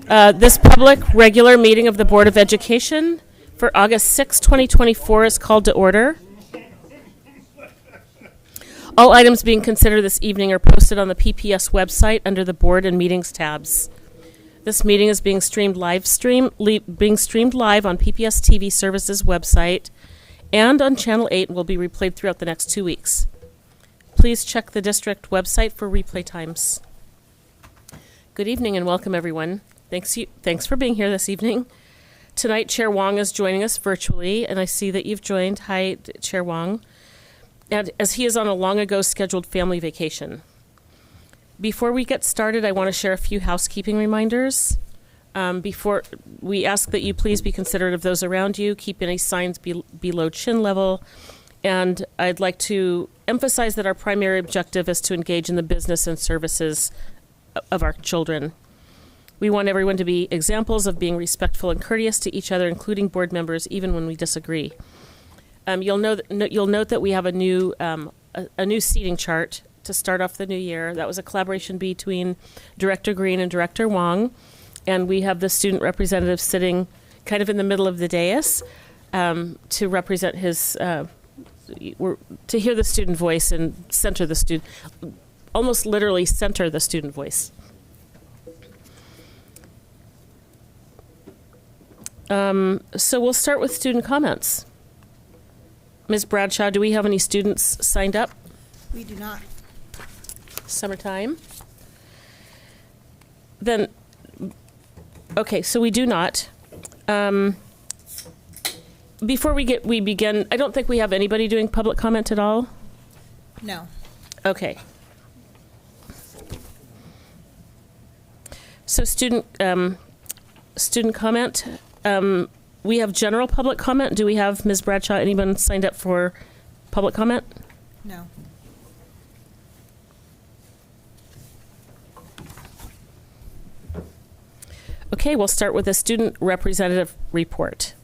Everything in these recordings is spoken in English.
This public regular meeting of the Board of Education for August 6, 2024 is called to order. All items being considered this evening are posted on the PPS website under the Board and Meetings tabs. This meeting is being streamed live on PPS TV Services website and on Channel 8 and will be replayed throughout the next 2 weeks. Please check the district website for replay times. Good evening and welcome, everyone. Thanks for being here this evening. Tonight, Chair Wong is joining us virtually, and I see that you've joined. Hi, Chair Wong. And as he is on a long ago scheduled family vacation. Before we get started, I want to share a few housekeeping reminders. Before we ask that you please be considerate of those around you, keep any signs below chin level, and I'd like to emphasize that our primary objective is to engage in the business and services of our children. We want everyone to be examples of being respectful and courteous to each other, including board members, even when we disagree. You'll note that we have a new seating chart to start off the new year. That was a collaboration between Director Green and Director Wong, and we have the student representative sitting kind of in the middle of the dais to represent his, to hear the student voice and center the student, almost literally center the student voice. So we'll start with student comments. Ms. Bradshaw, do we have any students signed up? We do not. Summertime? Then, okay, so we do not. Before we begin, I don't think we have anybody doing public comment at all? No. Okay. So student comment. We have general public comment. Do we have, Ms. Bradshaw, anyone signed up for public comment? No. Okay, we'll start with a student representative report.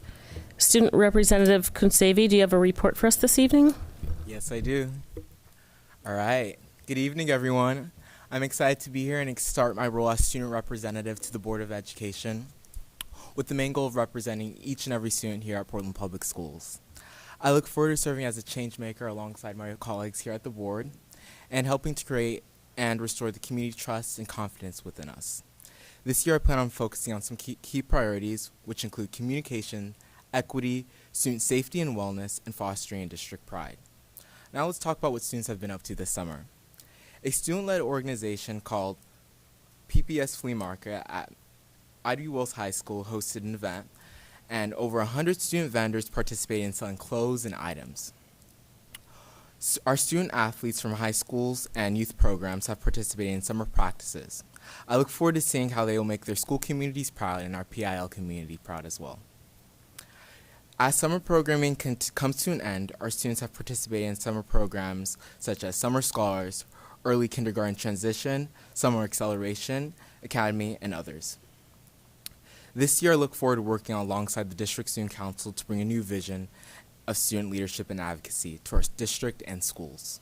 Student Representative Kunsevi, do you have a report for us this evening? Yes, I do. All right. Good evening, everyone. I'm excited to be here and start my role as student representative to the Board of Education, with the main goal of representing each and every student here at Portland Public Schools. I look forward to serving as a change maker alongside my colleagues here at the board and helping to create and restore the community trust and confidence within us. This year I plan on focusing on some key priorities, which include communication, equity, student safety and wellness, and fostering district pride. Now let's talk about what students have been up to this summer. A student-led organization called PPS Flea Market at Ida Wills High School hosted an event, and over 100 student vendors participated in selling clothes and items. Our student athletes from high schools and youth programs have participated in summer practices. I look forward to seeing how they will make their school communities proud and our PIL community proud as well. As summer programming comes to an end, our students have participated in summer programs such as Summer Scholars, Early Kindergarten Transition, Summer Acceleration, Academy, and others. This year, I look forward to working alongside the District Student Council to bring a new vision of student leadership and advocacy to our district and schools.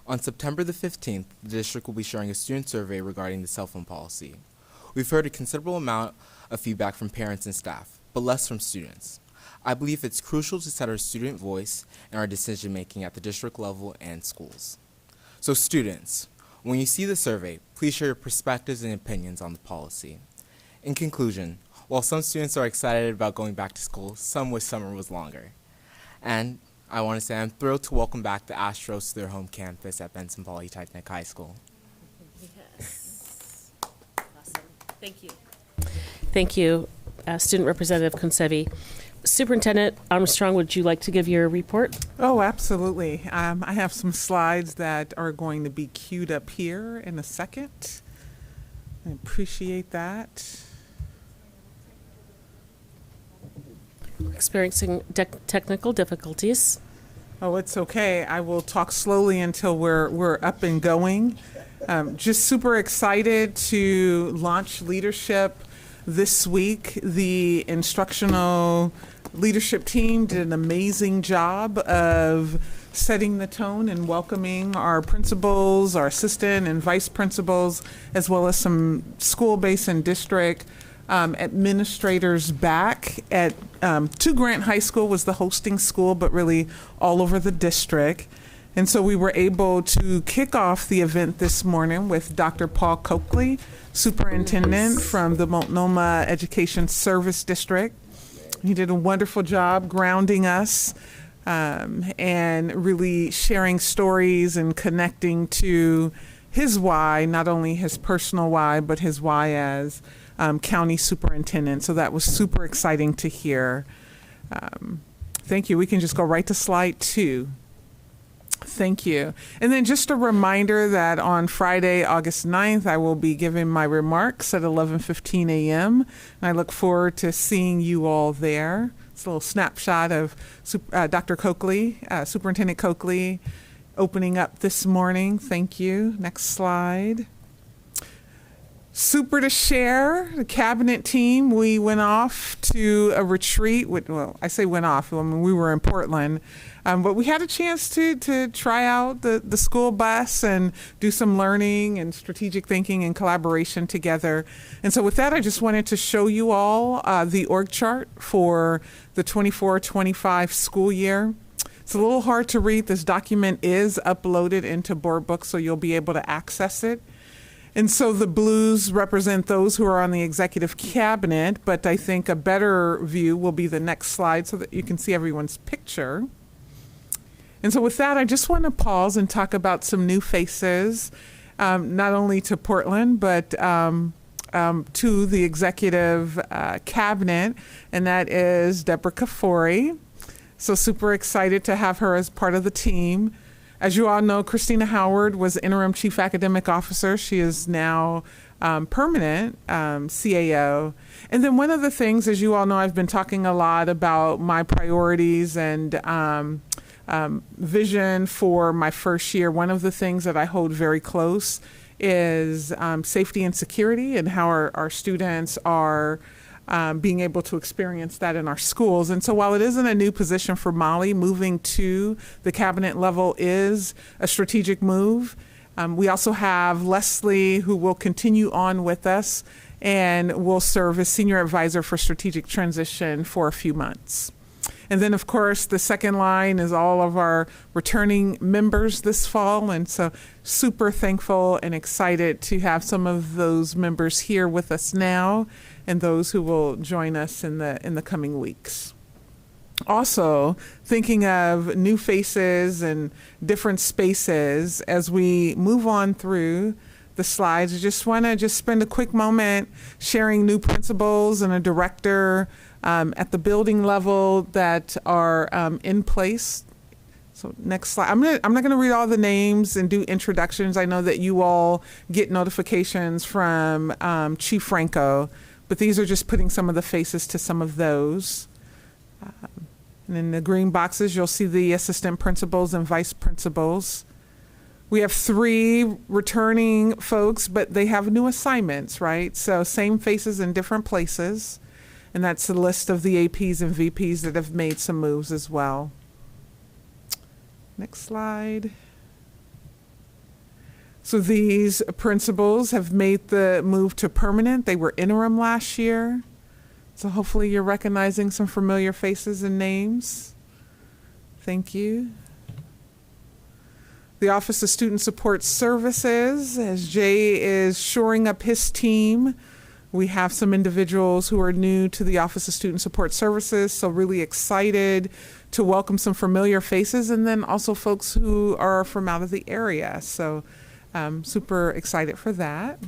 On September the 15th, the district will be sharing a student survey regarding the cell phone policy. We've heard a considerable amount of feedback from parents and staff, but less from students. I believe it's crucial to set our student voice in our decision-making at the district level and schools. So students, when you see the survey, please share your perspectives and opinions on the policy. In conclusion, while some students are excited about going back to school, some wish summer was longer. And I want to say I'm thrilled to welcome back the Astros to their home campus at Benson Polytechnic High School. Yes. Awesome. Thank you. Thank you, Student Representative Kunsevi. Superintendent Armstrong, would you like to give your report? Oh, absolutely. I have some slides that are going to be queued up here in a second. I appreciate that. Experiencing technical difficulties. Oh, it's okay. I will talk slowly until we're up and going. Just super excited to launch leadership this week. The instructional leadership team did an amazing job of setting the tone and welcoming our principals, our assistant and vice principals, as well as some school-based and district administrators back at to Grant High School was the hosting school, but really all over the district. And so we were able to kick off the event this morning with Dr. Paul Coakley, superintendent from the Multnomah Education Service District. He did a wonderful job grounding us and really sharing stories and connecting to his why, not only his personal why, but his why as county superintendent. So that was super exciting to hear. Thank you. We can just go right to slide 2. Thank you. And then just a reminder that on Friday, August 9th, I will be giving my remarks at 11:15 a.m. And I look forward to seeing you all there. It's a little snapshot of Dr. Coakley, Superintendent Coakley, opening up this morning. Thank you. Next slide. Super to share, the cabinet team, we went off to a retreat. Well, I say went off, I mean, we were in Portland, but we had a chance to try out the school bus and do some learning and strategic thinking and collaboration together. And so with that, I just wanted to show you all the org chart for the 24-25 school year. It's a little hard to read. This document is uploaded into Board Book, so you'll be able to access it. And so the blues represent those who are on the executive cabinet, but I think a better view will be the next slide so that you can see everyone's picture. And so with that, I just want to pause and talk about some new faces, not only to Portland, but to the executive cabinet, and that is Deborah Kafori. So super excited to have her as part of the team. As you all know, Christina Howard was interim chief academic officer. She is now permanent CAO. And then one of the things, as you all know, I've been talking a lot about my priorities and vision for my first year. One of the things that I hold very close is safety and security and how our students are being able to experience that in our schools. And so while it isn't a new position for Molly, moving to the cabinet level is a strategic move. We also have Leslie, who will continue on with us and will serve as senior advisor for strategic transition for a few months. And then, of course, the second line is all of our returning members this fall. And so super thankful and excited to have some of those members here with us now and those who will join us in the coming weeks. Also, thinking of new faces and different spaces as we move on through the slides, I just want to spend a quick moment sharing new principals and a director at the building level that are in place. So next slide. I'm not going to read all the names and do introductions. I know that you all get notifications from Chief Franco, but these are just putting some of the faces to some of those. And in the green boxes, you'll see the assistant principals and vice principals. We have 3 returning folks, but they have new assignments, right? So same faces in different places. And that's the list of the APs and VPs that have made some moves as well. Next slide. So these principals have made the move to permanent. They were interim last year. So hopefully you're recognizing some familiar faces and names. Thank you. The Office of Student Support Services, as Jay is shoring up his team, we have some individuals who are new to the Office of Student Support Services, so really excited to welcome some familiar faces, and then also folks who are from out of the area. So super excited for that.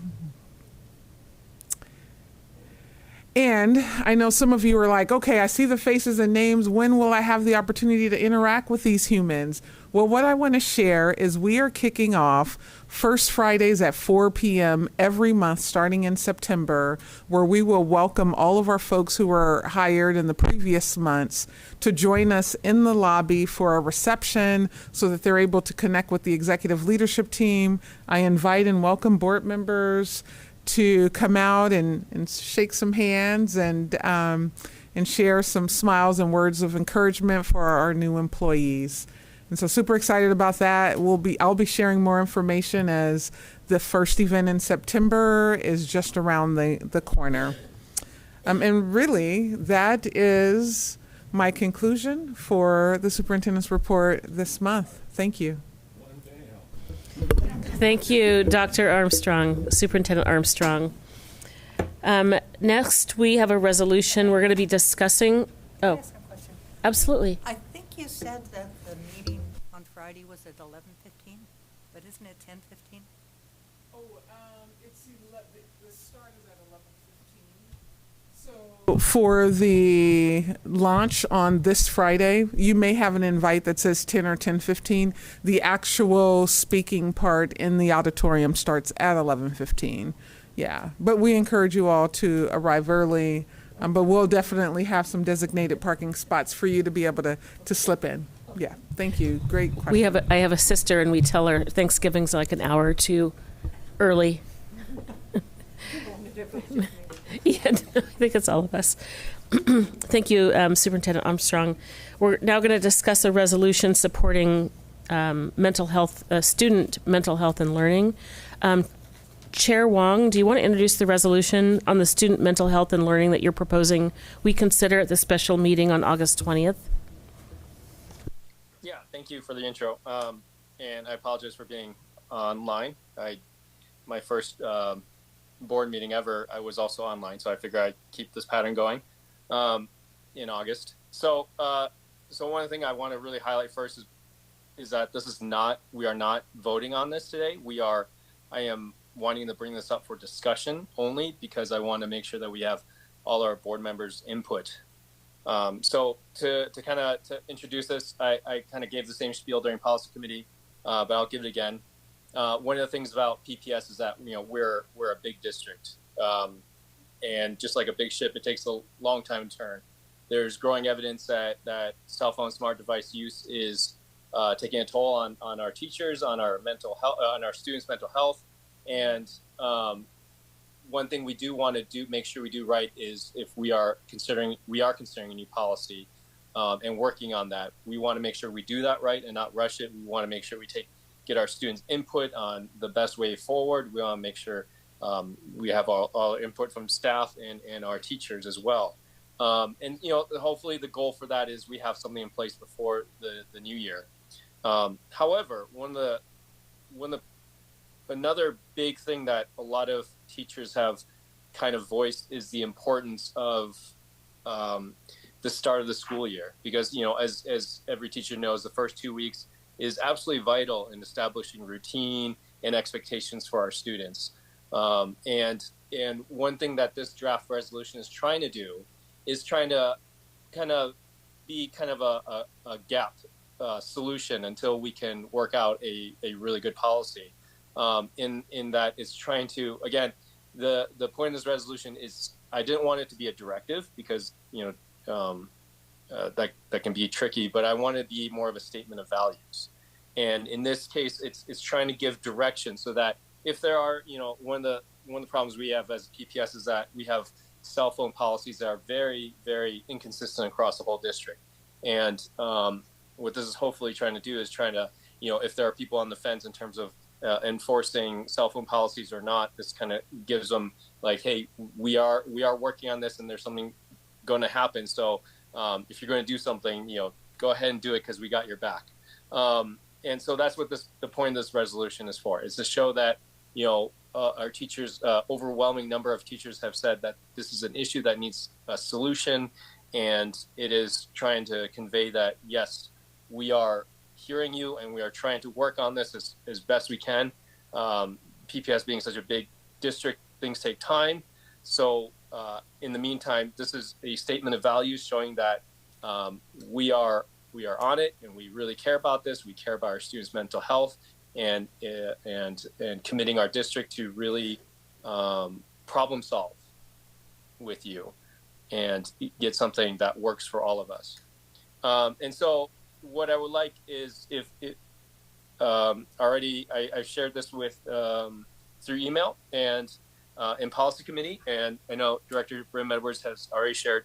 And I know some of you are like, okay, I see the faces and names. When will I have the opportunity to interact with these humans? Well, what I want to share is we are kicking off First Fridays at 4 p.m. every month starting in September, where we will welcome all of our folks who were hired in the previous months to join us in the lobby for a reception so that they're able to connect with the executive leadership team. I invite and welcome board members to come out and shake some hands and share some smiles and words of encouragement for our new employees. And so super excited about that. I'll be sharing more information as the first event in September is just around the corner. And really, that is my conclusion for the superintendent's report this month. Thank you. Thank you, Dr. Armstrong, Superintendent Armstrong. Next, we have a resolution we're going to be discussing. Can I Oh, ask a question? absolutely. I think you said that the meeting on Friday was at 11:15, but isn't it 10:15? Oh, it's the start is at 11:15. So for the launch on this Friday, you may have an invite that says 10 or 10:15. The actual speaking part in the auditorium starts at 11:15. Yeah, but we encourage you all to arrive early. But we'll definitely have some designated parking spots for you to be able to slip in. Yeah, thank you. Great question. I have a sister, and we tell her Thanksgiving's like an hour or two early. Yeah, I think it's all of us. Thank you, Superintendent Armstrong. We're now going to discuss a resolution supporting mental health, student mental health and learning. Chair Wong, do you want to introduce the resolution on the student mental health and learning that you're proposing we consider at the special meeting on August 20th? Yeah, thank you for the intro. And I apologize for being online. My first board meeting ever, I was also online, so I figure I'd keep this pattern going in August. So one thing I want to really highlight first is that we are not voting on this today. I am wanting to bring this up for discussion only because I want to make sure that we have all our board members' input. So to introduce this, I kind of gave the same spiel during policy committee, but I'll give it again. One of the things about PPS is that we're a big district, and just like a big ship, it takes a long time to turn. There's growing evidence that cell phone smart device use is taking a toll on our teachers, on our mental health, on our students' mental health. And one thing we do want to make sure we do right is if we are considering a new policy and working on that, we want to make sure we do that right and not rush it. We want to make sure we get our students' input on the best way forward. We want to make sure we have all input from staff and our teachers as well. And hopefully the goal for that is we have something in place before the new year. However, another big thing that a lot of teachers have kind of voiced is the importance of the start of the school year, because as every teacher knows, the first 2 weeks is absolutely vital in establishing routine and expectations for our students. And one thing that this draft resolution is trying to do is trying to kind of be kind of a gap solution until we can work out a really good policy. In that it's trying to, again, the point of this resolution is I didn't want it to be a directive because that can be tricky, but I want it to be more of a statement of values. And in this case, it's trying to give direction so that if there are, one of the problems we have as PPS is that we have cell phone policies that are very, very inconsistent across the whole district. And what this is hopefully trying to do is trying to, if there are people on the fence in terms of enforcing cell phone policies or not, this kind of gives them like, hey, we are working on this and there's something going to happen. So if you're going to do something, go ahead and do it because we got your back. And so that's what the point of this resolution is for, is to show that, our teachers, overwhelming number of teachers have said that this is an issue that needs a solution. And it is trying to convey that, yes, we are hearing you and we are trying to work on this as best we can. PPS being such a big district, things take time. So in the meantime, this is a statement of values showing that we are on it and we really care about this. We care about our students' mental health and committing our district to really problem solve with you and get something that works for all of us. And so what I would like is if it already I've shared this with through email and in policy committee, and I know Director Brim Edwards has already shared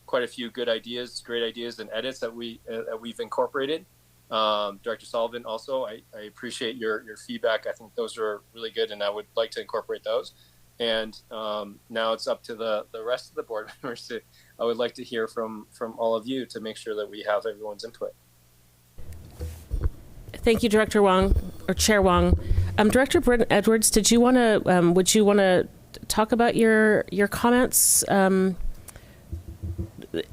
quite a few good ideas, great ideas and edits that we've incorporated. Director Sullivan, also, I appreciate your feedback. I think those are really good, and I would like to incorporate those. And now it's up to the rest of the board members to, I would like to hear from all of you to make sure that we have everyone's input. Thank you, Director Wong, or Chair Wong. Director Britton Edwards, would you want to talk about your comments?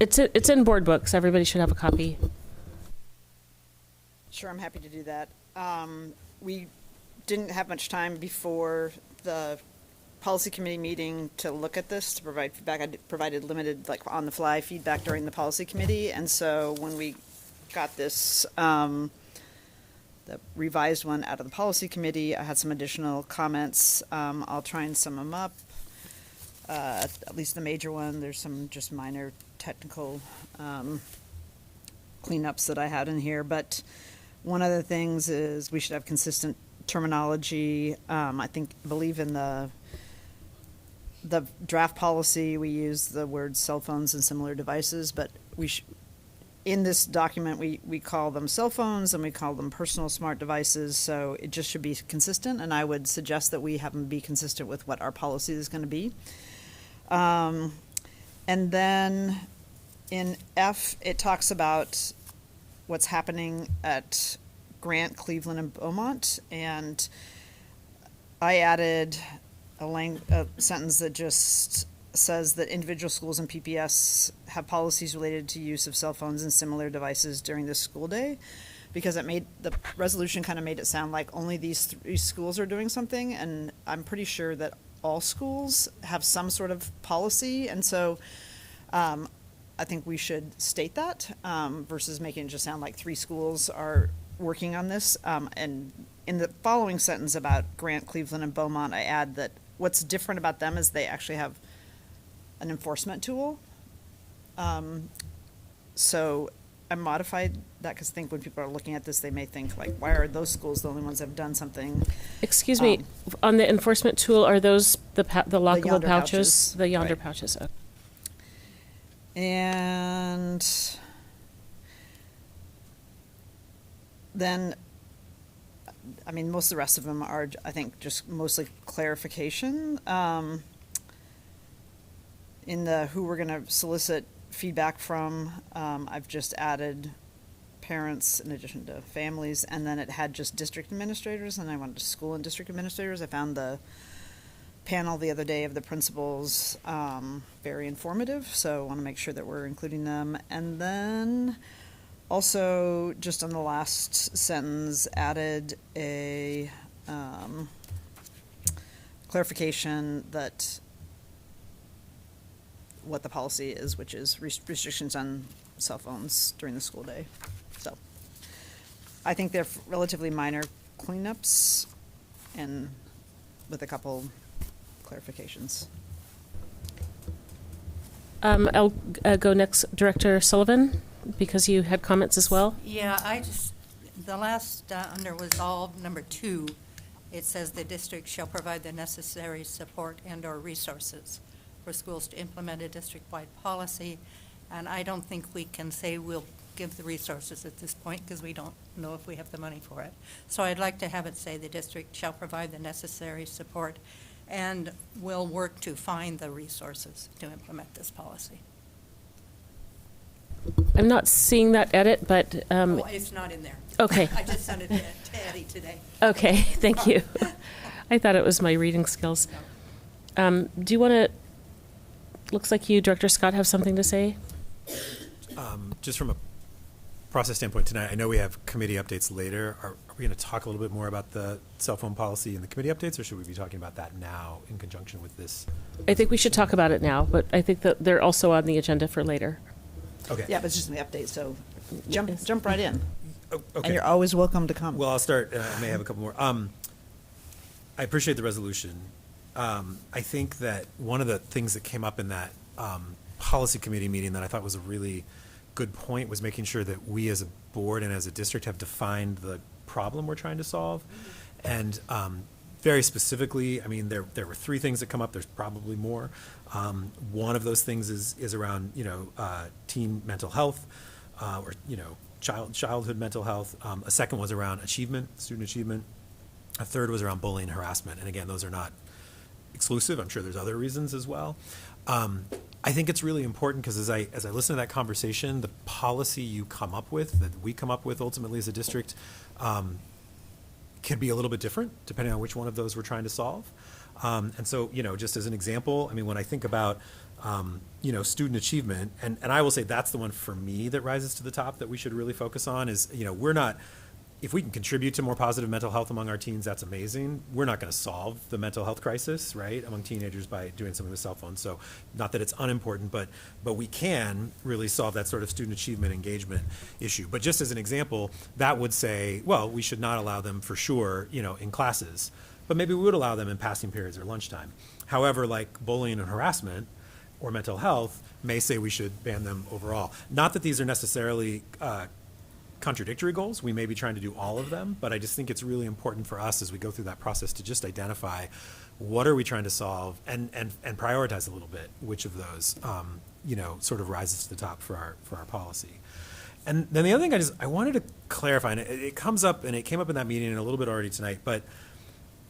It's in board books. Everybody should have a copy. Sure, I'm happy to do that. We didn't have much time before the policy committee meeting to look at this, to provide feedback. I provided limited, like, on-the-fly feedback during the policy committee, and so when we got this, the revised one out of the policy committee, I had some additional comments. I'll try and sum them up. At least the major one, there's some just minor technical cleanups that I had in here, but one of the things is we should have consistent terminology. I believe in the draft policy, we use the words cell phones and similar devices, but in this document, we call them cell phones and we call them personal smart devices, so it just should be consistent, and I would suggest that we have them be consistent with what our policy is going to be. And then in F, it talks about what's happening at Grant, Cleveland, and Beaumont, and I added a sentence that just says that individual schools and PPS have policies related to use of cell phones and similar devices during the school day, because the resolution kind of made it sound like only these 3 schools are doing something, and I'm pretty sure that all schools have some sort of policy, and so I think we should state that versus making it just sound like 3 schools are working on this. And in the following sentence about Grant, Cleveland, and Beaumont, I add that what's different about them is they actually have an enforcement tool. So I modified that because I think when people are looking at this, they may think, like, why are those schools the only ones that have done something? Excuse me, on the enforcement tool, are those the lockable Yonder pouches? pouches. The Yonder Right. pouches. Oh. And then, I mean, most of the rest of them are, I think, just mostly clarification. In the who we're going to solicit feedback from, I've just added parents in addition to families, and then it had just district administrators, and I wanted school and district administrators. I found the panel the other day of the principals very informative, so I want to make sure that we're including them. And then also, just on the last sentence, added a clarification that what the policy is, which is restrictions on cell phones during the school day. So I think they're relatively minor cleanups and with a couple clarifications. I'll go next, Director Sullivan, because you had comments as well. Yeah, the last, under resolve number 2, it says the district shall provide the necessary support and/or resources for schools to implement a district-wide policy. And I don't think we can say we'll give the resources at this point because we don't know if we have the money for it. So I'd like to have it say the district shall provide the necessary support and will work to find the resources to implement this policy. I'm not seeing that edit, but Oh, it's not in there. okay. I just sent it to Eddie today. Okay, thank you. I thought it was my reading skills. Do you want to? Looks like you, Director Scott, have something to say. Just from a process standpoint tonight, I know we have committee updates later. Are we going to talk a little bit more about the cell phone policy in the committee updates, or should we be talking about that now in conjunction with this? I think we should talk about it now, but I think that they're also on the agenda for later. Okay. Yeah, but it's just in the update, so jump right in. Oh, okay. And you're always welcome to come. Well, I'll start. I may have a couple more. I appreciate the resolution. I think that one of the things that came up in that policy committee meeting that I thought was a really good point was making sure that we as a board and as a district have defined the problem we're trying to solve. And very specifically, I mean, there were 3 things that come up. There's probably more. One of those things is around, teen mental health, or, childhood mental health. A second was around achievement, student achievement. A third was around bullying and harassment. And again, those are not exclusive. I'm sure there's other reasons as well. I think it's really important because as I listen to that conversation, the policy you come up with, that we come up with ultimately as a district, could be a little bit different depending on which one of those we're trying to solve. And so, just as an example, I mean, when I think about, student achievement, and I will say that's the one for me that rises to the top that we should really focus on is, we're not, if we can contribute to more positive mental health among our teens, that's amazing. We're not going to solve the mental health crisis, right, among teenagers by doing something with cell phones. So not that it's unimportant, but we can really solve that sort of student achievement engagement issue. But just as an example, that would say, well, we should not allow them for sure, in classes, but maybe we would allow them in passing periods or lunchtime. However, like bullying and harassment or mental health may say we should ban them overall. Not that these are necessarily contradictory goals. We may be trying to do all of them, but I just think it's really important for us as we go through that process to just identify what are we trying to solve and prioritize a little bit which of those sort of rises to the top for our policy. And then the other thing I wanted to clarify, and it comes up and it came up in that meeting and a little bit already tonight, but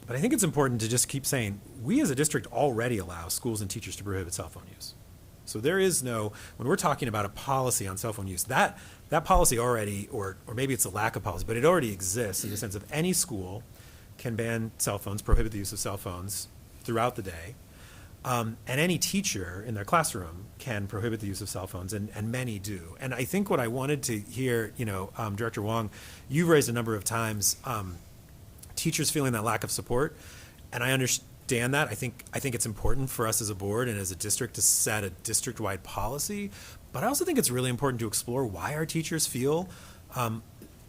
I think it's important to just keep saying we as a district already allow schools and teachers to prohibit cell phone use. So there is no, when we're talking about a policy on cell phone use, that policy already, or maybe it's a lack of policy, but it already exists in the sense of any school can ban cell phones, prohibit the use of cell phones throughout the day. And any teacher in their classroom can prohibit the use of cell phones, and many do. And I think what I wanted to hear, Director Wong, you've raised a number of times, teachers feeling that lack of support, and I understand that. I think it's important for us as a board and as a district to set a district-wide policy, but I also think it's really important to explore why our teachers feel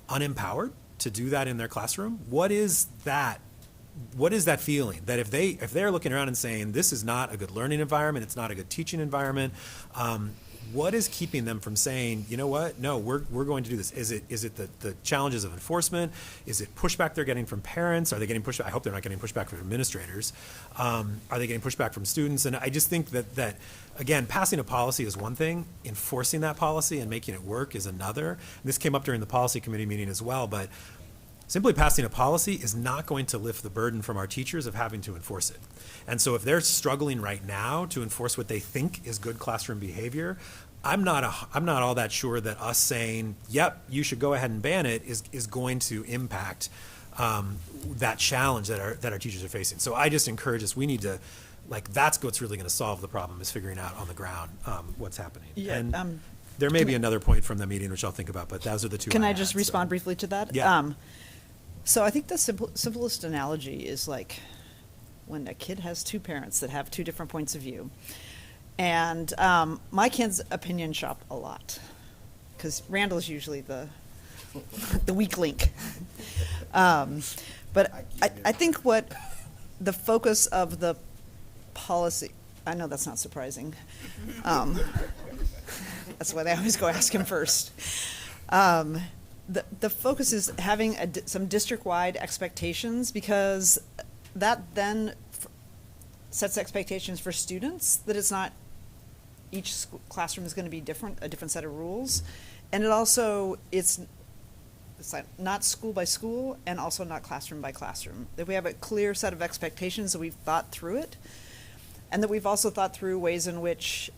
unempowered to do that in their classroom. What is that feeling that if they're looking around and saying this is not a good learning environment, it's not a good teaching environment, what is keeping them from saying, you know what, no, we're going to do this? Is it the challenges of enforcement? Is it pushback they're getting from parents? Are they getting pushback? I hope they're not getting pushback from administrators. Are they getting pushback from students? And I just think that again, passing a policy is one thing, enforcing that policy and making it work is another. And this came up during the policy committee meeting as well, but simply passing a policy is not going to lift the burden from our teachers of having to enforce it. And so if they're struggling right now to enforce what they think is good classroom behavior, I'm not all that sure that us saying, yep, you should go ahead and ban it is going to impact that challenge that our teachers are facing. So I just encourage us, we need to, that's what's really going to solve the problem, is figuring out on the ground what's happening. Yeah, and there may be another point from the meeting which I'll think about, but those are the two. Can I just respond briefly to that? Yeah. So I think the simplest analogy is like when a kid has two parents that have two different points of view. And my kids opinion shop a lot because Randall's usually the weak link. But I think what the focus of the policy, I know that's not surprising. That's why they always go ask him first. The focus is having some district-wide expectations, because that then sets expectations for students that it's not each classroom is going to be different, a different set of rules. And it also, it's like not school by school and also not classroom by classroom. That we have a clear set of expectations, that we've thought through it, and that we've also thought through ways in which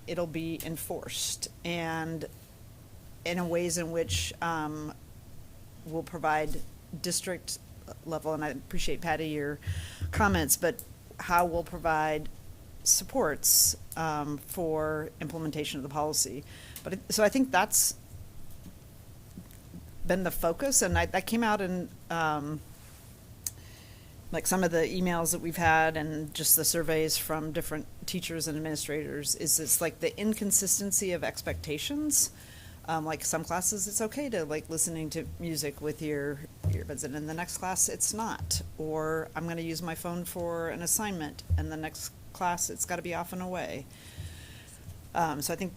it'll be enforced, and in ways in which we'll provide district level, and I appreciate, Patty, your comments, but how we'll provide supports for implementation of the policy. But so I think that's been the focus, and that came out in like some of the emails that we've had and just the surveys from different teachers and administrators, is it's like the inconsistency of expectations. Like some classes, it's okay to like listening to music with your earbuds, and in the next class, it's not. Or I'm going to use my phone for an assignment, and the next class, it's got to be off and away. So I think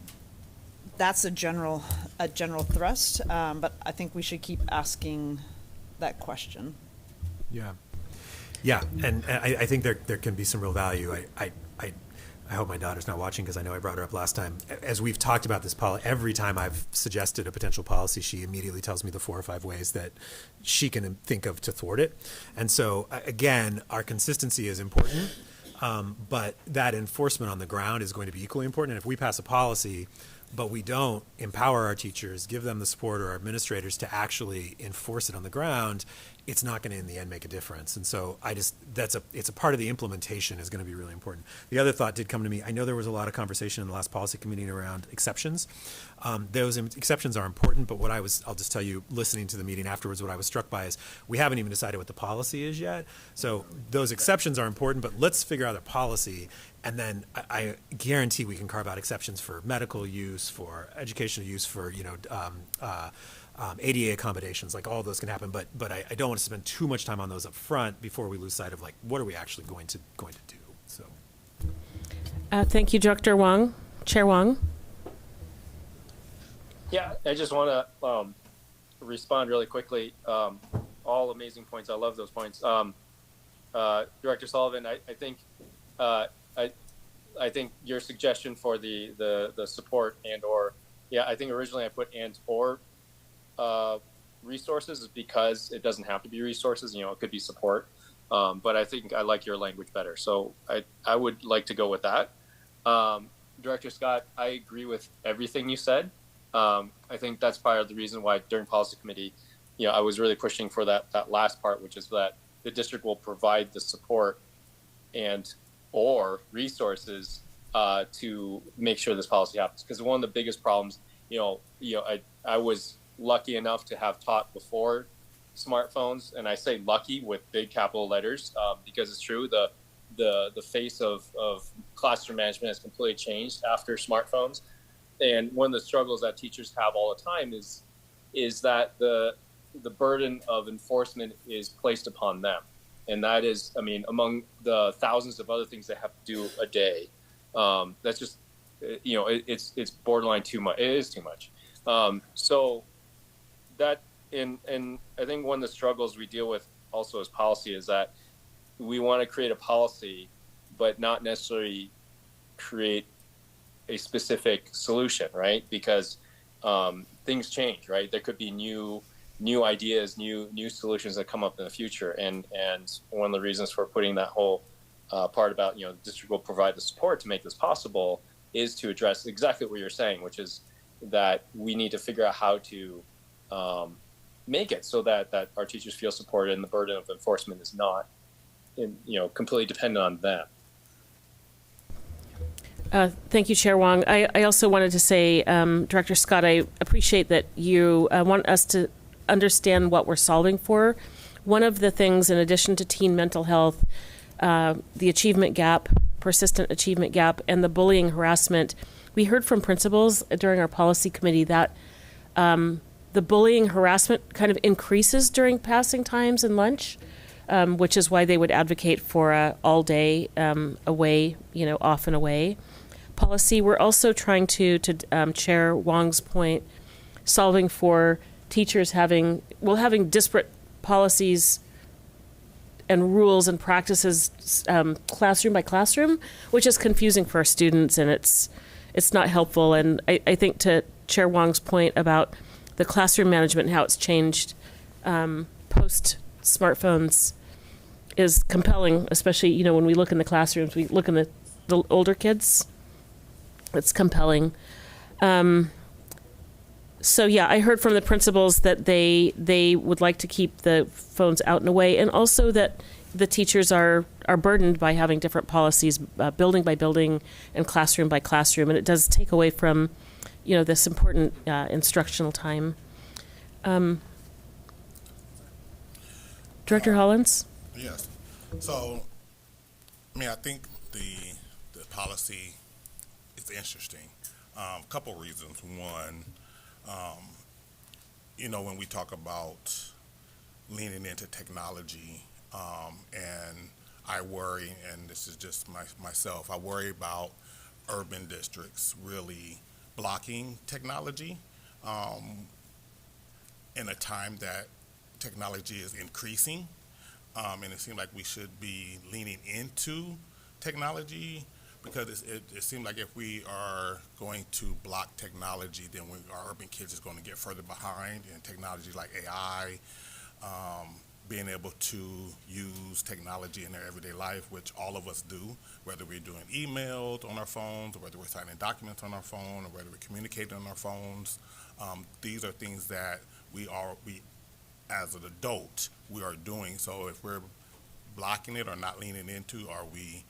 that's a general thrust, but I think we should keep asking that question. Yeah, and I think there can be some real value. I hope my daughter's not watching because I know I brought her up last time. As we've talked about this policy, every time I've suggested a potential policy, she immediately tells me the 4 or 5 ways that she can think of to thwart it. And so, again, our consistency is important, but that enforcement on the ground is going to be equally important. And if we pass a policy, but we don't empower our teachers, give them the support, or our administrators to actually enforce it on the ground, it's not going to in the end make a difference. And so it's a part of the implementation is going to be really important. The other thought did come to me. I know there was a lot of conversation in the last policy committee around exceptions. Those exceptions are important, but I'll just tell you, listening to the meeting afterwards, what I was struck by is we haven't even decided what the policy is yet. So those exceptions are important, but let's figure out a policy. And then I guarantee we can carve out exceptions for medical use, for educational use, for ADA accommodations. Like all of those can happen, but I don't want to spend too much time on those up front before we lose sight of like what are we actually going to do. So, Thank you, Dr. Wong. Chair Wong. Yeah, I just want to respond really quickly. All amazing points. I love those points. Director Sullivan, I think I think your suggestion for the support I think originally I put or resources is because it doesn't have to be resources. It could be support. But I think I like your language better. So I would like to go with that. Director Scott, I agree with everything you said. I think that's part of the reason why during policy committee, I was really pushing for that last part, which is that the district will provide the support or resources to make sure this policy happens. Because one of the biggest problems, I was lucky enough to have taught before smartphones, and I say lucky with big capital letters because it's true. The face of classroom management has completely changed after smartphones. And one of the struggles that teachers have all the time is that the burden of enforcement is placed upon them. And that is, among the thousands of other things they have to do a day, that's just, it's borderline too much. It is too much. So that, and I think one of the struggles we deal with also as policy is that we want to create a policy, but not necessarily create a specific solution, right? Because things change, right? There could be new ideas, new solutions that come up in the future, and one of the reasons for putting that whole part about the district will provide the support to make this possible is to address exactly what you're saying, which is that we need to figure out how to make it so that our teachers feel supported and the burden of enforcement is not completely dependent on them. Thank you, Chair Wong. I also wanted to say, Director Scott, I appreciate that you want us to understand what we're solving for. One of the things, in addition to teen mental health, the achievement gap, persistent achievement gap, and the bullying harassment, we heard from principals during our policy committee that the bullying harassment kind of increases during passing times and lunch, which is why they would advocate for a all day away, off and away policy. We're also trying to Chair Wong's point, solving for teachers having disparate policies and rules and practices classroom by classroom, which is confusing for our students, and it's not helpful. And I think to Chair Wong's point about the classroom management and how it's changed post smartphones is compelling, especially, when we look in the classrooms, we look in the older kids. It's compelling. So yeah, I heard from the principals that they would like to keep the phones out and away, and also that the teachers are burdened by having different policies, building by building and classroom by classroom, and it does take away from, this important instructional time. Director Hollins? Yes. So, I think the policy is interesting. A couple reasons. One, when we talk about leaning into technology, and I worry, and this is just myself, I worry about urban districts really blocking technology in a time that technology is increasing, and it seems like we should be leaning into technology because it seems like if we are going to block technology, then our urban kids is going to get further behind in technology like AI, being able to use technology in their everyday life, which all of us do, whether we're doing emails on our phones, or whether we're signing documents on our phone, or whether we're communicating on our phones. These are things that we as an adult, we are doing. So if we're blocking it or not leaning into, are we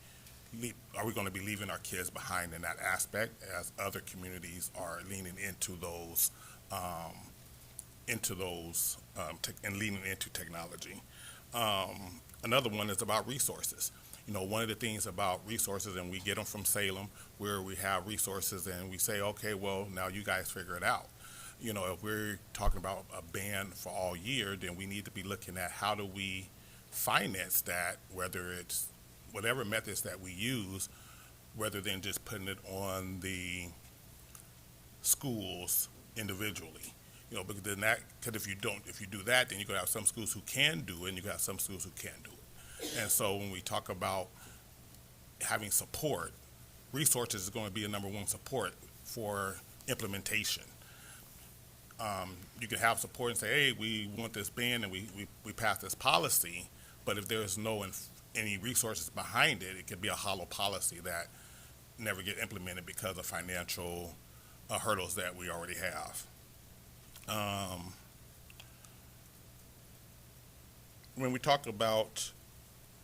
going to be leaving our kids behind in that aspect as other communities are leaning into those and leaning into technology? Another one is about resources. You know, one of the things about resources, and we get them from Salem, where we have resources and we say, okay, well, now you guys figure it out. You know, if we're talking about a ban for all year, then we need to be looking at how do we finance that, whether it's whatever methods that we use, rather than just putting it on the schools individually. You know, because if you do that, then you're gonna have some schools who can do it, and you're gonna have some schools who can't do it. And so when we talk about having support, resources is going to be a number one support for implementation. You can have support and say, hey, we want this ban and we pass this policy, but if there's any resources behind it, it could be a hollow policy that never get implemented because of financial hurdles that we already have. When we talk about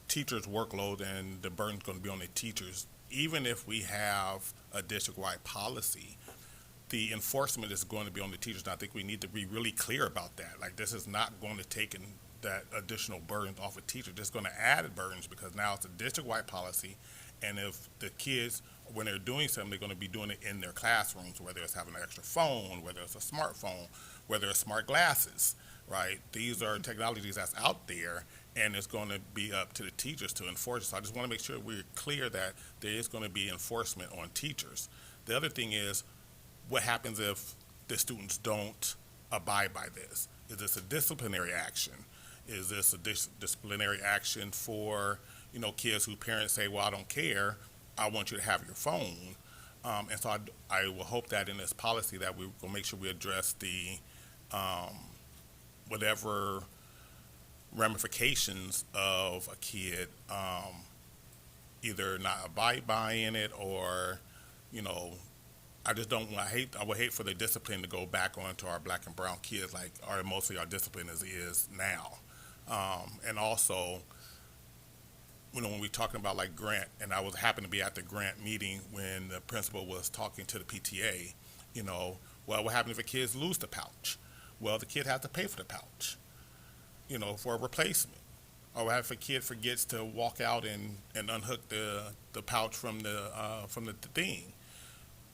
teachers' workload and the burden's going to be on the teachers, even if we have a district-wide policy, the enforcement is going to be on the teachers. And I think we need to be really clear about that. Like, this is not going to take that additional burden off of teachers. It's going to add burdens because now it's a district-wide policy, and if the kids, when they're doing something, they're going to be doing it in their classrooms, whether it's having an extra phone, whether it's a smartphone, whether it's smart glasses, right? These are technologies that's out there, and it's going to be up to the teachers to enforce it. So I just want to make sure we're clear that there is going to be enforcement on teachers. The other thing is, what happens if the students don't abide by this? Is this a disciplinary action? Is this a disciplinary action for, you know, kids whose parents say, well, I don't care, I want you to have your phone? And so I will hope that in this policy that we will make sure we address the whatever ramifications of a kid either not abide by in it, or, you know, I would hate for the discipline to go back onto our black and brown kids, like mostly our discipline is now. And also, you know, when we're talking about like Grant, and I happened to be at the Grant meeting when the principal was talking to the PTA, you know, well, what happens if a kid lose the pouch? Well, the kid has to pay for the pouch, you know, for a replacement. Or what if a kid forgets to walk out and unhook the pouch from the thing?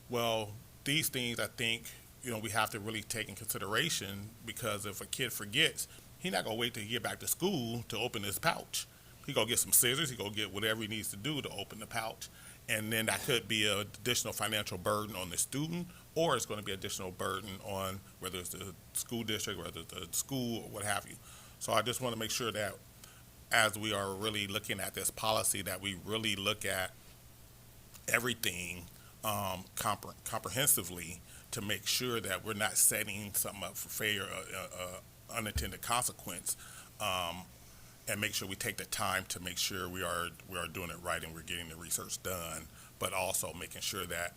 Well, these things, I think, you know, we have to really take in consideration, because if a kid forgets, he's not going to wait till he get back to school to open his pouch. He go get some scissors, he go get whatever he needs to do to open the pouch. And then that could be an additional financial burden on the student, or it's going to be additional burden on whether it's the school district, whether it's the school, or what have you. So I just want to make sure that as we are really looking at this policy, that we really look at everything comprehensively, to make sure that we're not setting something up for failure, unintended consequence, and make sure we take the time to make sure we are doing it right and we're getting the research done, but also making sure that,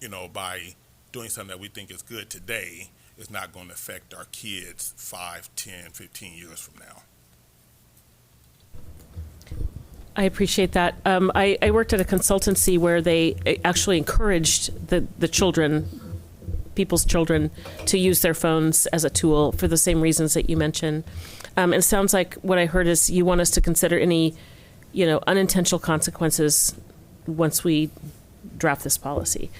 you know, by doing something that we think is good today, is not going to affect our kids 5, 10, 15 years from now. I appreciate that. I worked at a consultancy where they actually encouraged the children, people's children, to use their phones as a tool for the same reasons that you mentioned. And it sounds like what I heard is you want us to consider any, you know, unintentional consequences once we draft this policy.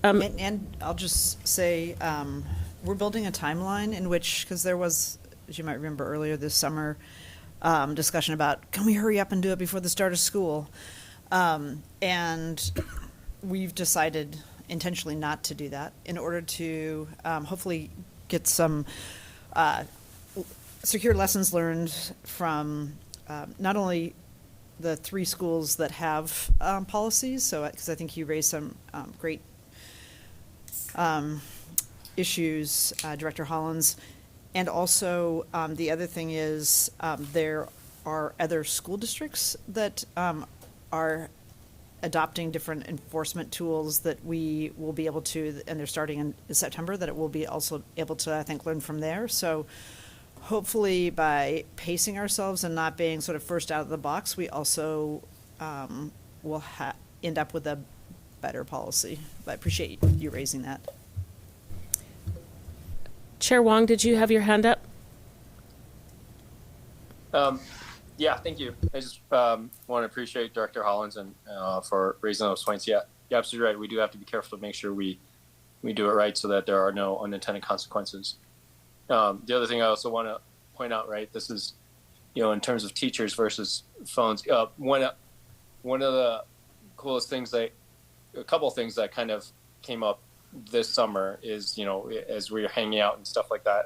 And I'll just say, we're building a timeline in which, because there was, as you might remember earlier this summer, discussion about, can we hurry up and do it before the start of school? And we've decided intentionally not to do that in order to hopefully get some secure lessons learned from not only the 3 schools that have policies. So, because I think you raised some great issues, Director Hollins. And also, the other thing is there are other school districts that are adopting different enforcement tools that we will be able to, and they're starting in September, that it will be also able to, I think, learn from there. So hopefully by pacing ourselves and not being sort of first out of the box, we also will end up with a better policy. But I appreciate you raising that. Chair Wong, did you have your hand up? Yeah, thank you. I just want to appreciate Director Hollins and for raising those points. Yeah, you're absolutely right. We do have to be careful to make sure we do it right so that there are no unintended consequences. The other thing I also want to point out, right, this is, in terms of teachers versus phones. One of the coolest things a couple of things that kind of came up this summer is, as we were hanging out and stuff like that,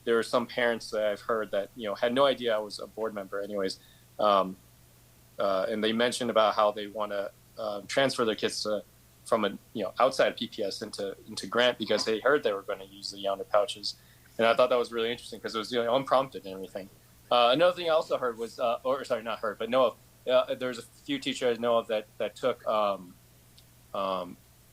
there were some parents that I've heard that, had no idea I was a board member anyways. And they mentioned about how they want to transfer their kids from outside PPS into Grant because they heard they were going to use the Yonder pouches. And I thought that was really interesting because it was unprompted and everything. Another thing I also heard was, not heard, but know of, there's a few teachers I know of that took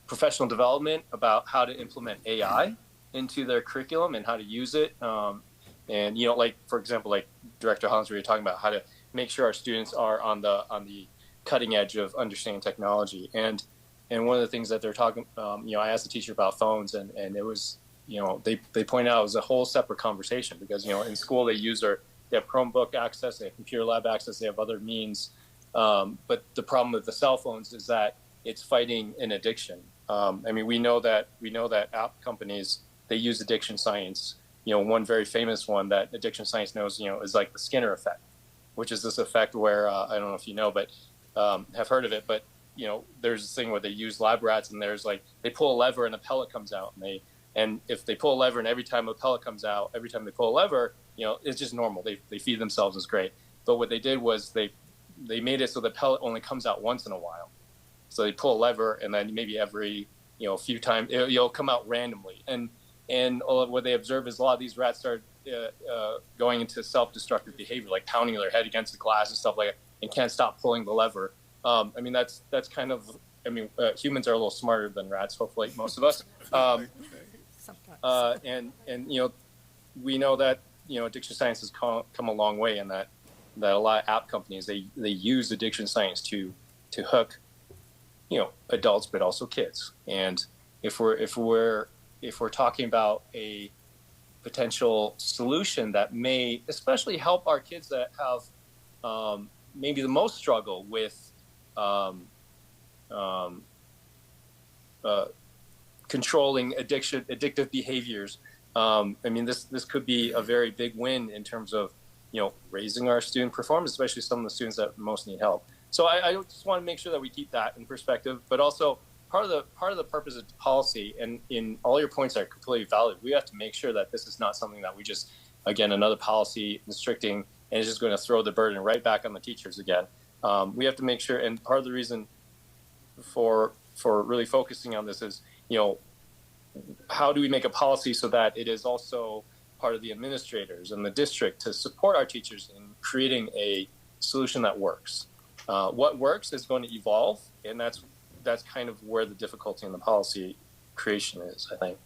professional development about how to implement AI into their curriculum and how to use it. And, like, for example, like Director Hollins, we were talking about how to make sure our students are on the cutting edge of understanding technology. And one of the things that they're talking, I asked the teacher about phones and it was, they pointed out it was a whole separate conversation because, in school they have Chromebook access, they have computer lab access, they have other means. But the problem with the cell phones is that it's fighting an addiction. We know that app companies, they use addiction science. One very famous one that addiction science knows, is like the Skinner effect, which is this effect where, I don't know if you know, but have heard of it, but, there's this thing where they use lab rats and there's like, they pull a lever and a pellet comes out and if they pull a lever and every time a pellet comes out, every time they pull a lever, it's just normal. They feed themselves, it's great. But what they did was they made it so the pellet only comes out once in a while. So they pull a lever and then maybe every, few times it'll come out randomly. And what they observe is a lot of these rats start going into self-destructive behavior, like pounding their head against the glass and stuff like that, and can't stop pulling the lever. That's kind of, humans are a little smarter than rats, hopefully, most of us. And we know that, addiction science has come a long way, and that a lot of app companies, they use addiction science to hook, adults, but also kids. And if we're talking about a potential solution that may especially help our kids that have maybe the most struggle with controlling addictive behaviors, this could be a very big win in terms of raising our student performance, especially some of the students that most need help. So I just want to make sure that we keep that in perspective, but also part of the purpose of policy, and in all your points are completely valid. We have to make sure that this is not something that we just, again, another policy restricting and it's just going to throw the burden right back on the teachers again. We have to make sure, and part of the reason for really focusing on this is, how do we make a policy so that it is also part of the administrators and the district to support our teachers in creating a solution that works. What works is going to evolve, and that's kind of where the difficulty in the policy creation is, I think.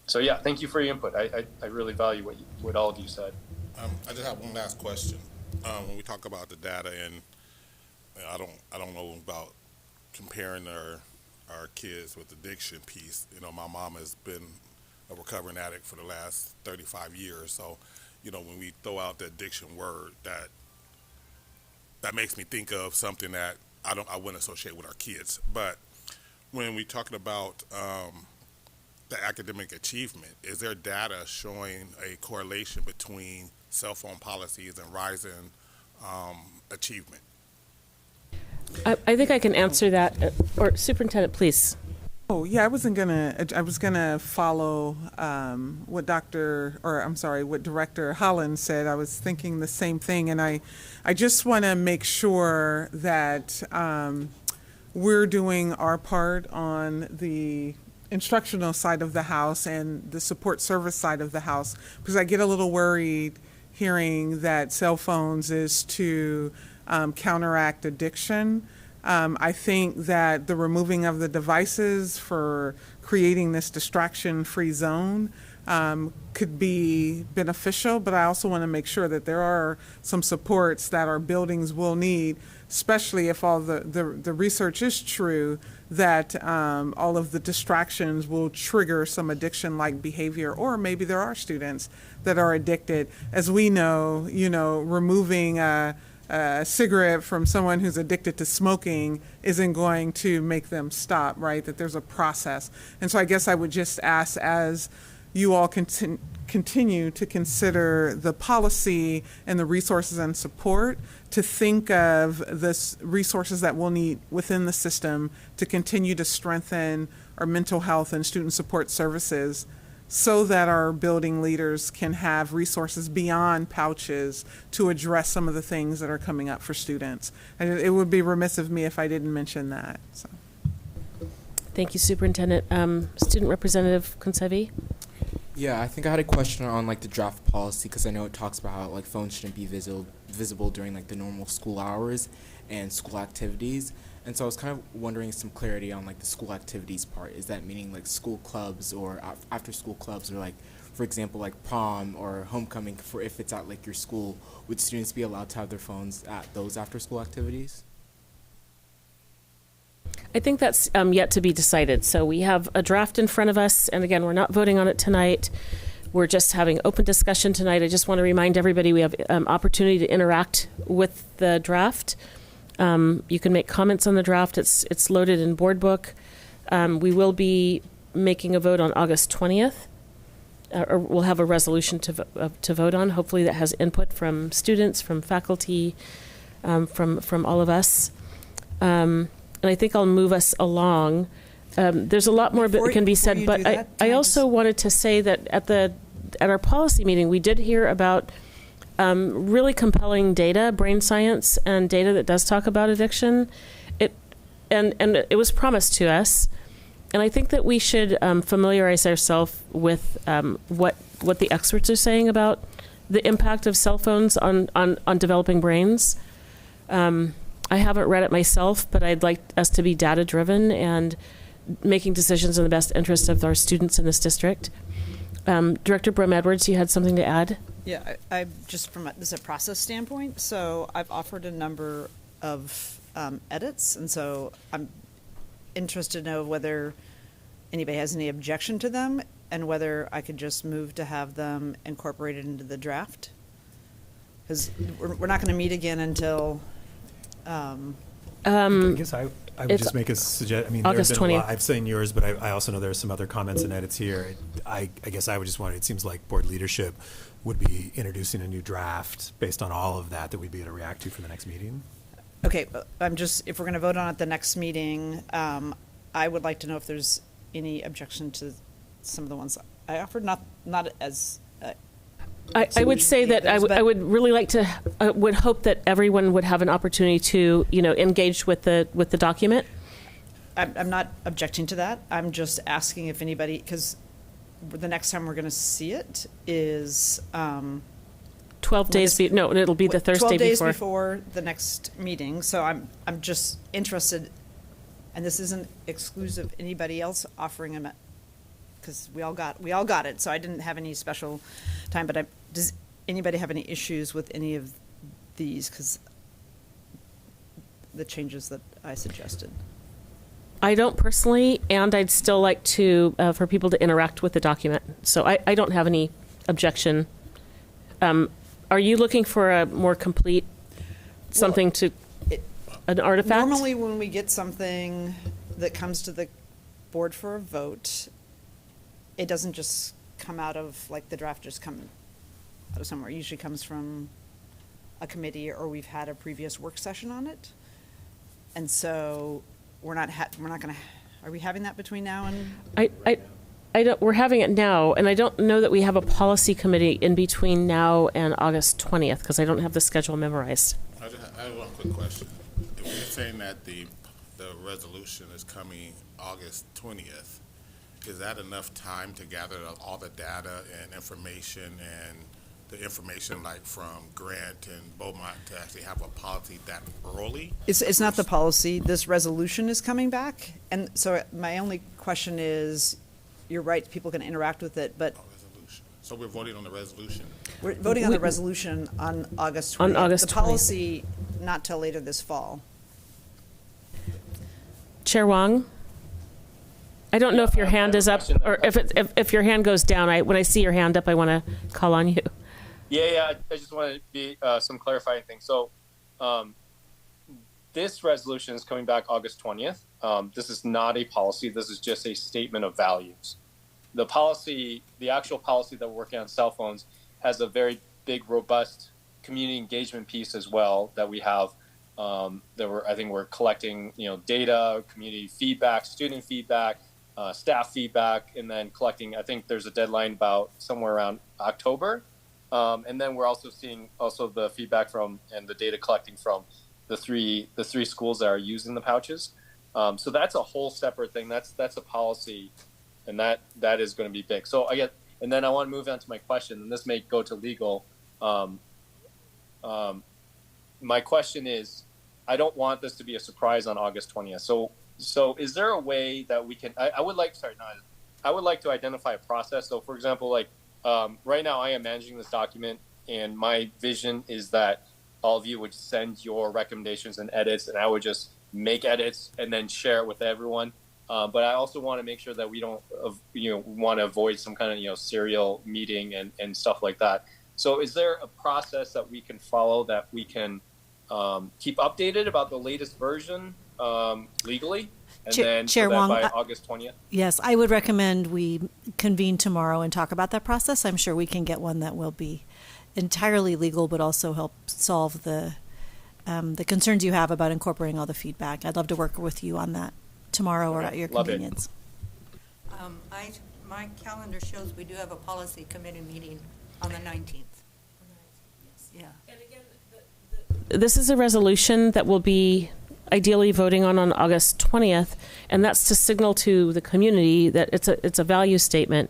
So yeah, thank you for your input. I really value what all of you said. I just have one last question. When we talk about the data, and I don't know about comparing our kids with addiction piece. My mom has been a recovering addict for the last 35 years. So, when we throw out the addiction word, that makes me think of something that I wouldn't associate with our kids. But when we're talking about the academic achievement, is there data showing a correlation between cell phone policies and rising achievement? I think I can answer that. Or Superintendent, please. Oh, yeah, I was gonna follow what what Director Holland said. I was thinking the same thing, and I just want to make sure that we're doing our part on the instructional side of the house and the support service side of the house, because I get a little worried hearing that cell phones is to counteract addiction. I think that the removing of the devices for creating this distraction-free zone could be beneficial, but I also want to make sure that there are some supports that our buildings will need, especially if all the research is true, that all of the distractions will trigger some addiction-like behavior, or maybe there are students that are addicted. As we know, removing a cigarette from someone who's addicted to smoking isn't going to make them stop, right? That there's a process. And so I guess I would just ask, as you all continue to consider the policy and the resources and support, to think of the resources that we'll need within the system to continue to strengthen our mental health and student support services, so that our building leaders can have resources beyond pouches to address some of the things that are coming up for students. And it would be remiss of me if I didn't mention that. So. Thank you, Superintendent. Student Representative Concevi? Yeah, I think I had a question on like the draft policy, because I know it talks about how like phones shouldn't be visible during like the normal school hours and school activities. And so I was kind of wondering some clarity on like the school activities part. Is that meaning like school clubs or after school clubs, or like, for example, like prom or homecoming, for if it's at like your school, would students be allowed to have their phones at those after school activities? I think that's yet to be decided. So we have a draft in front of us, and again, we're not voting on it tonight. We're just having open discussion tonight. I just want to remind everybody we have opportunity to interact with the draft. You can make comments on the draft. It's loaded in Board Book. We will be making a vote on August 20th, or we'll have a resolution to vote on. Hopefully that has input from students, from faculty, from all of us. And I think I'll move us along. There's a lot more that can be said, but I also wanted to say that at our policy meeting, we did hear about really compelling data, brain science, and data that does talk about addiction. And it was promised to us, and I think that we should familiarize ourselves with what the experts are saying about the impact of cell phones on developing brains. I haven't read it myself, but I'd like us to be data driven and making decisions in the best interest of our students in this district. Director Brum Edwards, you had something to add? Yeah, I just from this is a process standpoint, so I've offered a number of edits, and so I'm interested to know whether anybody has any objection to them, and whether I could just move to have them incorporated into the draft. Because we're not going to meet again until I guess I would just make a suggestion. I mean, August there have been 20th. a lot. I've seen yours, but I also know there are some other comments and edits here. I guess I would just want it seems like board leadership would be introducing a new draft based on all of that we'd be able to react to for the next meeting. Okay, if we're going to vote on it the next meeting, I would like to know if there's any objection to some of the ones I offered, not as. I would say that I would really like to, would hope that everyone would have an opportunity to, engage with the document. I'm not objecting to that. I'm just asking if anybody, because the next time we're going to see it is 12 days. It'll be the Thursday 12 days before. before the next meeting. So I'm just interested, and this isn't exclusive. Anybody else offering them, because we all got it. So I didn't have any special time. But does anybody have any issues with any of these? Because the changes that I suggested. I don't personally, and I'd still like to for people to interact with the document. So I don't have any objection. Are you looking for a more complete something an artifact? Normally, when we get something that comes to the board for a vote, it doesn't just come out of, like, the draft just come out of somewhere. It usually comes from a committee, or we've had a previous work session on it. And so we're not going to, Are we having that between now and? I don't, we're having it now, and I don't know that we have a policy committee in between now and August 20th, because I don't have the schedule memorized. I have one quick question. If you're saying that the resolution is coming August 20th, is that enough time to gather all the data and information and the information like from Grant and Beaumont to actually have a policy that early? It's not the policy. This resolution is coming back. And so my only question is, you're right, people can interact with it, but Oh, resolution. So we're voting on the resolution? we're voting on the resolution on August 20th. On August The 20th. policy, not till later this fall. Chair Wong? I don't know if your hand is up, or if your hand goes down. When I see your hand up, I want to call on you. Yeah. I just wanted to be some clarifying things. So, this resolution is coming back August 20th. This is not a policy. This is just a statement of values. The policy, the actual policy that we're working on cell phones, has a very big, robust community engagement piece as well that we have. I think we're collecting, data, community feedback, student feedback, staff feedback, and then collecting. I think there's a deadline about somewhere around October, and then we're also seeing the feedback from and the data collecting from the three schools that are using the pouches. So that's a whole separate thing. That's a policy, and that is going to be big. So and then I want to move on to my question, and this may go to legal. My question is, I don't want this to be a surprise on August 20th. So is there a way that we can? I would like to identify a process. So for example, right now I am managing this document, and my vision is that all of you would send your recommendations and edits, and I would just make edits and then share it with everyone. But I also want to make sure that we don't, want to avoid some kind of, serial meeting and stuff like that. So is there a process that we can follow that we can keep updated about the latest version legally? And then Chair so that Wong, by August 20th? Yes, I would recommend we convene tomorrow and talk about that process. I'm sure we can get one that will be entirely legal, but also help solve the concerns you have about incorporating all the feedback. I'd love to work with you on that tomorrow or at your Love it. convenience. My calendar shows we do have a policy committee meeting on the 19th. Yeah. This is a resolution that will be ideally voting on August 20th, and that's to signal to the community that it's a value statement,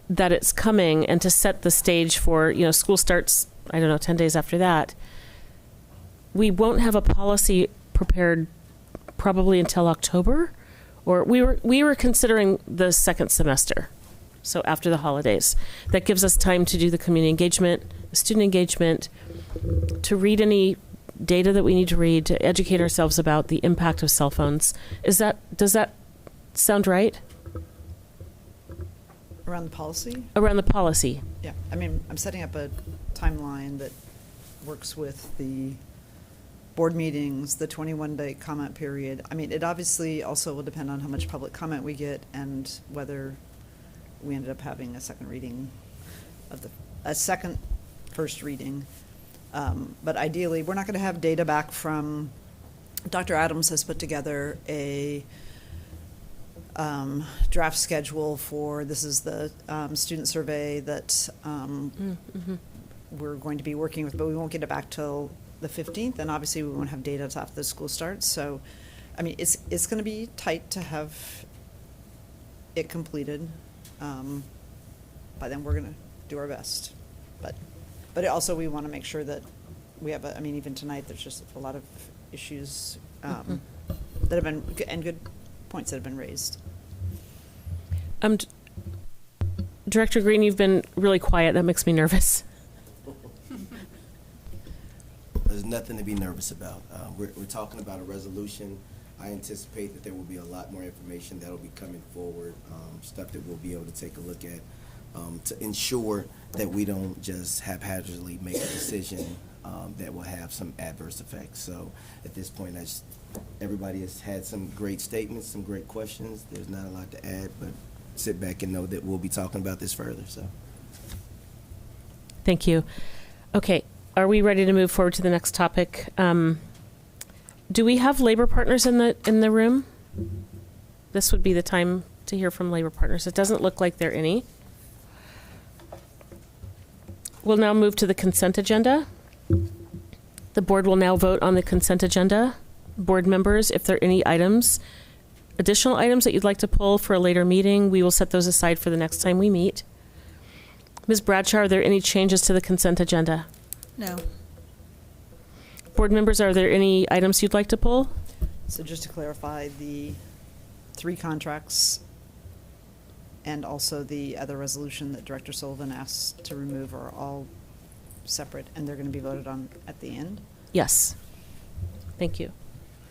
that it's coming, and to set the stage for, school starts, 10 days after that. We won't have a policy prepared probably until October, or we were considering the second semester, so after the holidays. That gives us time to do the community engagement, the student engagement, to read any data that we need to read, to educate ourselves about the impact of cell phones. Does that sound right? Around the policy? Around the policy. Yeah, I'm setting up a timeline that works with the board meetings, the 21-day comment period. It obviously also will depend on how much public comment we get and whether we ended up having a second reading first reading. But ideally, we're not going to have data back from, Dr. Adams has put together a draft schedule for, this is the student survey that we're going to be working with, but we won't get it back till the 15th, and obviously we won't have data until after the school starts. So, it's going to be tight to have it completed. By then, we're going to do our best. But also, we want to make sure that we have even tonight, there's just a lot of issues that have been, and good points that have been raised. Director Green, you've been really quiet. That makes me nervous. There's nothing to be nervous about. We're talking about a resolution. I anticipate that there will be a lot more information that will be coming forward, stuff that we'll be able to take a look at to ensure that we don't just haphazardly make a decision that will have some adverse effects. So at this point, everybody has had some great statements, some great questions. There's not a lot to add, but sit back and know that we'll be talking about this further. So, Thank you. Okay. Are we ready to move forward to the next topic? Do we have labor partners in the room? this would be the time to hear from labor partners. It doesn't look like there are any. We'll now move to the consent agenda. The board will now vote on the consent agenda. Board members, if there are any additional items that you'd like to pull for a later meeting, we will set those aside for the next time we meet. Ms. Bradshaw, are there any changes to the consent agenda? No. Board members, are there any items you'd like to pull? So just to clarify, the 3 contracts and also the other resolution that Director Sullivan asked to remove are all separate, and they're going to be voted on at the end? Yes. Thank you.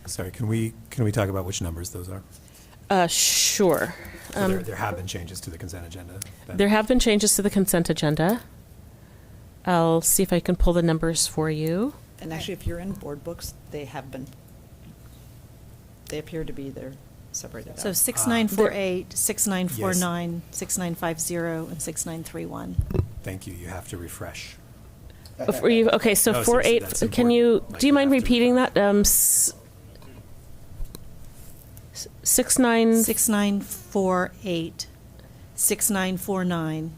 Sorry, can we talk about which numbers those are? Sure. So there have been changes to the consent agenda. then? There have been changes to the consent agenda. I'll see if I can pull the numbers for you. And actually, if you're in board books, they appear to be, they're separated out. So 6948, 6949, 6950, and 6931. Thank you. You have to refresh. Okay, so No, 48, that's can you, important. Like, do you you mind have to repeating that? 6948, 6949,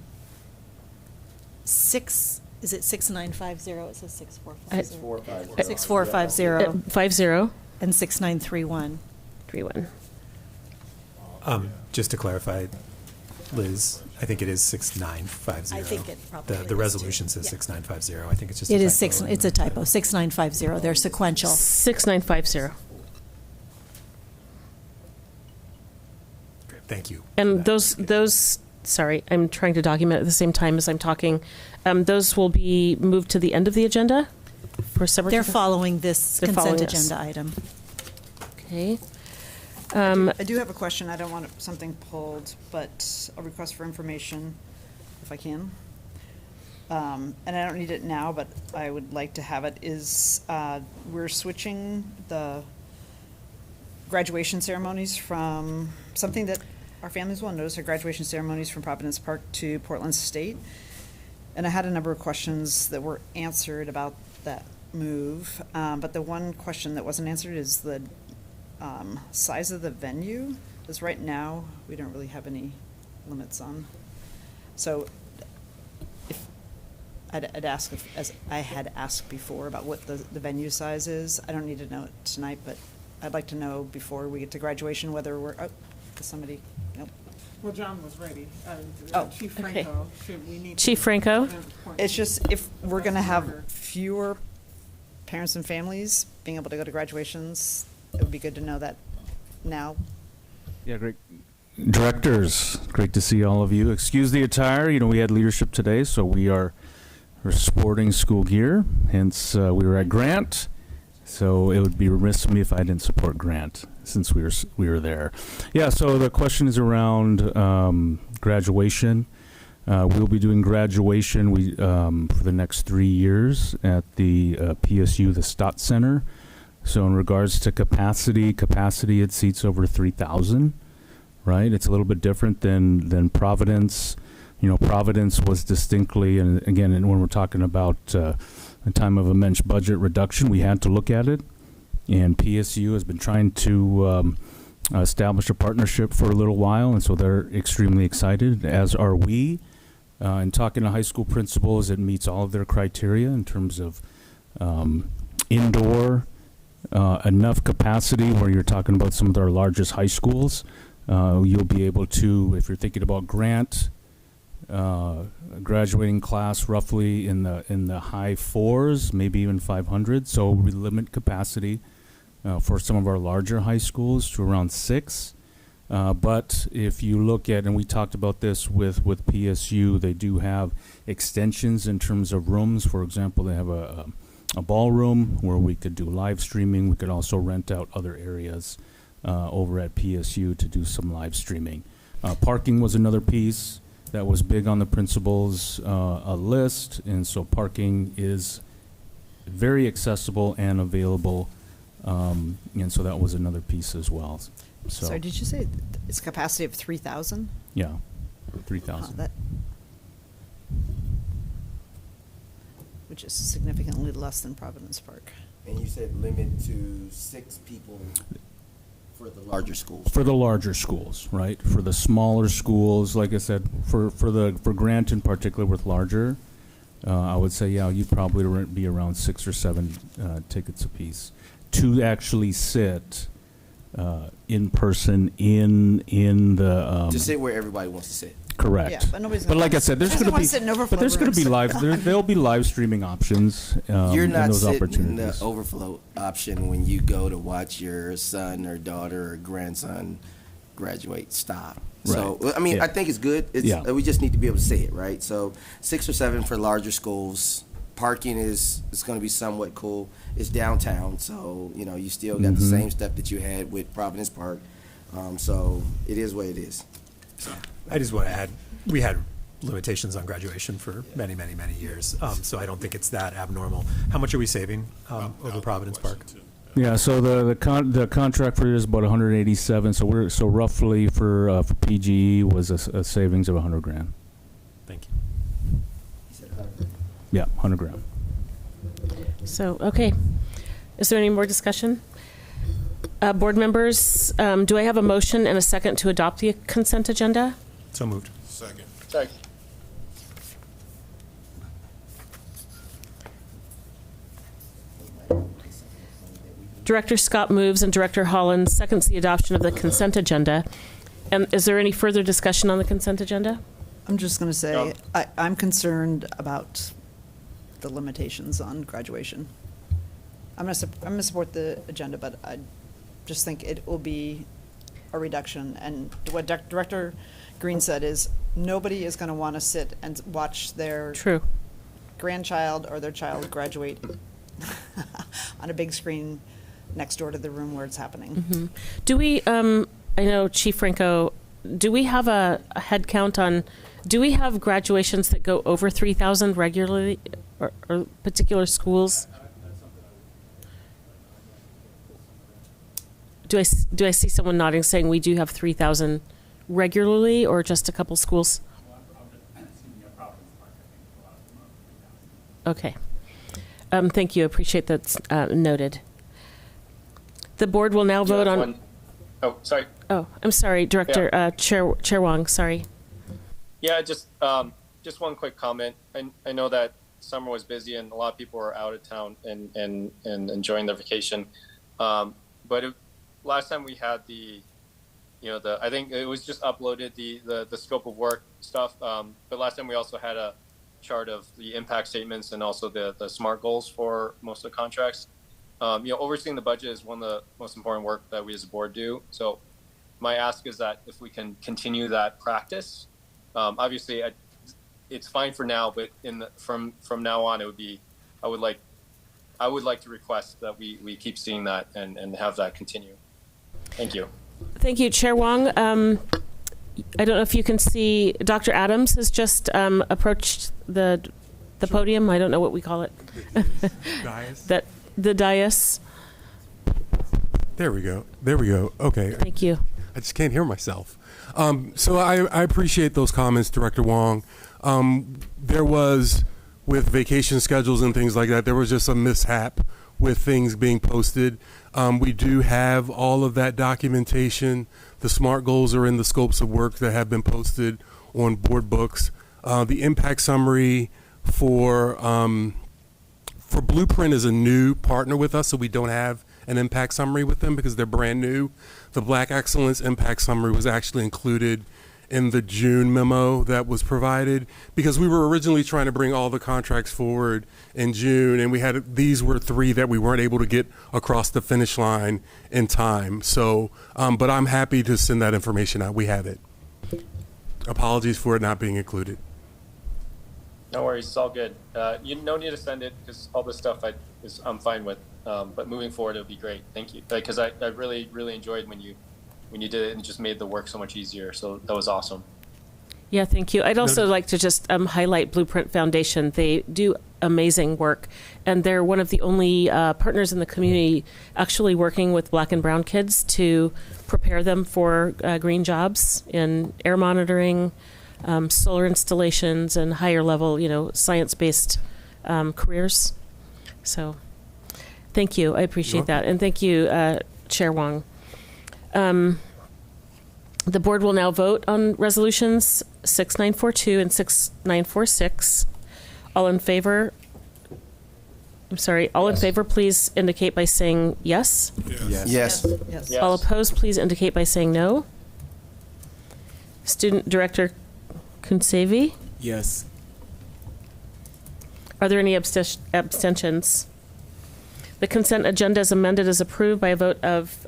is it 6950? It says 6450. 6450 5031. and 6931. Just to clarify, Liz, I think it is 6950. I think it probably is, The resolution too. says Yeah. 6950. I think it's just It a is typo. it's a typo, 6950. They're sequential. 6950. Great, thank you. And That- those, sorry, I'm trying to document at the same time as I'm talking. Those will be moved to the end of the agenda for separate. They're following this They're consent following this. agenda item. Okay. I do have a question. I don't want something pulled, but a request for information, if I can. And I don't need it now, but I would like to have it, is we're switching the graduation ceremonies from something that our families will notice, our graduation ceremonies from Providence Park to Portland State. And I had a number of questions that were answered about that move. But the one question that wasn't answered is the size of the venue, because right now, we don't really have any limits on. So if, I'd ask if, as I had asked before, about what the venue size is. I don't need to know it tonight, but I'd like to know before we get to graduation whether we're, does somebody, nope. Well, John was ready. Oh, Chief okay. Franco, should we need? Chief to- Franco? It's just, if we're gonna have fewer parents and families being able to go to graduations, it would be good to know that now. Yeah, great. Directors, great to see all of you. Excuse the attire. You know, we had leadership today, so we're sporting school gear. Hence, we were at Grant. So it would be remiss of me if I didn't support Grant since we were there. Yeah. So the question is around graduation. We'll be doing graduation for the next 3 years at the PSU, the Stott Center. So in regards to capacity, it seats over 3,000, right? It's a little bit different than Providence. You know, Providence was distinctly, and again, when we're talking about a time of immense budget reduction, we had to look at it. And PSU has been trying to establish a partnership for a little while, and so they're extremely excited, as are we. And talking to high school principals, it meets all of their criteria in terms of indoor, enough capacity where you're talking about some of our largest high schools. You'll be able to, if you're thinking about Grant, graduating class roughly in the high 4s, maybe even 500. So we limit capacity for some of our larger high schools to around 6. But if you look at, and we talked about this with PSU, they do have extensions in terms of rooms. For example, they have a ballroom where we could do live streaming. We could also rent out other areas over at PSU to do some live streaming. Parking was another piece that was big on the principal's list, and so parking is very accessible and available, and so that was another piece as well. So Sorry, did you say it's capacity of 3,000? yeah, 3,000. Which is significantly less than Providence Park. And you said limit to 6 people. For the larger schools. For the larger schools, right? For the smaller schools, like I said, for Grant in particular with larger, I would say, yeah, you'd probably be around 6 or 7 tickets apiece to actually sit in person in the. To sit where everybody wants to sit. Correct. Yeah, but nobody's But gonna like I said, there's going to be, sit in overflow but there's going to be rooms. live. There'll be live streaming options. You're in not those sitting in opportunities. the overflow option when you go to watch your son or daughter or grandson graduate. Stop. So, Right. I mean, Yeah. I think it's good. Yeah. We just need to be able to say it, right? So 6 or 7 for larger schools. Parking is going to be somewhat cool. It's downtown, so, you know, you still got the same stuff that you had with Providence Park. So it is what it is. So. I just want to add, we had limitations on graduation for many, many, many years, so I don't think it's that abnormal. How much are we saving over Providence Park? Yeah, so the contract for it is about 187. So roughly for PGE was a savings of $100,000. Thank you. Yeah, $100,000. So, okay. Is there any more discussion? Board members, do I have a motion and a second to adopt the consent agenda? So moved. Second. Sorry. Director Scott moves and Director Holland seconds the adoption of the consent agenda. And is there any further discussion on the consent agenda? I'm just going to say, No. I'm concerned about the limitations on graduation. I'm going to support the agenda, but I just think it will be a reduction. And what Director Green said is, nobody is going to want to sit and watch their True. grandchild or their child graduate on a big screen next door to the room where it's happening. Do we, I know Chief Franco, do we have a head count on, do we have graduations that go over 3,000 regularly or particular schools? Do I see someone nodding saying we do have 3,000 regularly or just a couple schools? Okay. Thank you. Appreciate that noted. The board will now vote on. Oh, sorry. Oh, I'm sorry, Director, Chair Wong, sorry. Yeah, just one quick comment. I know that summer was busy and a lot of people were out of town and enjoying their vacation. But last time we had I think it was just uploaded the scope of work stuff. But last time we also had a chart of the impact statements and also the SMART goals for most of the contracts. Overseeing the budget is one of the most important work that we as a board do. So my ask is that if we can continue that practice, obviously it's fine for now, but from now on, I would like to request that we keep seeing that and have that continue. Thank you. Thank you, Chair Wong. I don't know if you can see, Dr. Adams has just approached the podium. I don't know what we call it. Dais? The dais. There we go. Okay. Thank you. I just can't hear myself. So I appreciate those comments, Director Wong. There was, with vacation schedules and things like that, there was just a mishap with things being posted. We do have all of that documentation. The SMART goals are in the scopes of work that have been posted on board books. The impact summary for Blueprint is a new partner with us, so we don't have an impact summary with them because they're brand new. The Black Excellence Impact Summary was actually included in the June memo that was provided because we were originally trying to bring all the contracts forward in June, and these were 3 that we weren't able to get across the finish line in time. So, but I'm happy to send that information out. We have it. Apologies for it not being included. No worries, it's all good. No need to send it because all this stuff I'm fine with. But moving forward, it would be great. Thank you. Because I really, really enjoyed when you did it and it just made the work so much easier. So that was awesome. Yeah, thank you. I'd also like to just highlight Blueprint Foundation. They do amazing work, and they're one of the only partners in the community actually working with Black and Brown kids to prepare them for green jobs in air monitoring, solar installations, and higher level, science-based careers. So thank you. I appreciate that. And thank you, Chair Wong. The board will now vote on resolutions 6942 and 6946. All in favor, please indicate by saying yes. Yes. Yes. Yes. All opposed, please indicate by saying no. Student Director Kunsevi, Yes. are there any abstentions? The consent agenda as amended is approved by a vote of,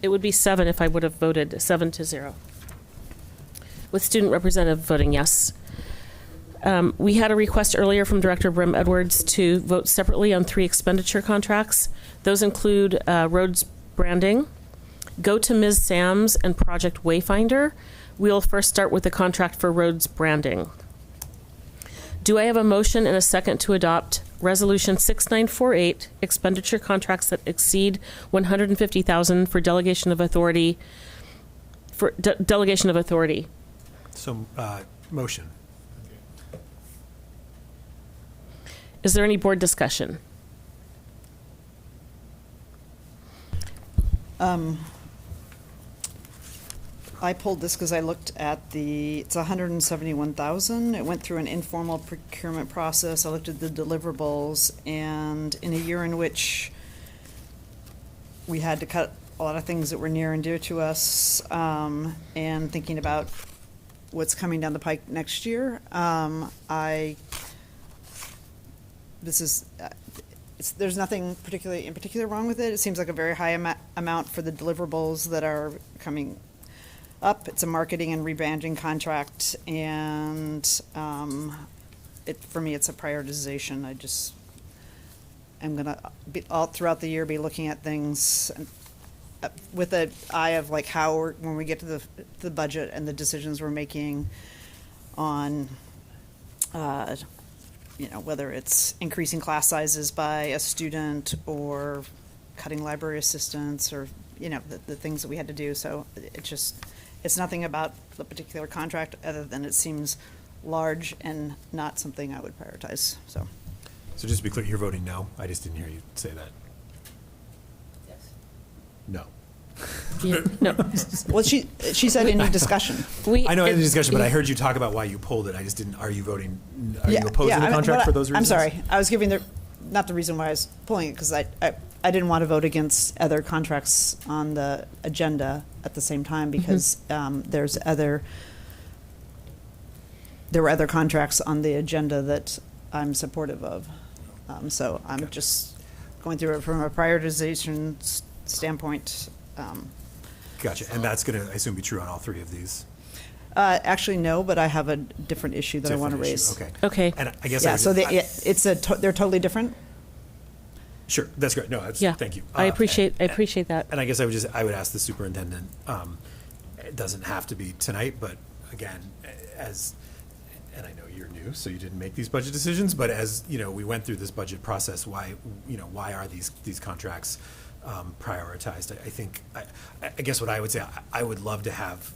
it would be 7 if I would have voted 7-0. With Student Representative voting yes. We had a request earlier from Director Brim Edwards to vote separately on 3 expenditure contracts. Those include roads branding, Go to Ms. Sam's, and Project Wayfinder. We'll first start with the contract for roads branding. Do I have a motion and a second to adopt Resolution 6948, expenditure contracts that exceed $150,000 for delegation of authority? So, motion. Is there any board discussion? I pulled this because I looked at it's 171,000. It went through an informal procurement process. I looked at the deliverables, and in a year in which we had to cut a lot of things that were near and dear to us, and thinking about what's coming down the pike next year, there's nothing in particular wrong with it. It seems like a very high amount for the deliverables that are coming up. It's a marketing and rebranding contract, and for me, it's a prioritization. I'm gonna all throughout the year be looking at things with an eye of like when we get to the budget and the decisions we're making on, whether it's increasing class sizes by a student or cutting library assistants or the things that we had to do. So it's nothing about the particular contract other than it seems large and not something I would prioritize. So just to be clear, you're voting no? I just didn't hear you say that. Yes. No. Yeah, no. Well, she said any discussion. I know any discussion, but I heard you talk about why you pulled it. I just didn't. Are you voting? Are you opposing the contract for those reasons? I'm sorry. I was giving not the reason why I was pulling it, because I didn't want to vote against other contracts on the agenda at the same time, because there were other contracts on the agenda that I'm supportive of. So I'm just going through it from a prioritization standpoint. Gotcha. And that's going to, I assume, be true on all 3 of these? Actually, no, but I have a different issue that I want to raise. Okay. And I guess they're totally different. Sure, that's great. No, thank you. I appreciate that. And I guess I would ask the superintendent. It doesn't have to be tonight, but again, and I know you're new, so you didn't make these budget decisions, but as we went through this budget process, why are these contracts prioritized? I guess what I would say, I would love to have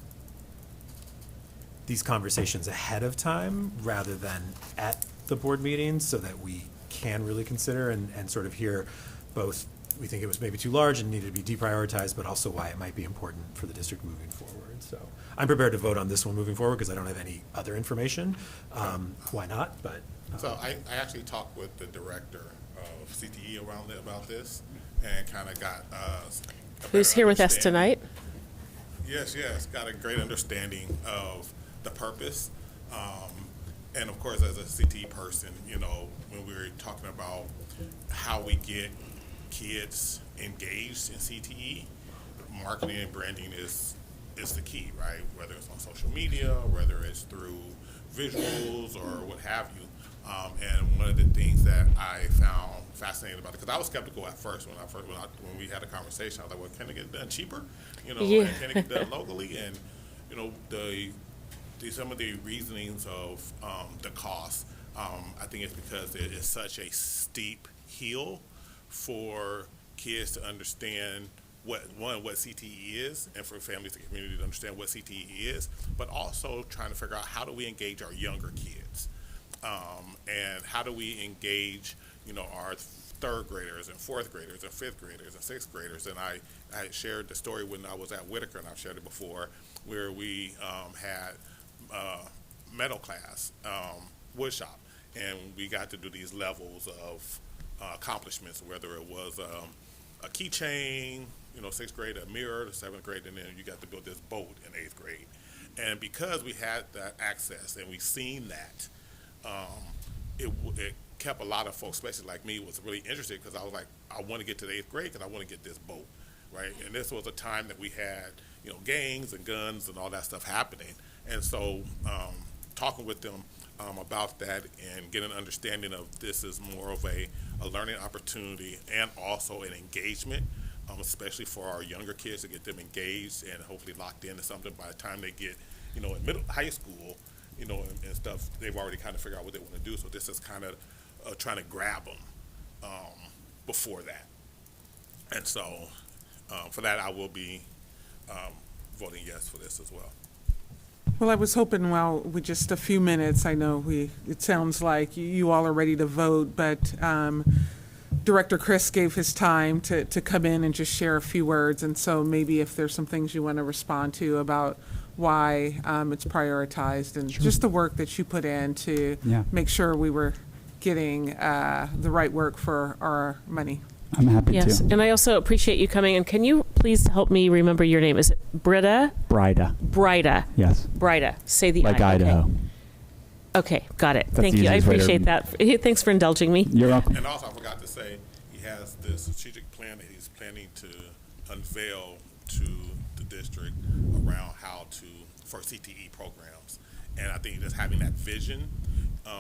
these conversations ahead of time rather than at the board meetings, so that we can really consider and sort of hear both. We think it was maybe too large and needed to be deprioritized, but also why it might be important for the district moving forward. So I'm prepared to vote on this one moving forward because I don't have any other information. Why not? But so I actually talked with the director of CTE about this, and kind of got who's here with us tonight. Yes, got a great understanding of the purpose. And of course, as a CTE person, when we were talking about how we get kids engaged in CTE, marketing and branding is the key, right? Whether it's on social media, whether it's through visuals or what have you. And one of the things that I found fascinating about it, because I was skeptical at first when we had a conversation, I was like, well, can it get done cheaper? And can it get done locally? And some of the reasonings of the cost, I think it's because it is such a steep hill for kids to understand what CTE is, and for families and community to understand what CTE is, but also trying to figure out how do we engage our younger kids, and how do we engage our third graders and fourth graders and fifth graders and sixth graders. And I shared the story when I was at Whitaker, and I've shared it before, where we had metal class, wood shop, and we got to do these levels of accomplishments, whether it was a keychain, sixth grade, a mirror, the seventh grade, and then you got to build this boat in eighth grade. And because we had that access and we seen that, it kept a lot of folks, especially like me, was really interested, because I was like, I want to get to the eighth grade because I want to get this boat, right? And this was a time that we had, gangs and guns and all that stuff happening. And so talking with them about that and getting an understanding of this is more of a learning opportunity and also an engagement, especially for our younger kids, to get them engaged and hopefully locked into something by the time they get, in high school, and stuff, they've already kind of figured out what they want to do. So this is kind of trying to grab them before that. And so for that, I will be voting yes for this as well. Well, I was hoping, with just a few minutes, I know it sounds like you all are ready to vote, but Director Chris gave his time to come in and just share a few words. And so maybe if there's some things you want to respond to about why it's prioritized and just the work that you put in to make sure we were getting the right work for our money. I'm happy Yes, to. and I also appreciate you coming. And can you please help me remember your name? Is it Britta? Brida. Brida. Yes. Brida. Say the Like I. Idaho. Okay, got it. That's Thank the you. I easiest way to- appreciate that. Thanks for indulging me. You're welcome. And also, I forgot to say, he has this strategic plan that he's planning to unveil to the district around for CTE programs. And I think just having that vision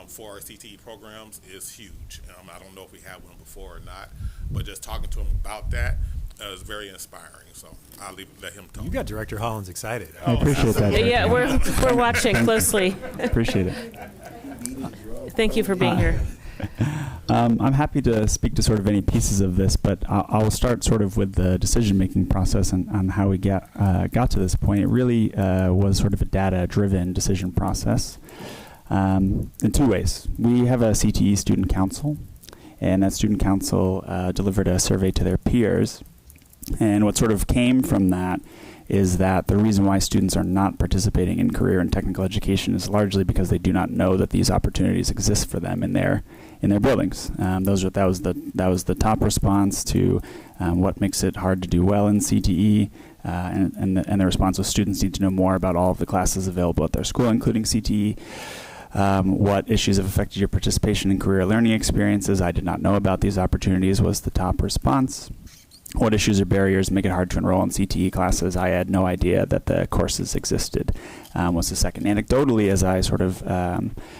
for our CTE programs is huge. I don't know if we had one before or not, but just talking to him about that is very inspiring. So I'll let him talk. You got Director Hollins excited. I appreciate that. Yeah, we're watching closely. Appreciate it. Thank you for being here. I'm happy to speak to sort of any pieces of this, but I'll start sort of with the decision-making process and on how we got to this point. It really was sort of a data-driven decision process in two ways. We have a CTE student council, and that student council delivered a survey to their peers. And what sort of came from that is that the reason why students are not participating in career and technical education is largely because they do not know that these opportunities exist for them in their buildings. That was the top response to what makes it hard to do well in CTE, and the response was students need to know more about all of the classes available at their school, including CTE. What issues have affected your participation in career learning experiences? I did not know about these opportunities was the top response. What issues or barriers make it hard to enroll in CTE classes? I had no idea that the courses existed, was the second. Anecdotally, as I sort of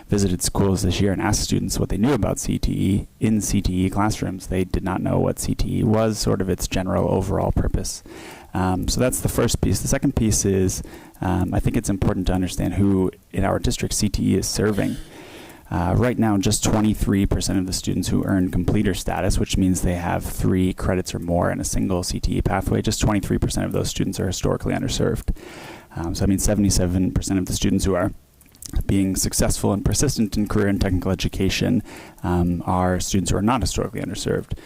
visited schools this year and asked students what they knew about CTE in CTE classrooms, they did not know what CTE was, sort of its general overall purpose. So that's the first piece. The second piece is I think it's important to understand who in our district CTE is serving. Right now, just 23% of the students who earn completer status, which means they have 3 credits or more in a single CTE pathway, just 23% of those students are historically underserved. So that means 77% of the students who are being successful and persistent in career and technical education are students who are not historically underserved.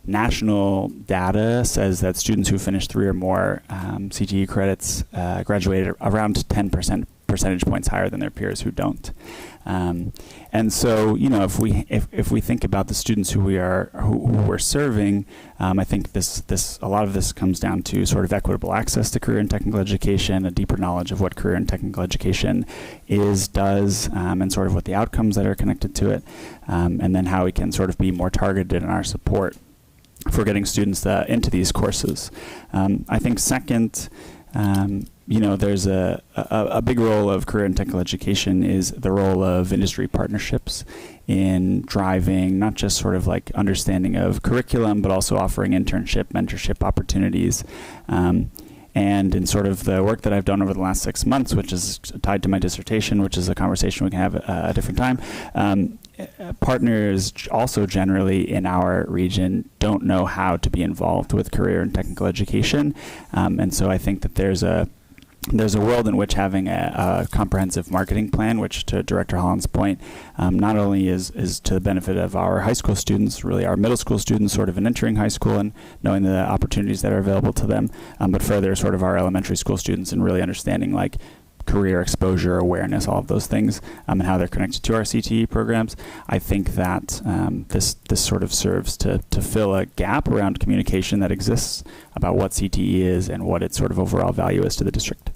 National data says that students who finish 3 or more CTE credits graduated around 10 percentage points higher than their peers who don't. And so, if we think about the students who we're serving, I think a lot of this comes down to sort of equitable access to career and technical education, a deeper knowledge of what career and technical education does, and sort of what the outcomes that are connected to it, and then how we can sort of be more targeted in our support for getting students into these courses. I think second, there's a big role of career and technical education is the role of industry partnerships in driving not just sort of like understanding of curriculum, but also offering internship, mentorship opportunities. And in sort of the work that I've done over the last 6 months, which is tied to my dissertation, which is a conversation we can have at a different time, partners also generally in our region don't know how to be involved with career and technical education. And so I think that there's a there's a world in which having a comprehensive marketing plan, which to Director Holland's point, not only is to the benefit of our high school students, really our middle school students sort of in entering high school and knowing the opportunities that are available to them, but further sort of our elementary school students and really understanding like career exposure, awareness, all of those things, and how they're connected to our CTE programs. I think that this sort of serves to fill a gap around communication that exists about what CTE is and what its sort of overall value is to the district.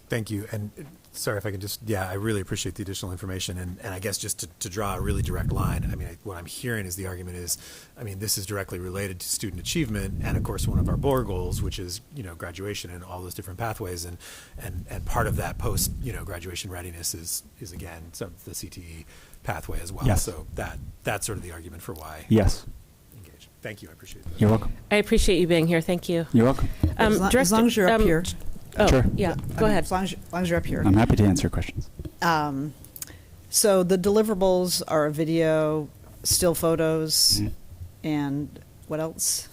Thank you. And sorry if I can just, I really appreciate the additional information. And I guess just to draw a really direct line, I mean, what I'm hearing is the argument is, I mean, this is directly related to student achievement. And of course, one of our board goals, which is, graduation and all those different pathways. And part of that post, graduation readiness is again, some of the CTE pathway as well. Yes. So that's sort of the argument for why. Yes. Engage. Thank you. I appreciate that. You're welcome. I appreciate you being here. Thank you. You're welcome. As long as you're up here. Oh, Sure. yeah. Go ahead. As long as you're up here. I'm happy to answer questions. So the deliverables are a video, still photos, and what else?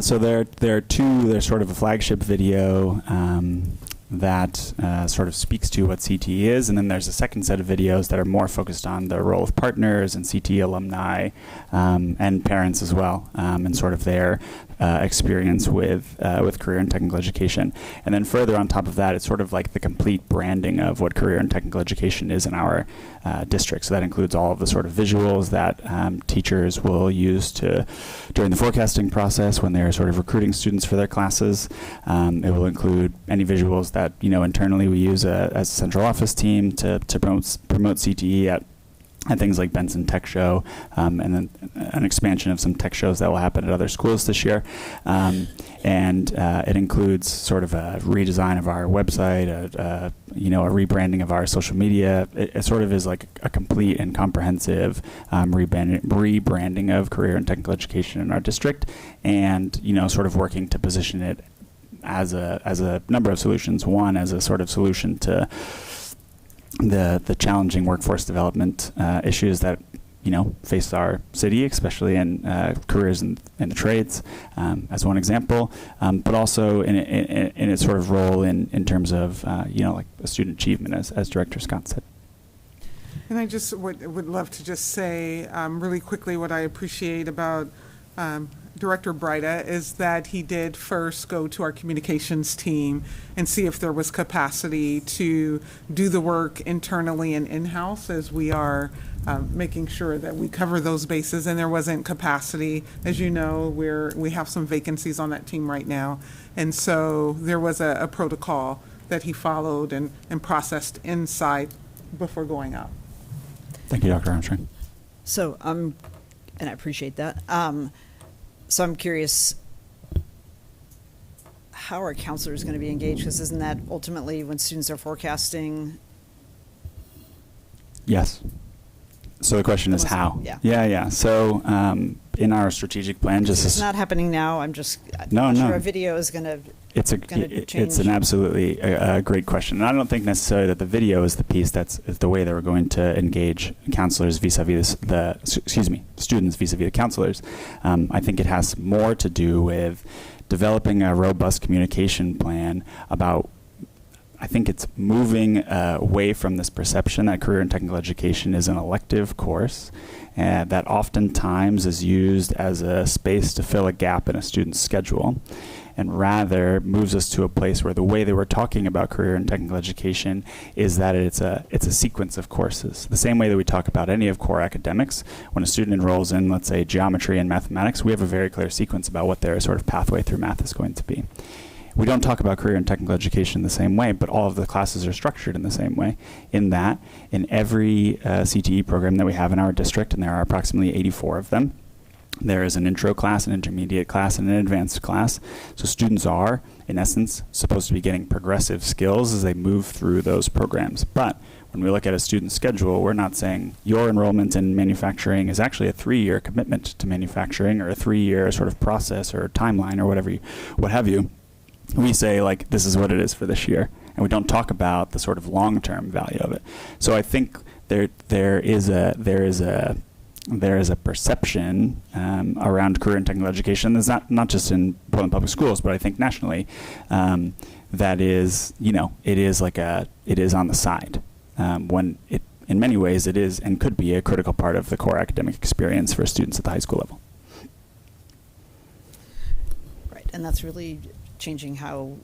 So there are two. There's sort of a flagship video that sort of speaks to what CTE is, and then there's a second set of videos that are more focused on the role of partners and CTE alumni and parents as well, and sort of their experience with career and technical education. And then further on top of that, it's sort of like the complete branding of what career and technical education is in our district. So that includes all of the sort of visuals that teachers will use during the forecasting process when they're sort of recruiting students for their classes. It will include any visuals that internally we use as a central office team to promote CTE at things like Benson Tech Show, and then an expansion of some tech shows that will happen at other schools this year. And it includes sort of a redesign of our website, a rebranding of our social media. It sort of is like a complete and comprehensive rebranding of career and technical education in our district, and sort of working to position it as a number of solutions. One, as a sort of solution to the challenging workforce development issues that face our city, especially in careers in the trades, as one example, but also in its sort of role in terms of like student achievement, as Director Scott said. And I just would love to just say really quickly what I appreciate about Director Breida is that he did first go to our communications team and see if there was capacity to do the work internally and in-house, as we are making sure that we cover those bases, and there wasn't capacity. As you know, we have some vacancies on that team right now, and so there was a protocol that he followed and processed inside before going out. Thank you, Dr. Armstrong. So and I appreciate that. So I'm curious, how are counselors going to be engaged? Because isn't that ultimately when students are forecasting? Yes. So the question is how? Yeah. Yeah. So in our strategic plan, It's not happening now. I'm just not sure a video is going to. It's an absolutely a great question, and I don't think necessarily that the video is the piece that's the way that we're going to engage counselors vis-a-vis students vis-a-vis the counselors. I think it has more to do with developing a robust communication plan about. I think it's moving away from this perception that career and technical education is an elective course that oftentimes is used as a space to fill a gap in a student's schedule, and rather moves us to a place where the way that we're talking about career and technical education is that it's a sequence of courses. The same way that we talk about any of core academics, when a student enrolls in, let's say, geometry and mathematics, we have a very clear sequence about what their sort of pathway through math is going to be. We don't talk about career and technical education the same way, but all of the classes are structured in the same way, in that in every CTE program that we have in our district, and there are approximately 84 of them, there is an intro class, an intermediate class, and an advanced class. So students are, in essence, supposed to be getting progressive skills as they move through those programs. But when we look at a student schedule, we're not saying your enrollment in manufacturing is actually a 3-year commitment to manufacturing, or a 3-year sort of process or timeline or what have you. We say, like, this is what it is for this year, and we don't talk about the sort of long-term value of it. So I think there is a perception around career and technical education. There's not just in Portland Public Schools, but I think nationally, that is, it is it is on the side, when it, in many ways, it is and could be a critical part of the core academic experience for students at the high school level. Right, and that's really changing how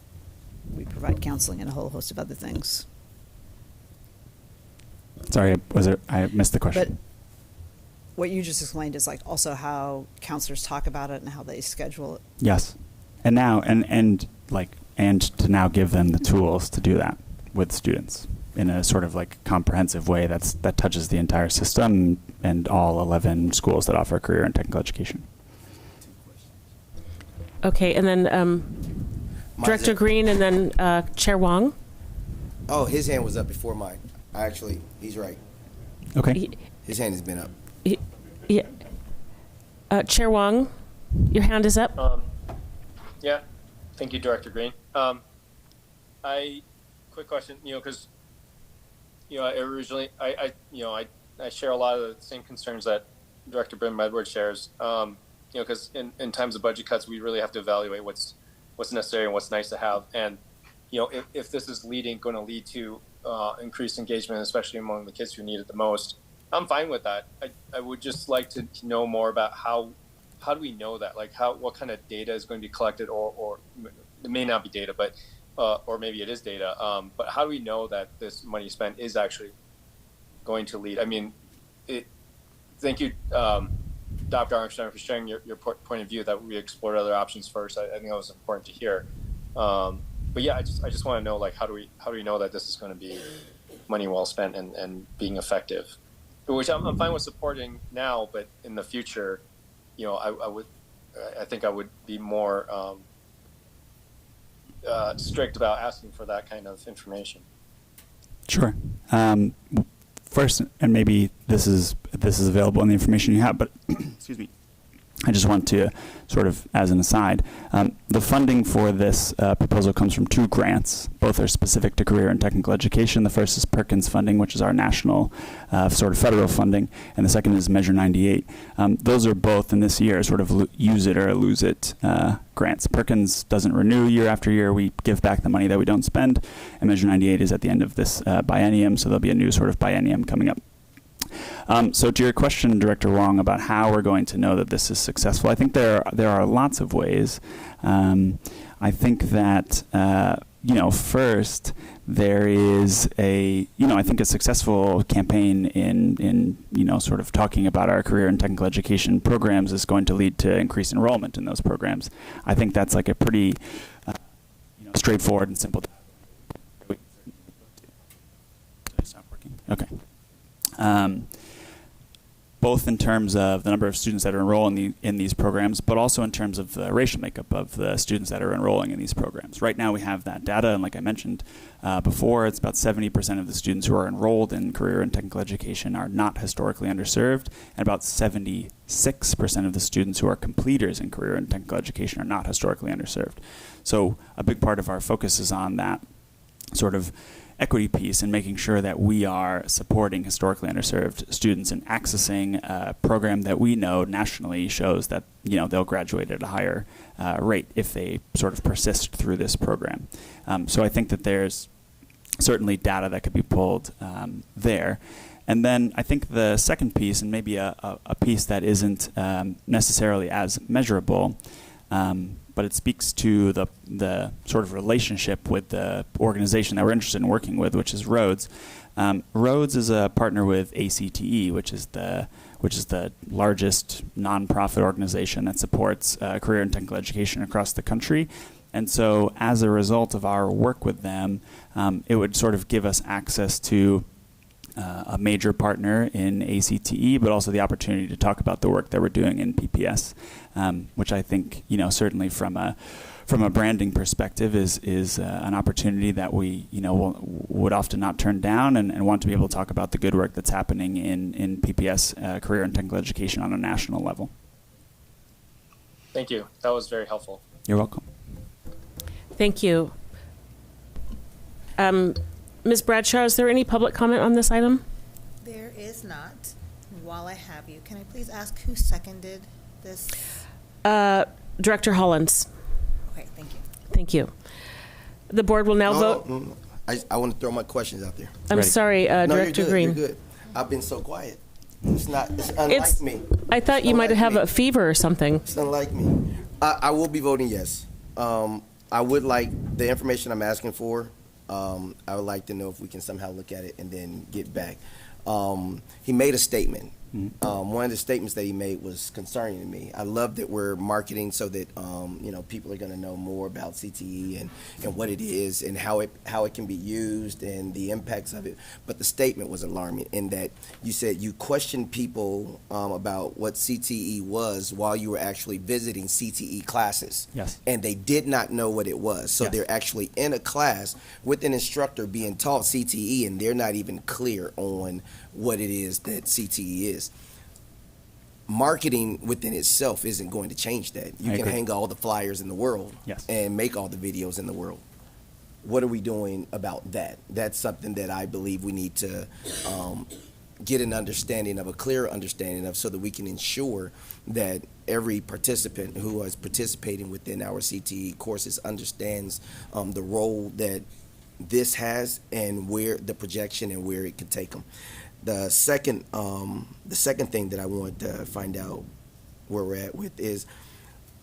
we provide counseling and a whole host of other things. Sorry, I missed the question. But what you just explained is also how counselors talk about it and how they schedule it. Yes, and now and to now give them the tools to do that with students in a sort of comprehensive way that touches the entire system and all 11 schools that offer career and technical education. Okay, and then Director Green, and then Chair Wong. Oh, his hand was up before mine. He's right. Okay. His hand has been up. Yeah. Chair Wong, your hand is up. Yeah. Thank you, Director Green. Quick question, because originally I share a lot of the same concerns that Director Brim Edwards shares. Because in times of budget cuts, we really have to evaluate what's necessary and what's nice to have. And if this is going to lead to increased engagement, especially among the kids who need it the most, I'm fine with that. I would just like to know more about how do we know that? What kind of data is going to be collected, or it may not be data, but or maybe it is data. But how do we know that this money spent is actually going to lead? I mean, thank you, Dr. Armstrong, for sharing your point of view that we explored other options first. I think that was important to hear. But yeah, I just want to know how do we know that this is going to be money well spent and being effective? Which I'm fine with supporting now, but in the future, I think I would be more strict about asking for that kind of information. Sure. First, and maybe this is available in the information you have, but excuse me, I just want to sort of, as an aside, the funding for this proposal comes from 2 grants. Both are specific to career and technical education. The first is Perkins funding, which is our national sort of federal funding, and the second is Measure 98. Those are both in this year sort of use it or lose it grants. Perkins doesn't renew year after year. We give back the money that we don't spend, and Measure 98 is at the end of this biennium, so there'll be a new sort of biennium coming up. So to your question, Director Wong, about how we're going to know that this is successful, I think there are lots of ways. I think that first there is I think a successful campaign in sort of talking about our career and technical education programs is going to lead to increased enrollment in those programs. I think that's a pretty straightforward and simple. It's not working. Okay. Both in terms of the number of students that are enrolling in these programs, but also in terms of the racial makeup of the students that are enrolling in these programs. Right now we have that data, and like I mentioned before, it's about 70% of the students who are enrolled in career and technical education are not historically underserved, and about 76% of the students who are completers in career and technical education are not historically underserved. So a big part of our focus is on that sort of equity piece and making sure that we are supporting historically underserved students and accessing a program that we know nationally shows that they'll graduate at a higher rate if they sort of persist through this program. So I think that there's certainly data that could be pulled there. And then I think the second piece, and maybe a piece that isn't necessarily as measurable, but it speaks to the sort of relationship with the organization that we're interested in working with, which is Rhodes. Rhodes is a partner with ACTE, which is the largest nonprofit organization that supports career and technical education across the country. And so as a result of our work with them, it would sort of give us access to a major partner in ACTE, but also the opportunity to talk about the work that we're doing in PPS, which I think, certainly from a branding perspective is an opportunity that we, would often not turn down and want to be able to talk about the good work that's happening in PPS, career and technical education on a national level. Thank you. That was very helpful. You're welcome. Thank you. Ms. Bradshaw, is there any public comment on this item? There is not. While I have you, can I please ask who seconded this? Director Hollins. Okay, thank you. Thank you. The board will now vote. No. I want to throw my questions out there. I'm Ready. sorry, No, Director you're good. Green. You're good. I've been so quiet. It's unlike me. I thought you might have a fever or something. It's unlike me. I will be voting yes. I would like the information I'm asking for. I would like to know if we can somehow look at it and then get back. He made a statement. One of the statements that he made was concerning to me. I love that we're marketing so that people are going to know more about CTE and what it is and how it can be used and the impacts of it. But the statement was alarming in that you said you questioned people about what CTE was while you were actually visiting CTE classes. Yes. And they did not know what it was. So Yes. they're actually in a class with an instructor being taught CTE, and they're not even clear on what it is that CTE is. Marketing within itself isn't going to change that. You I can agree. hang all the flyers in the world Yes. and make all the videos in the world. What are we doing about that? That's something that I believe we need to get an understanding of, a clear understanding of, so that we can ensure that every participant who is participating within our CTE courses understands the role that this has and where the projection and where it could take them. The second thing that I want to find out where we're at with is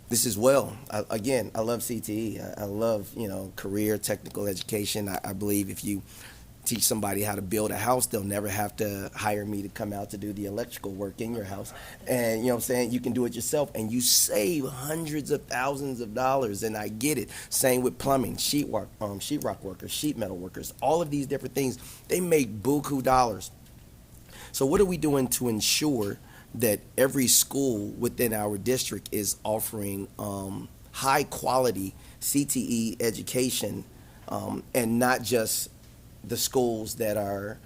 this as well. I love CTE. I love career technical education. I believe if you teach somebody how to build a house, they'll never have to hire me to come out to do the electrical work in your house. And you know what I'm saying? You can do it yourself and you save hundreds of thousands of dollars, and I get it. Same with plumbing, sheetrock workers, sheet metal workers, all of these different things. They make buku dollars. So what are we doing to ensure that every school within our district is offering high quality CTE education, and not just the schools that are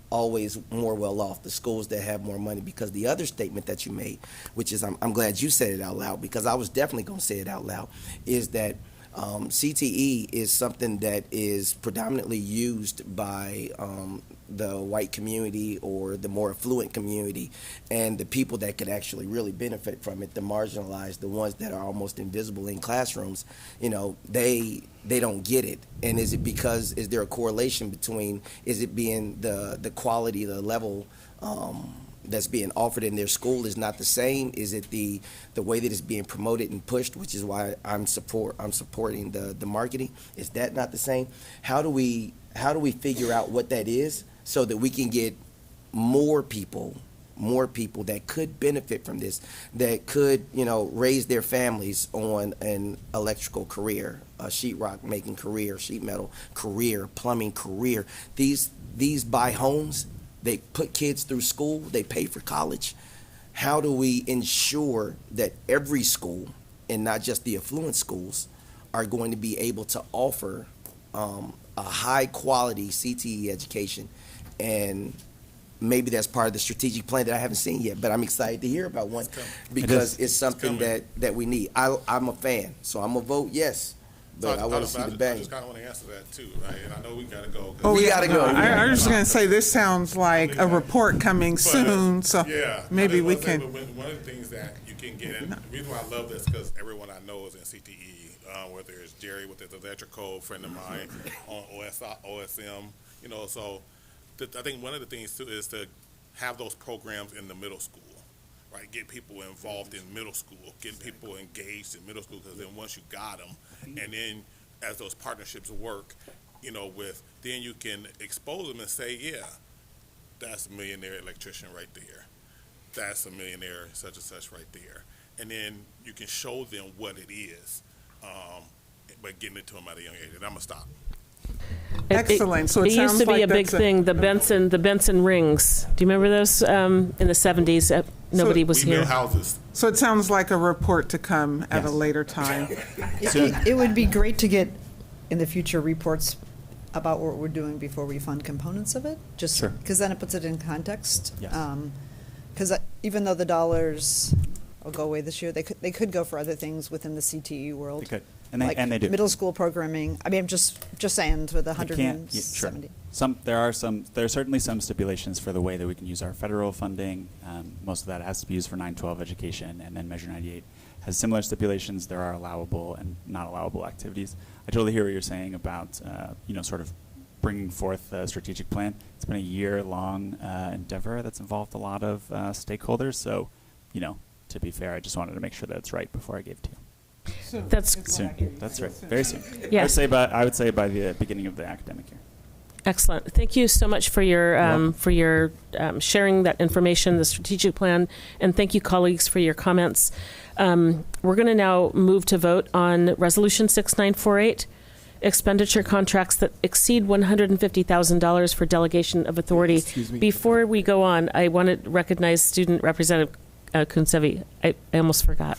always more well off, the schools that have more money? Because the other statement that you made, which is I'm glad you said it out loud, because I was definitely going to say it out loud, is that CTE is something that is predominantly used by the white community or the more affluent community, and the people that could actually really benefit from it, the marginalized, the ones that are almost invisible in classrooms, they don't get it. And is there a correlation between, is it being the quality, the level that's being offered in their school is not the same? Is it the way that it's being promoted and pushed, which is why I'm supporting the marketing? Is that not the same? How do we figure out what that is so that we can get more people that could benefit from this, that could raise their families on an electrical career, a sheetrock making career, sheet metal career, plumbing career? These buy homes. They put kids through school. They pay for college. How do we ensure that every school, and not just the affluent schools, are going to be able to offer a high quality CTE education? And maybe that's part of the strategic plan that I haven't seen yet, but I'm excited to hear about one, because it's something that we need. I'm a fan, so I'm going to vote yes. But I want to see the bang. I just kind of want to answer that too, right? And I know we got to go. We got to go. I was just going to say, this sounds like a report coming soon, so maybe we can. One of the things that you can get, and the reason why I love this, because everyone I know is in CTE, whether it's Jerry with his electrical, friend of mine on OSM, so I think one of the things too is to have those programs in the middle school. Right, get people involved in middle school, getting people engaged in middle school, because then once you got them, and then as those partnerships work, then you can expose them and say, yeah, that's a millionaire electrician right there, that's a millionaire such and such right there, and then you can show them what it is, but getting it to them at a young age. And I'm gonna stop. Excellent. So it used to be like a big thing. The Benson rings. Do you remember those in the 70s? Nobody was here. Houses. So it sounds like a report to come at a later time. It would be great to get in the future reports about what we're doing before we fund components of it, just because then it puts it in context. Because even though the dollars will go away this year, they could go for other things within the CTE world. They could. And they do. Middle school programming. I mean, I'm just saying, with 170. There are certainly some stipulations for the way that we can use our federal funding. Most of that has to be used for 912 education, and then Measure 98 has similar stipulations. There are allowable and not allowable activities. I totally hear what you're saying about, sort of bringing forth a strategic plan. It's been a year-long endeavor that's involved a lot of stakeholders. So, to be fair, I just wanted to make sure that it's right before I gave it to you. That's Soon. That's right. Very soon. Yeah. I would say by the beginning of the academic year. excellent. Thank you so much for your sharing that information, the strategic plan, and thank you, colleagues, for your comments. We're going to now move to vote on Resolution 6948, expenditure contracts that exceed $150,000 for delegation of authority. Excuse me. Before we go on, I want to recognize Student Representative Kunsevi. I almost forgot.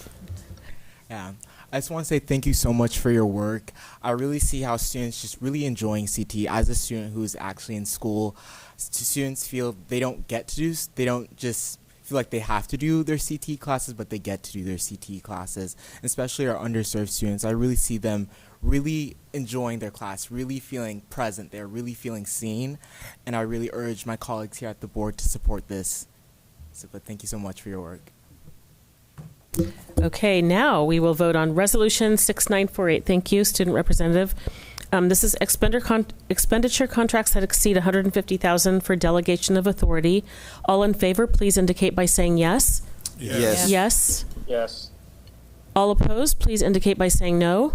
Yeah. I just want to say thank you so much for your work. I really see how students just really enjoying CT. As a student who's actually in school, students feel they don't just feel like they have to do their CT classes, but they get to do their CT classes, especially our underserved students. I really see them really enjoying their class, really feeling present. They're really feeling seen, and I really urge my colleagues here at the board to support this. But thank you so much for your work. Okay, now we will vote on Resolution 6948. Thank you, Student Representative. This is expenditure contracts that exceed $150,000 for delegation of authority. All in favor, please indicate by saying yes. Yes. Yes. Yes. All opposed, please indicate by saying no.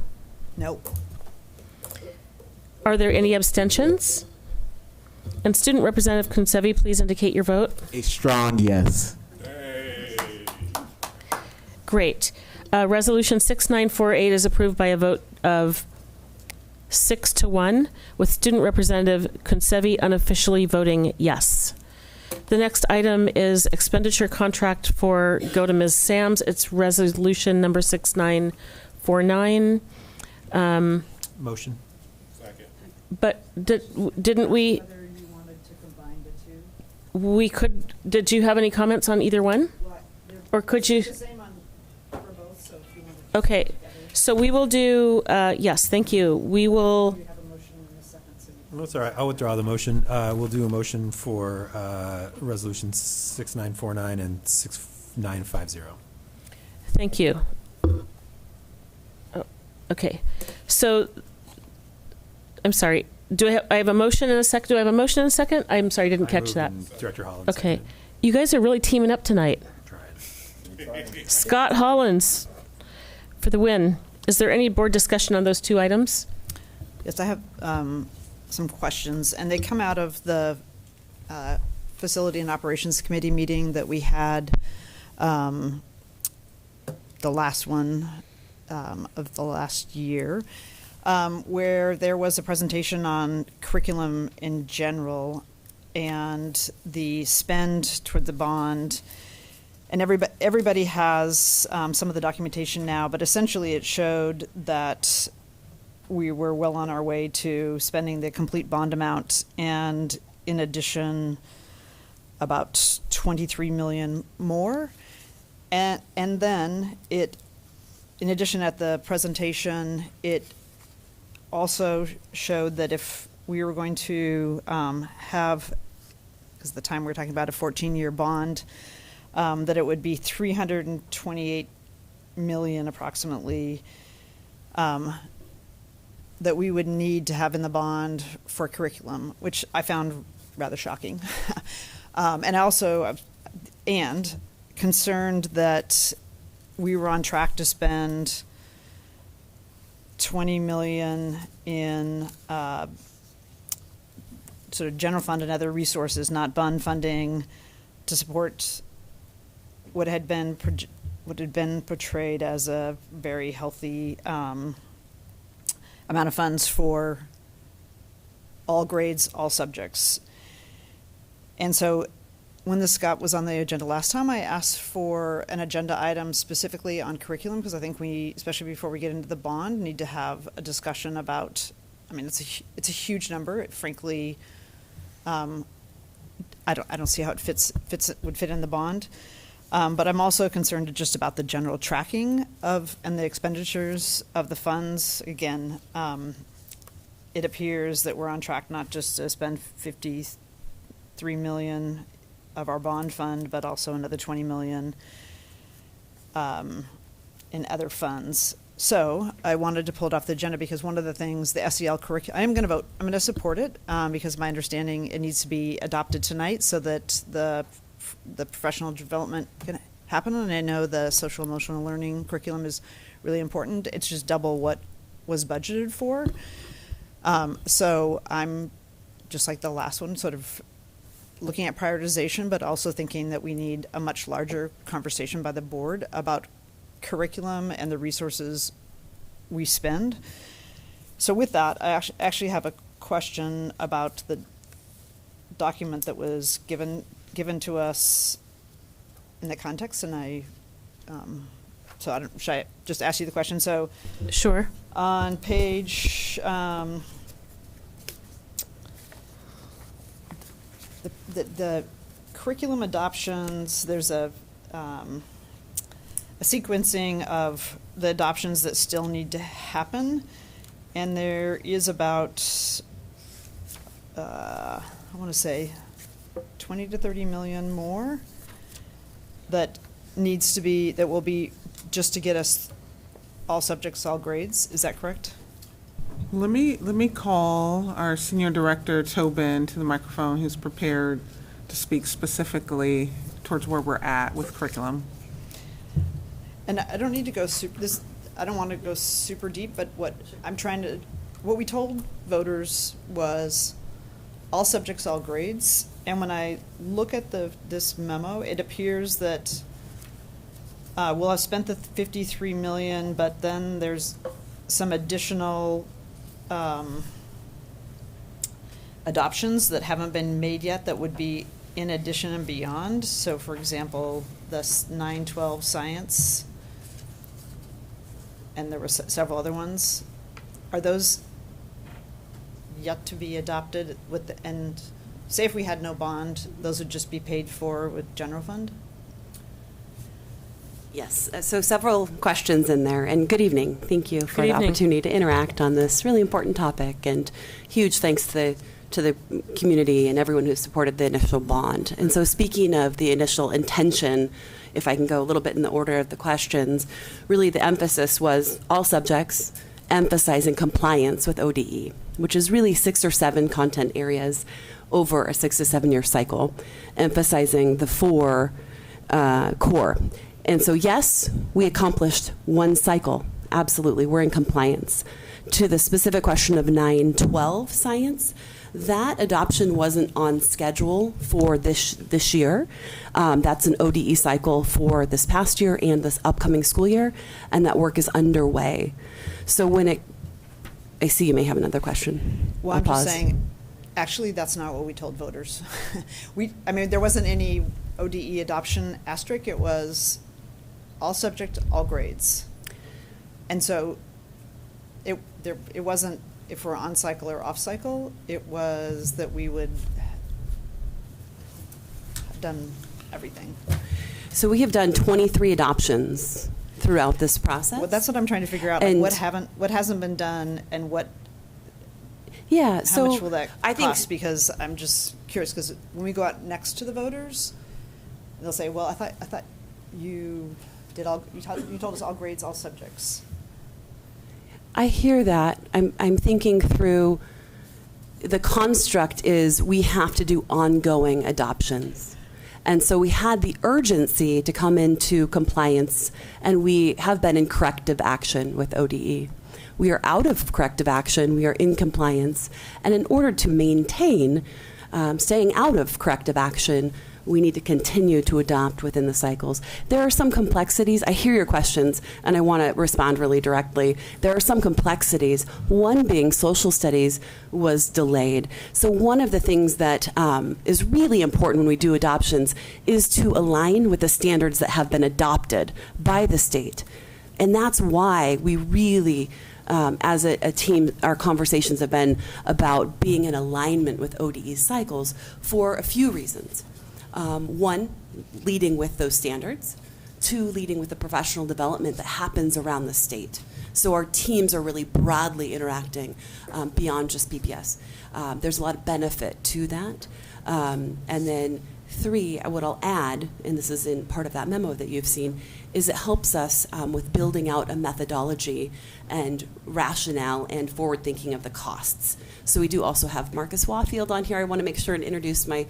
Nope. Are there any abstentions? And Student Representative Kunsevi, please indicate your vote. A strong yes. Great. Resolution 6948 is approved by a vote of 6-1, with Student Representative Kunsevi unofficially voting yes. The next item is expenditure contract for Go to Ms. Sam's. It's resolution number 6949. Motion. But didn't we? Whether you wanted to combine the two? We could. Did you have any comments on either one? Or could you? The same on for both, so if you want to. Okay. So we will do, yes, thank you. We will, You have a motion in a second, so Well, that's all right. I'll withdraw the motion. We'll do a motion for resolutions 6949 and 6950. thank you. Oh, okay. So, I'm sorry. I have a motion and a second? Do I have a motion and a second? I'm sorry, I didn't catch that. Director Hollins. Okay. You guys are really teaming up tonight. Tried. Scott Hollins for the win. Is there any board discussion on those two items? Yes, I have some questions, and they come out of the Facility and Operations Committee meeting that we had, the last one of the last year, where there was a presentation on curriculum in general and the spend toward the bond. And everybody has some of the documentation now, but essentially it showed that we were well on our way to spending the complete bond amount, and in addition, about 23 million more. And then in addition, at the presentation, it also showed that if we were going to have, because at the time we were talking about a 14-year bond, that it would be 328 million approximately that we would need to have in the bond for curriculum, which I found rather shocking. And also, concerned that we were on track to spend 20 million in sort of general fund and other resources, not bond funding, to support what had been portrayed as a very healthy amount of funds for all grades, all subjects. And so when this was on the agenda last time, I asked for an agenda item specifically on curriculum, because I think we, especially before we get into the bond, need to have a discussion about, I mean, it's a huge number. Frankly, I don't see how it would fit in the bond. But I'm also concerned just about the general tracking and the expenditures of the funds. Again, it appears that we're on track not just to spend 53 million of our bond fund, but also another 20 million in other funds. So I wanted to pull it off the agenda because one of the things, the SEL curriculum, I'm going to support it because my understanding it needs to be adopted tonight so that the professional development can happen. And I know the social emotional learning curriculum is really important. It's just double what was budgeted for. So I'm just like the last one, sort of looking at prioritization, but also thinking that we need a much larger conversation by the board about curriculum and the resources we spend. So with that, I actually have a question about the document that was given to us in the context, and should I just ask you the question? So Sure. on page the curriculum adoptions, there's a sequencing of the adoptions that still need to happen, and there is about I want to say 20 to 30 million more that will be just to get us all subjects, all grades. Is that correct? Let me call our senior director, Tobin, to the microphone, who's prepared to speak specifically towards where we're at with curriculum. And I don't need to go I don't want to go super deep, but what we told voters was all subjects, all grades. And when I look at this memo, it appears that we'll have spent the 53 million, but then there's some additional adoptions that haven't been made yet that would be in addition and beyond. So for example, the 9-12 science, and there were several other ones. Are those yet to be adopted and say if we had no bond, those would just be paid for with general fund? Yes, so several questions in there, and good evening. Thank you for Good the evening. opportunity to interact on this really important topic, and huge thanks to the community and everyone who supported the initial bond. And so speaking of the initial intention, if I can go a little bit in the order of the questions, really the emphasis was all subjects, emphasizing compliance with ODE, which is really 6 or 7 content areas over a 6 to 7 year cycle, emphasizing the 4 core. And so, yes, we accomplished 1 cycle. Absolutely, we're in compliance. To the specific question of 9-12 science, that adoption wasn't on schedule for this year. That's an ODE cycle for this past year and this upcoming school year, and that work is underway. So I see you may have another question. Well, I'll I'm just pause. saying, actually, that's not what we told voters. There wasn't any ODE adoption asterisk. It was all subject, all grades. And so it wasn't if we're on cycle or off cycle, it was that we would have done everything. So we have done 23 adoptions throughout this process. Well, that's what I'm trying to figure out. And what hasn't been done, and what? Yeah. How much will that I think cost? Because I'm just curious. Because when we go out next to the voters, they'll say, "Well, I thought you did all. You told us all grades, all subjects." I hear that. I'm thinking through the construct is we have to do ongoing adoptions. And so we had the urgency to come into compliance, and we have been in corrective action with ODE. We are out of corrective action. We are in compliance. And in order to maintain staying out of corrective action, we need to continue to adopt within the cycles. There are some complexities. I hear your questions, and I want to respond really directly. There are some complexities, one being social studies was delayed. So one of the things that is really important when we do adoptions is to align with the standards that have been adopted by the state. And that's why we really, as a team, our conversations have been about being in alignment with ODE cycles for a few reasons. 1, leading with those standards. 2, leading with the professional development that happens around the state. So our teams are really broadly interacting beyond just PPS. There's a lot of benefit to that. And then 3, what I'll add, and this is in part of that memo that you've seen, is it helps us with building out a methodology and rationale and forward thinking of the costs. So we do also have Marcus Wafield on here. I want to make sure and introduce my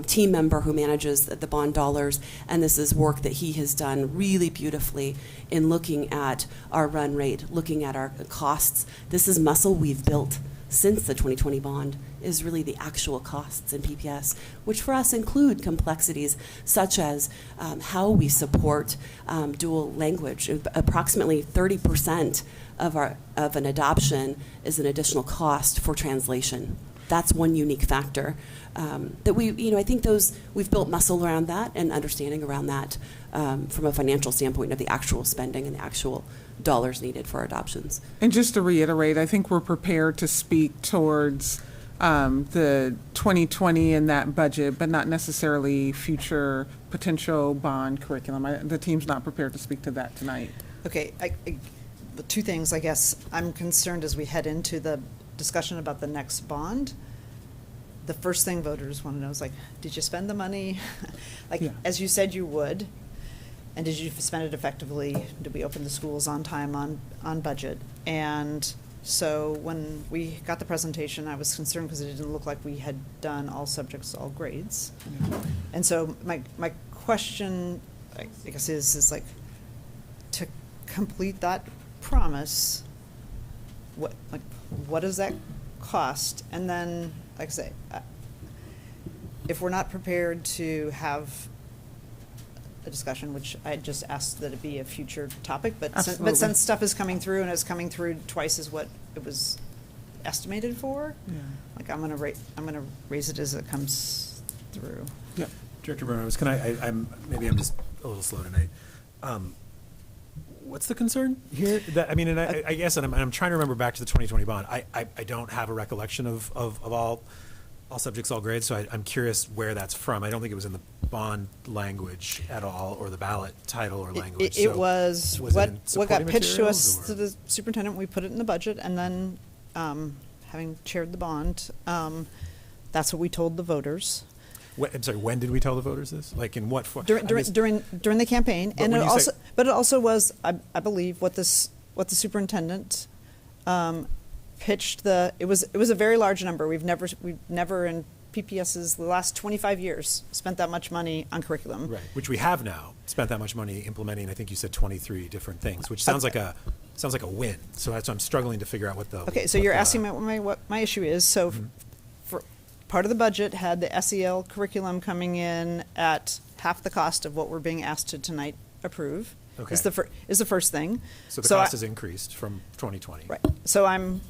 team member who manages the bond dollars, and this is work that he has done really beautifully in looking at our run rate, looking at our costs. This is muscle we've built since the 2020 bond, is really the actual costs in PPS, which for us include complexities such as how we support dual language. Approximately 30% of an adoption is an additional cost for translation. That's one unique factor that I think we've built muscle around that and understanding around that from a financial standpoint of the actual spending and the actual dollars needed for adoptions. And just to reiterate, I think we're prepared to speak towards the 2020 and that budget, but not necessarily future potential bond curriculum. The team's not prepared to speak to that tonight. Okay, the two things, I guess, I'm concerned as we head into the discussion about the next bond. The first thing voters want to know is, like, did you spend the money as you said you would? And did you spend it effectively? Did we open the schools on time, on budget? And so when we got the presentation, I was concerned because it didn't look like we had done all subjects, all grades. And so my question, I guess, is like, to complete that promise, what does that cost? And then, like I say, if we're not prepared to have a discussion, which I just asked that it be a future topic, but since stuff is coming through and it's coming through twice as what it was estimated for, like I'm gonna raise it as it comes through. Yeah, Director Burns, I'm just a little slow tonight. What's the concern here? I guess, and I'm trying to remember back to the 2020 bond. I don't have a recollection of all subjects, all grades, so I'm curious where that's from. I don't think it was in the bond language at all, or the ballot title or language. It was what got pitched to us, to the superintendent. We put it in the budget, and then having chaired the bond, that's what we told the voters. I'm sorry, when did we tell the voters this? Like, in what form? During the campaign, and it also was, I believe, what the superintendent pitched. It was a very large number. We've never in PPS's the last 25 years spent that much money on curriculum. Right, which we have now spent that much money implementing. I think you said 23 different things, which sounds like a win. So that's why I'm struggling to figure out what the. Okay, so you're asking me what my issue is. So, for part of the budget had the SEL curriculum coming in at half the cost of what we're being asked to tonight approve. Okay. Is the first thing. So the cost has increased from 2020. Right. So I'm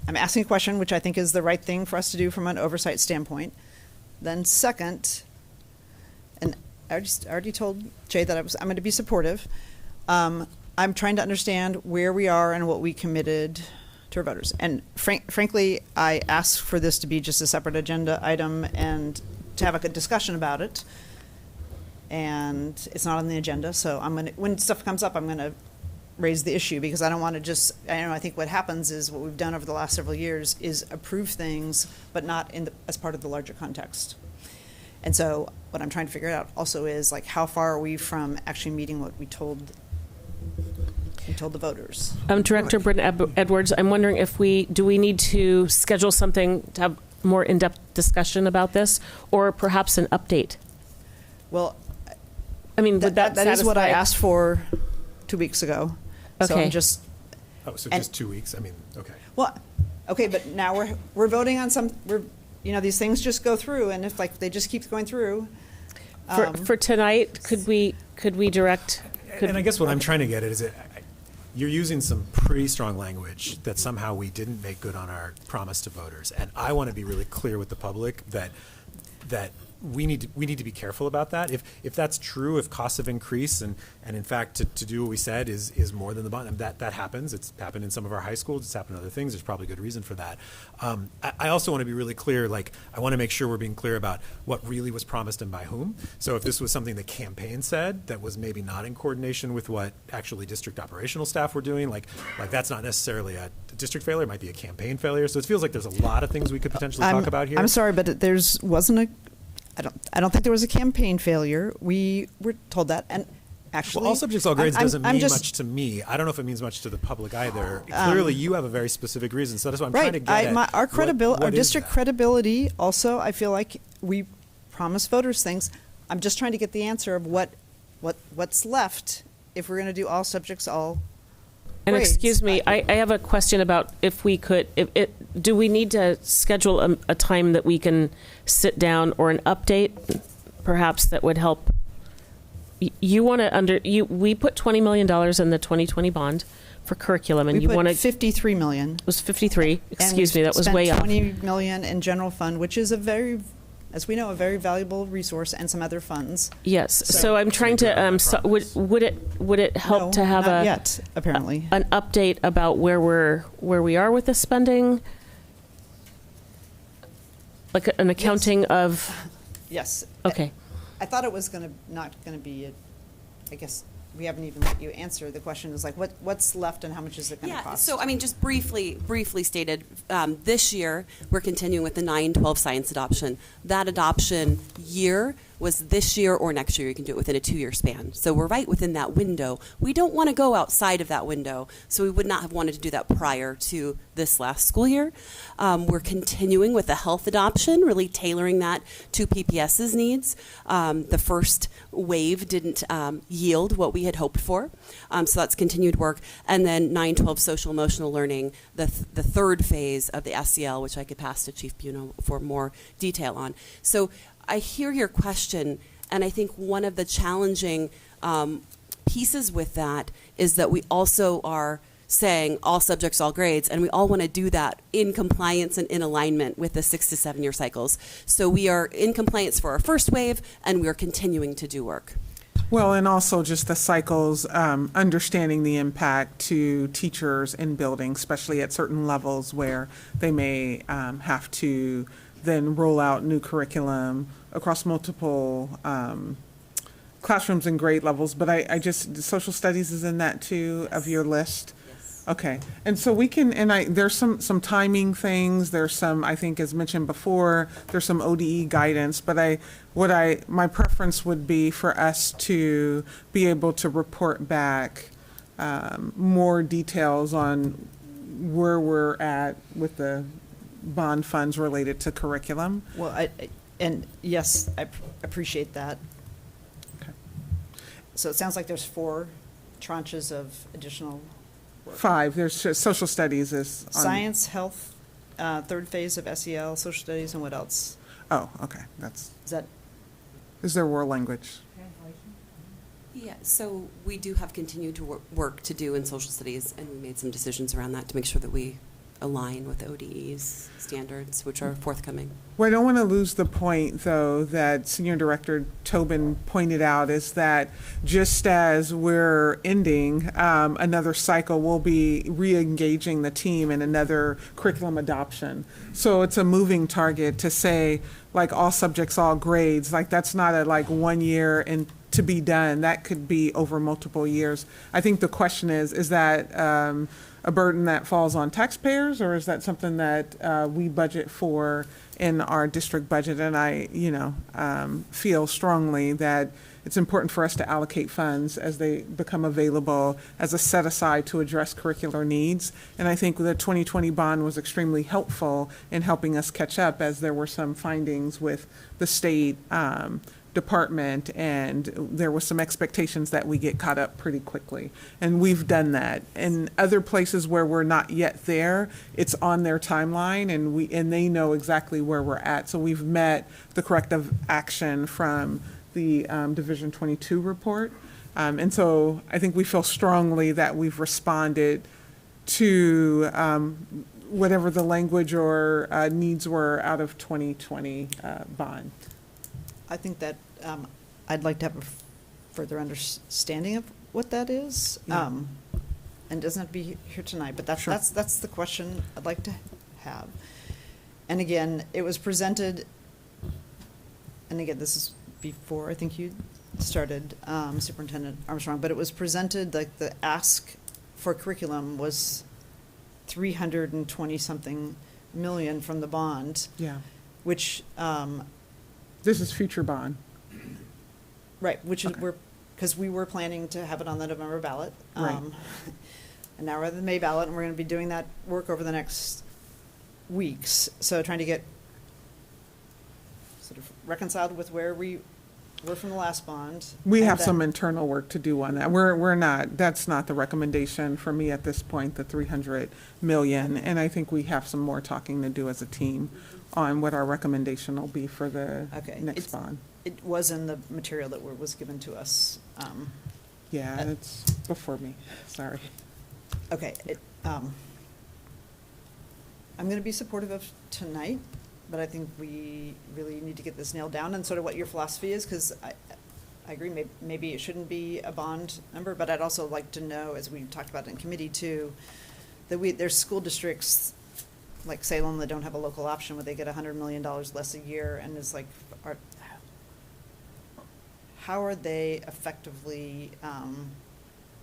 asking a question, which I think is the right thing for us to do from an oversight standpoint. Then second, and I already told Jay that I'm going to be supportive. I'm trying to understand where we are and what we committed to our voters. And frankly, I asked for this to be just a separate agenda item and to have a good discussion about it. And it's not on the agenda, so when stuff comes up, I'm going to raise the issue, because I don't want to I think what happens is what we've done over the last several years is approve things, but not as part of the larger context. And so what I'm trying to figure out also is, like, how far are we from actually meeting what we told the voters? Director Britton Edwards, I'm wondering if we need to schedule something to have more in-depth discussion about this, or perhaps an update? Well, would that is what I asked for 2 weeks ago. Okay. So I'm just. Oh, so just 2 weeks? Okay. Well, okay, but now we're voting on these things just go through, and if they just keep going through. For tonight, could we direct? And I guess what I'm trying to get at is you're using some pretty strong language that somehow we didn't make good on our promise to voters, and I want to be really clear with the public that we need to be careful about that. If that's true, if costs have increased, and in fact to do what we said is more than the bond, that happens. It's happened in some of our high schools. It's happened in other things. There's probably good reason for that. I also want to be really clear. I want to make sure we're being clear about what really was promised and by whom. So if this was something the campaign said that was maybe not in coordination with what actually district operational staff were doing, like that's not necessarily a district failure. It might be a campaign failure. So it feels like there's a lot of things we could potentially talk about here. I'm sorry, but I don't think there was a campaign failure. We were told that, and actually, Well, all subjects, all grades doesn't I'm mean just- much to me. I don't know if it means much to the public either. Clearly, you have a very specific reason, so that's what I'm trying to get at. Our credibility, What our is district that? credibility. Also, I feel like we promise voters things. I'm just trying to get the answer of what's left if we're going to do all subjects, all. And grades. excuse me, I have a question about if we could, do we need to schedule a time that we can sit down, or an update, perhaps, that would help? You want to we put $20 million in the 2020 bond for curriculum, and We you put want to. 53 million. It was 53. And Excuse me, we've that was spent way up. 20 million in general fund, which is as we know, a very valuable resource, and some other funds. Yes. So I'm trying to. Would it help No, to have not yet, apparently. an update about where we are with the spending, like an accounting of? Yes. Okay. I thought it was not going to be, I guess, we haven't even let you answer. The question is like, what's left and how much is it going to Yeah, cost? so I mean, just briefly stated, this year we're continuing with the 9-12 science adoption. That adoption year was this year or next year. You can do it within a 2-year span. So we're right within that window. We don't want to go outside of that window, so we would not have wanted to do that prior to this last school year. We're continuing with the health adoption, really tailoring that to PPS's needs. The first wave didn't yield what we had hoped for, so that's continued work. And then 9-12 social emotional learning, the third phase of the SEL, which I could pass to Chief Buno for more detail on. So I hear your question, and I think one of the challenging pieces with that is that we also are saying all subjects, all grades, and we all want to do that in compliance and in alignment with the 6 to 7 year cycles. So we are in compliance for our first wave, and we are continuing to do work. Well, and also just the cycles, understanding the impact to teachers in buildings, especially at certain levels where they may have to then roll out new curriculum across multiple classrooms and grade levels. But I just, social studies is in that too, of your list? Yes. Okay, and so we can, there's some timing things, there's some, I think as mentioned before, there's some ODE guidance, but my preference would be for us to be able to report back more details on where we're at with the bond funds related to curriculum. Well, and yes, I appreciate that. Okay. So it sounds like there's 4 tranches of additional work. 5, there's social studies is on. Science, health, third phase of SEL, social studies, and what else? Oh, okay, is there world language? Yeah, so we do have continued to work to do in social studies, and we made some decisions around that to make sure that we align with ODE's standards, which are forthcoming. Well, I don't want to lose the point, though, that Senior Director Tobin pointed out, is that just as we're ending another cycle, we'll be re-engaging the team in another curriculum adoption. So it's a moving target to say, like, all subjects, all grades. Like, that's not a, 1 year and to be done. That could be over multiple years. I think the question is that a burden that falls on taxpayers, or is that something that we budget for in our district budget? And I, feel strongly that it's important for us to allocate funds as they become available as a set aside to address curricular needs. And I think the 2020 bond was extremely helpful in helping us catch up, as there were some findings with the state department, and there was some expectations that we get caught up pretty quickly. And we've done that. In other places where we're not yet there, it's on their timeline, and they know exactly where we're at. So we've met the corrective action from the Division 22 report. And so I think we feel strongly that we've responded to whatever the language or needs were out of 2020 bond. I think that I'd like to have a further understanding of what that is. Yeah. And it doesn't have to be here tonight, but Sure. that's the question I'd like to have. And again, it was presented, and again, this is before I think you started, Superintendent Armstrong, but it was presented, like the ask for curriculum was 320-something million from the bond. Yeah. Which This is future bond. Right, which is, because we were planning to have it on the November ballot. Right. And now we're at the May ballot, and we're going to be doing that work over the next weeks. So trying to get sort of reconciled with where we were from the last bond. We and have then- some internal work to do on that. We're not, that's not the recommendation for me at this point, the 300 million. And I think we have some more talking to do as a team on what our recommendation will be for the Okay. next bond. It was in the material that was given to us. Yeah, it's before me, sorry. Okay, I'm going to be supportive of tonight, but I think we really need to get this nailed down and sort of what your philosophy is, because I agree, maybe it shouldn't be a bond number, but I'd also like to know, as we talked about in committee too, that there's school districts like Salem that don't have a local option where they get $100 million less a year, and is like, how are they effectively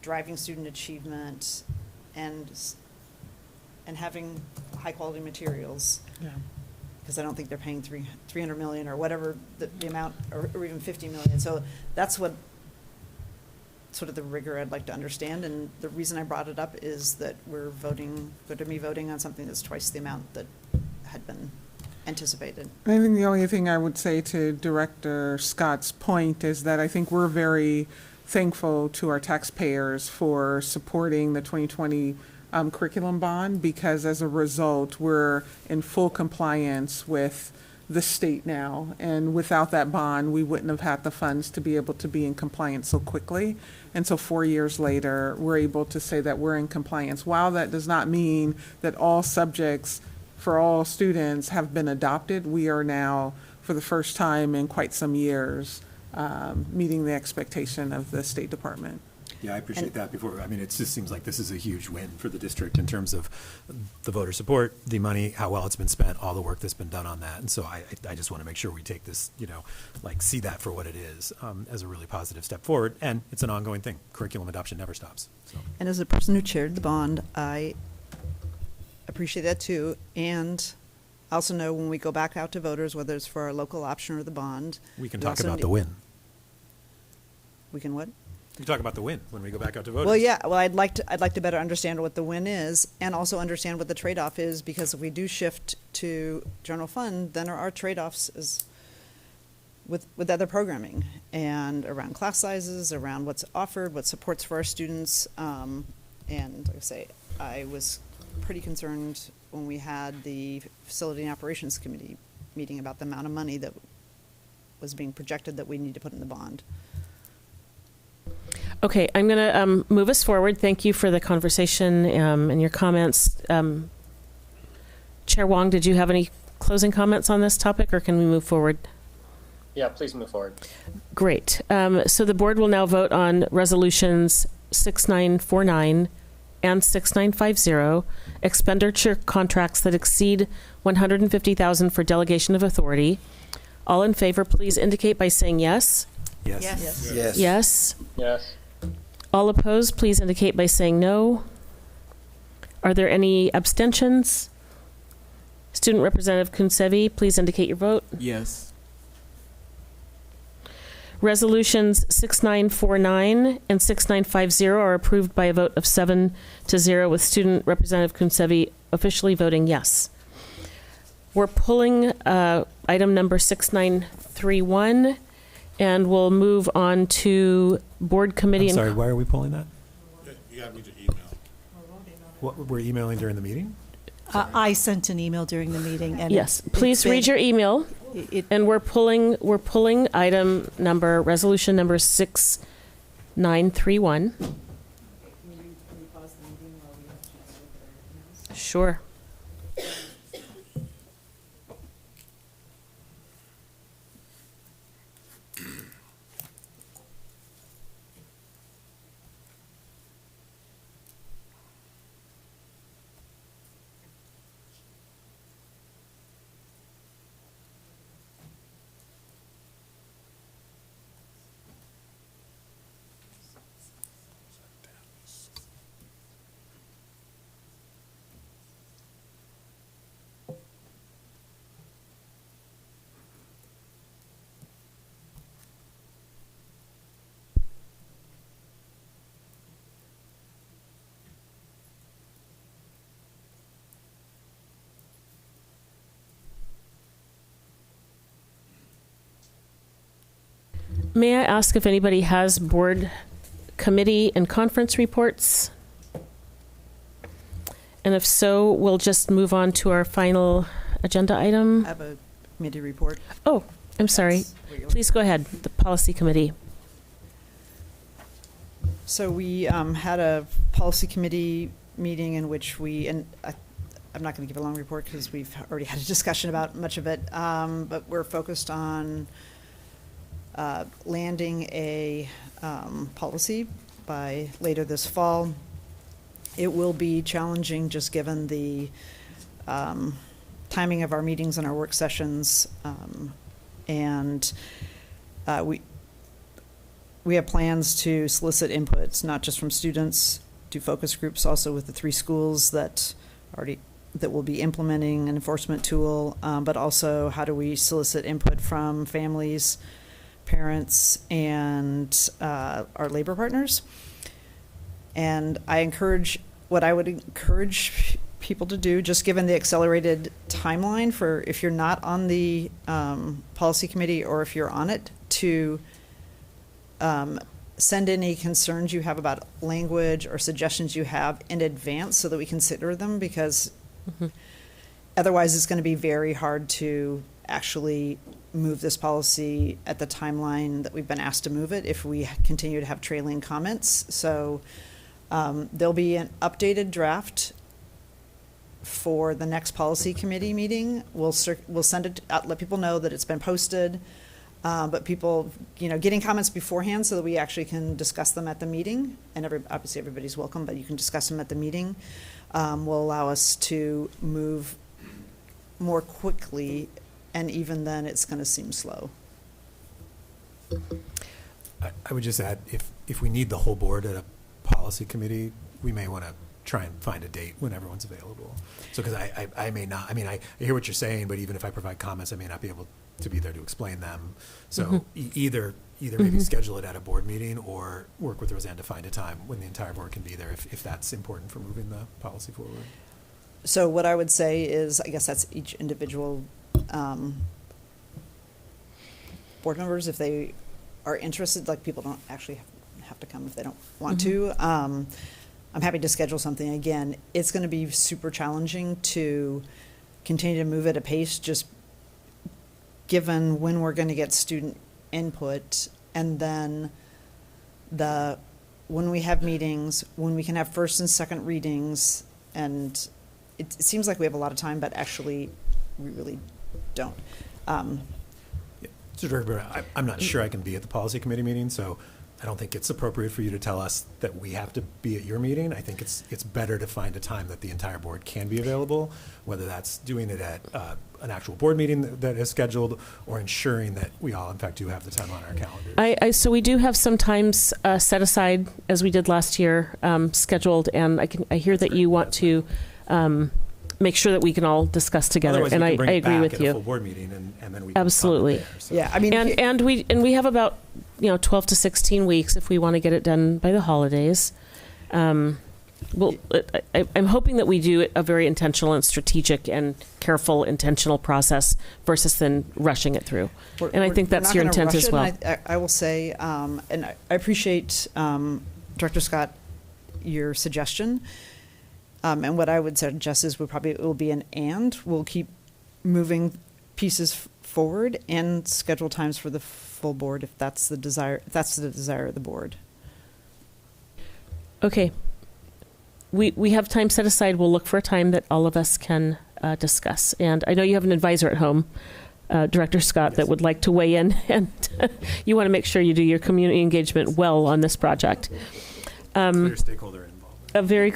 driving student achievement and having high quality materials? Yeah. Because I don't think they're paying 300 million or whatever the amount, or even 50 million. So that's what sort of the rigor I'd like to understand. And the reason I brought it up is that we're going to be voting on something that's twice the amount that had been anticipated. I think the only thing I would say to Director Scott's point is that I think we're very thankful to our taxpayers for supporting the 2020 curriculum bond, because as a result, we're in full compliance with the state now. And without that bond, we wouldn't have had the funds to be able to be in compliance so quickly. And so 4 years later, we're able to say that we're in compliance. While that does not mean that all subjects for all students have been adopted, we are now, for the first time in quite some years, meeting the expectation of the State Department. Yeah, I appreciate that. It just seems like this is a huge win for the district in terms of the voter support, the money, how well it's been spent, all the work that's been done on that. And so I just want to make sure we take this, see that for what it is, as a really positive step forward. And it's an ongoing thing. Curriculum adoption never stops. So. And as a person who chaired the bond, I appreciate that too. And I also know when we go back out to voters, whether it's for our local option or the bond. We can talk about the win. We can what? We talk about the win when we go back out to voters. Well, yeah. Well, I'd like to better understand what the win is, and also understand what the trade-off is, because if we do shift to general fund, then there are trade-offs with other programming and around class sizes, around what's offered, what supports for our students. And like I say, I was pretty concerned when we had the Facility and Operations Committee meeting about the amount of money that was being projected that we need to put in the bond. Okay, I'm going to move us forward. Thank you for the conversation and your comments. Chair Wong, did you have any closing comments on this topic, or can we move forward? Yeah, please move forward. Great. So the board will now vote on resolutions 6949 and 6950, expenditure contracts that exceed $150,000 for delegation of authority. All in favor, please indicate by saying yes. Yes. Yes. Yes. Yes. Yes. All opposed, please indicate by saying no. Are there any abstentions? Student Representative Kunsevi, please indicate your vote. Yes. Resolutions 6949 and 6950 are approved by a vote of 7-0, with Student Representative Kunsevi officially voting yes. We're pulling item number 6931, and we'll move on to board committee. I'm sorry, why are we pulling that? You got me to email. What, we're emailing during the meeting? I sent an email during the meeting, and Yes, please read your email. And we're pulling item number, resolution number 6931. Sure. May I ask if anybody has board, committee, and conference reports? And if so, we'll just move on to our final agenda item. I have a committee report. Oh, I'm sorry. Please go ahead, the policy committee. So we had a policy committee meeting in which I'm not going to give a long report because we've already had a discussion about much of it, but we're focused on landing a policy by later this fall. It will be challenging just given the timing of our meetings and our work sessions, and we have plans to solicit inputs, not just from students, do focus groups also with the 3 schools that will be implementing an enforcement tool, but also how do we solicit input from families, parents, and our labor partners. And what I would encourage people to do, just given the accelerated timeline for if you're not on the policy committee or if you're on it, to send any concerns you have about language or suggestions you have in advance so that we consider them, because otherwise it's going to be very hard to actually move this policy at the timeline that we've been asked to move it if we continue to have trailing comments. So there'll be an updated draft for the next policy committee meeting. We'll send it out, let people know that it's been posted, but people, getting comments beforehand so that we actually can discuss them at the meeting. And obviously everybody's welcome, but you can discuss them at the meeting. Will allow us to move more quickly, and even then it's going to seem slow. I would just add, if we need the whole board at a policy committee, we may want to try and find a date when everyone's available. So, because I may not, I hear what you're saying, but even if I provide comments, I may not be able to be there to explain them. So either maybe schedule it at a board meeting or work with Roseanne to find a time when the entire board can be there if that's important for moving the policy forward. So what I would say is, I guess that's each individual board members, if they are interested, like people don't actually have to come if they don't want to. I'm happy to schedule something. Again, it's going to be super challenging to continue to move at a pace just given when we're going to get student input, and then when we have meetings, when we can have first and second readings, and it seems like we have a lot of time, but actually we really don't. So, Director, I'm not sure I can be at the policy committee meeting, so I don't think it's appropriate for you to tell us that we have to be at your meeting. I think it's better to find a time that the entire board can be available, whether that's doing it at an actual board meeting that is scheduled, or ensuring that we all, in fact, do have the time on our calendars. So we do have some times set aside, as we did last year, scheduled, and I hear that you want to make sure that we can all discuss together. Otherwise, and we I can bring it agree back with at you. a full board meeting, and then we can absolutely. talk there, so. Yeah, and we have about 12 to 16 weeks if we want to get it done by the holidays. I'm hoping that we do a very intentional and strategic and careful, intentional process versus then rushing it through. And I think that's your intent as well. I will say, and I appreciate Director Scott, your suggestion. And what I would suggest is it will be we'll keep moving pieces forward and schedule times for the full board if that's the desire. If that's the desire of the board. Okay. We have time set aside. We'll look for a time that all of us can discuss. And I know you have an advisor at home, Director Scott, that would like to weigh in, and you want to make sure you do your community engagement well on this project. Clear stakeholder involvement. A very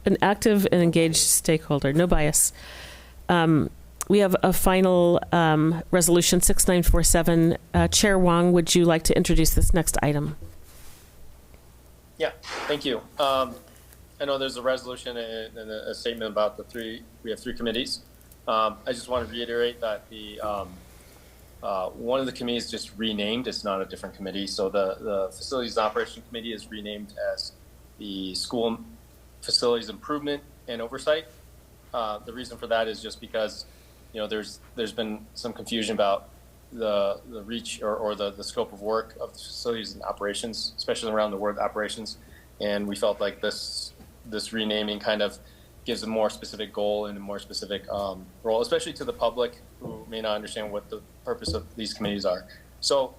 an active and engaged stakeholder, no bias. We have a final resolution 6947. Chair Wong, would you like to introduce this next item? Yeah, thank you. I know there's a resolution and a statement about we have 3 committees. I just want to reiterate that one of the committees just renamed. It's not a different committee. So the Facilities and Operation Committee is renamed as the School Facilities Improvement and Oversight. The reason for that is just because there's been some confusion about the reach or the scope of work of the facilities and operations, especially around the word operations. And we felt like this renaming kind of gives a more specific goal and a more specific role, especially to the public who may not understand what the purpose of these committees are. So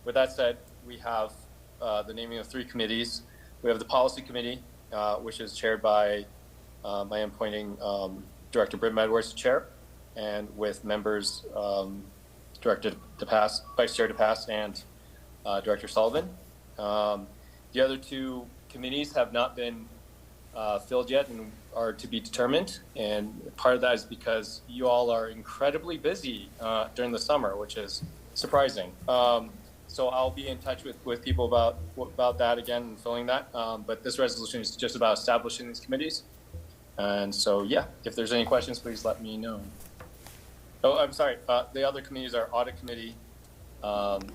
with that said, we have the naming of 3 committees. We have the policy committee, which is chaired by I am appointing Director Britt Medwards to chair, and with members Director DePass, Vice Chair DePass, and Director Sullivan. The other 2 committees have not been filled yet and are to be determined. And part of that is because you all are incredibly busy during the summer, which is surprising. So I'll be in touch with people about that again and filling that. But this resolution is just about establishing these committees. And so, yeah, if there's any questions, please let me know. Oh, I'm sorry. The other committees are audit committee. And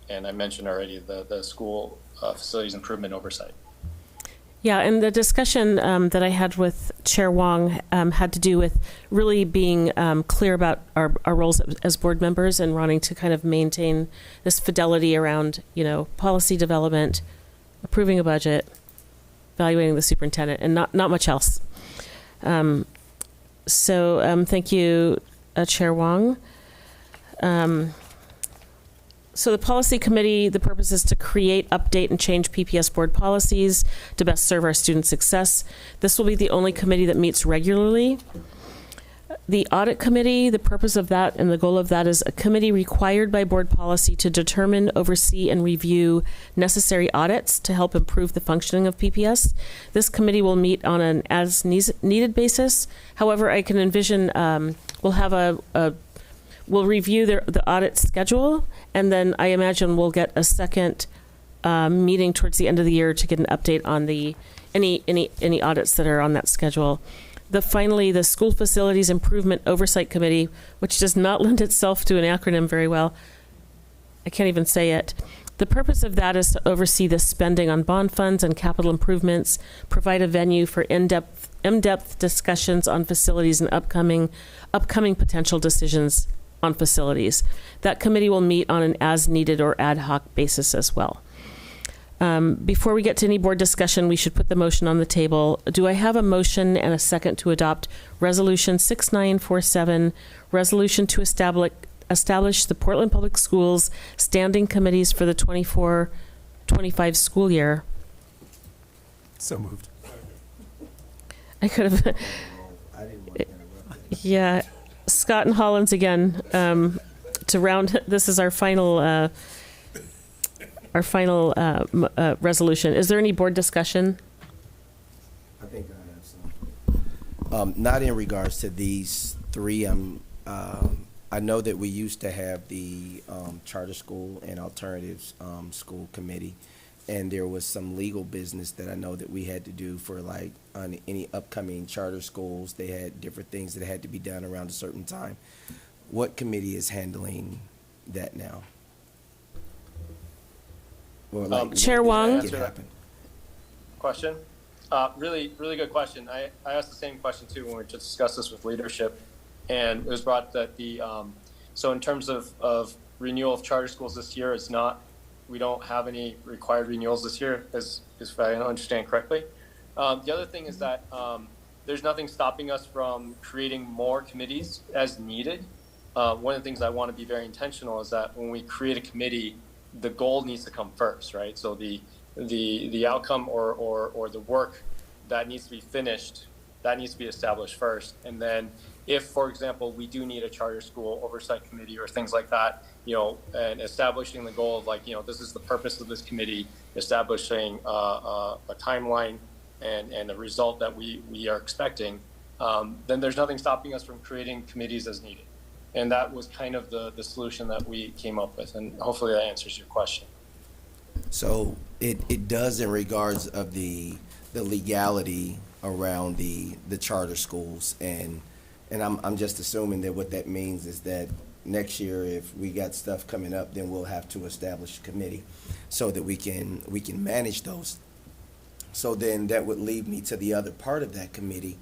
I mentioned already the school facilities improvement oversight. Yeah, and the discussion that I had with Chair Wong had to do with really being clear about our roles as board members and wanting to kind of maintain this fidelity around, policy development, approving a budget, evaluating the superintendent, and not much else. So thank you, Chair Wong. So the policy committee, the purpose is to create, update, and change PPS board policies to best serve our student success. This will be the only committee that meets regularly. The audit committee, the purpose of that and the goal of that is a committee required by board policy to determine, oversee, and review necessary audits to help improve the functioning of PPS. This committee will meet on an as-needed basis. However, I can envision we'll have we'll review the audit schedule, and then I imagine we'll get a second meeting towards the end of the year to get an update on any audits that are on that schedule. Finally, the School Facilities Improvement Oversight Committee, which does not lend itself to an acronym very well. I can't even say it. The purpose of that is to oversee the spending on bond funds and capital improvements, provide a venue for in-depth discussions on facilities and upcoming potential decisions on facilities. That committee will meet on an as-needed or ad hoc basis as well. Before we get to any board discussion, we should put the motion on the table. Do I have a motion and a second to adopt Resolution 6947, resolution to establish the Portland Public Schools standing committees for the 24-25 school year? So moved. I could have. Yeah. Scott and Hollins again, to round, this is our final resolution. Is there any board discussion? I think I have some. Not in regards to these 3. I know that we used to have the charter school and alternatives school committee, and there was some legal business that I know that we had to do for like on any upcoming charter schools. They had different things that had to be done around a certain time. What committee is handling that now? Or like, Chair Wong. Question? Really good question. I asked the same question too when we just discussed this with leadership, and it was brought that so in terms of renewal of charter schools this year, we don't have any required renewals this year, if I understand correctly. The other thing is that there's nothing stopping us from creating more committees as needed. One of the things I want to be very intentional is that when we create a committee, the goal needs to come first, right? So the outcome or the work that needs to be finished, that needs to be established first. And then if, for example, we do need a charter school oversight committee or things like that, and establishing the goal of this is the purpose of this committee, establishing a timeline and the result that we are expecting, then there's nothing stopping us from creating committees as needed. And that was kind of the solution that we came up with, and hopefully that answers your question. So it does in regards of the legality around the charter schools, and I'm just assuming that what that means is that next year, if we got stuff coming up, then we'll have to establish a committee so that we can manage those. So then that would lead me to the other part of that committee,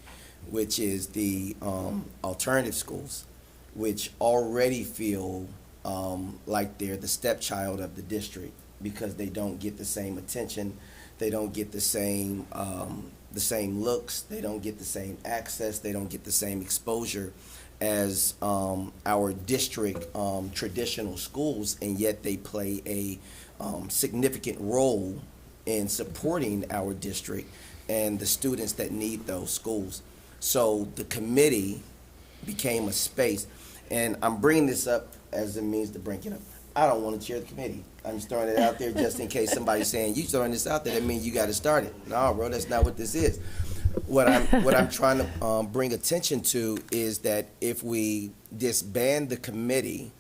which is the alternative schools. which already feel like they're the stepchild of the district because they don't get the same attention, they don't get the same looks, they don't get the same access, they don't get the same exposure as our district traditional schools, and yet they play a significant role in supporting our district and the students that need those schools. So the committee became a space, and I'm bringing this up as a means to bring it up. I don't want to chair the committee. I'm just throwing it out there just in case somebody's saying, you throwing this out there, that means you got to start it. No, bro, that's not what this is. What I'm trying to bring attention to is that if we disband the committee,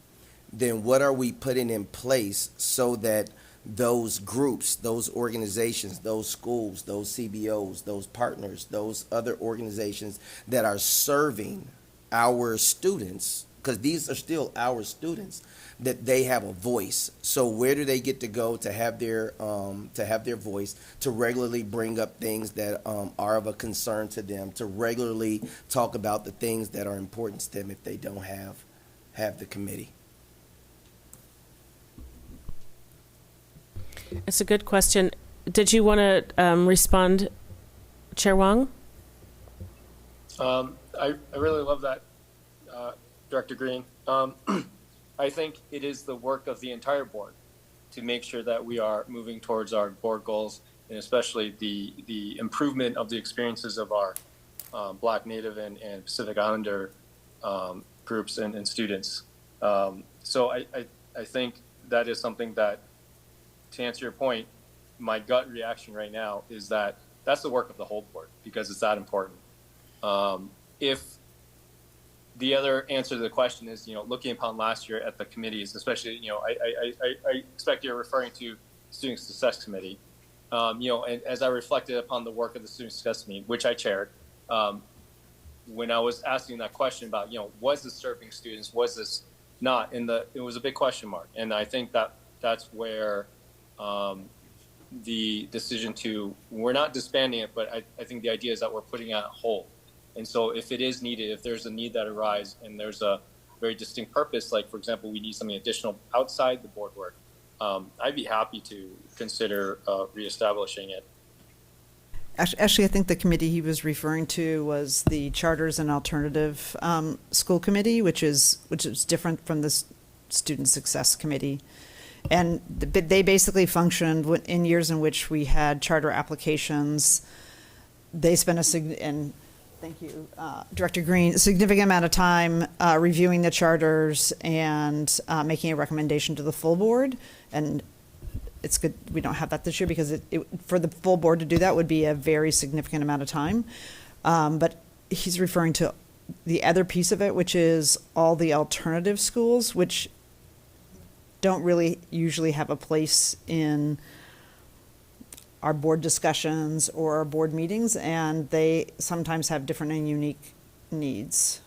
then what are we putting in place so that those groups, those organizations, those schools, those CBOs, those partners, those other organizations that are serving our students, because these are still our students, that they have a voice. So where do they get to go to have their voice, to regularly bring up things that are of a concern to them, to regularly talk about the things that are important to them if they don't have the committee? It's a good question. Did you want to respond, Chair Wong? I really love that, Director Green. I think it is the work of the entire board to make sure that we are moving towards our board goals, and especially the improvement of the experiences of our Black, Native, and Pacific Islander groups and students. So I think that is something that, to answer your point, my gut reaction right now is that that's the work of the whole board because it's that important. If the other answer to the question is, looking upon last year at the committees, especially, I expect you're referring to Student Success Committee, and as I reflected upon the work of the Student Success Committee, which I chaired, when I was asking that question about, was this serving students, was this not, it was a big question mark. And I think that's where the decision we're not disbanding it, but I think the idea is that we're putting it on hold. And so if it is needed, if there's a need that arises and there's a very distinct purpose, like, for example, we need something additional outside the board work, I'd be happy to consider reestablishing it. Actually, I think the committee he was referring to was the Charters and Alternative School Committee, which is different from the Student Success Committee. And they basically functioned in years in which we had charter applications. They spent thank you, Director Green, a significant amount of time reviewing the charters and making a recommendation to the full board. And it's good we don't have that this year because for the full board to do that would be a very significant amount of time. But he's referring to the other piece of it, which is all the alternative schools, which don't really usually have a place in our board discussions or our board meetings, and they sometimes have different and unique needs.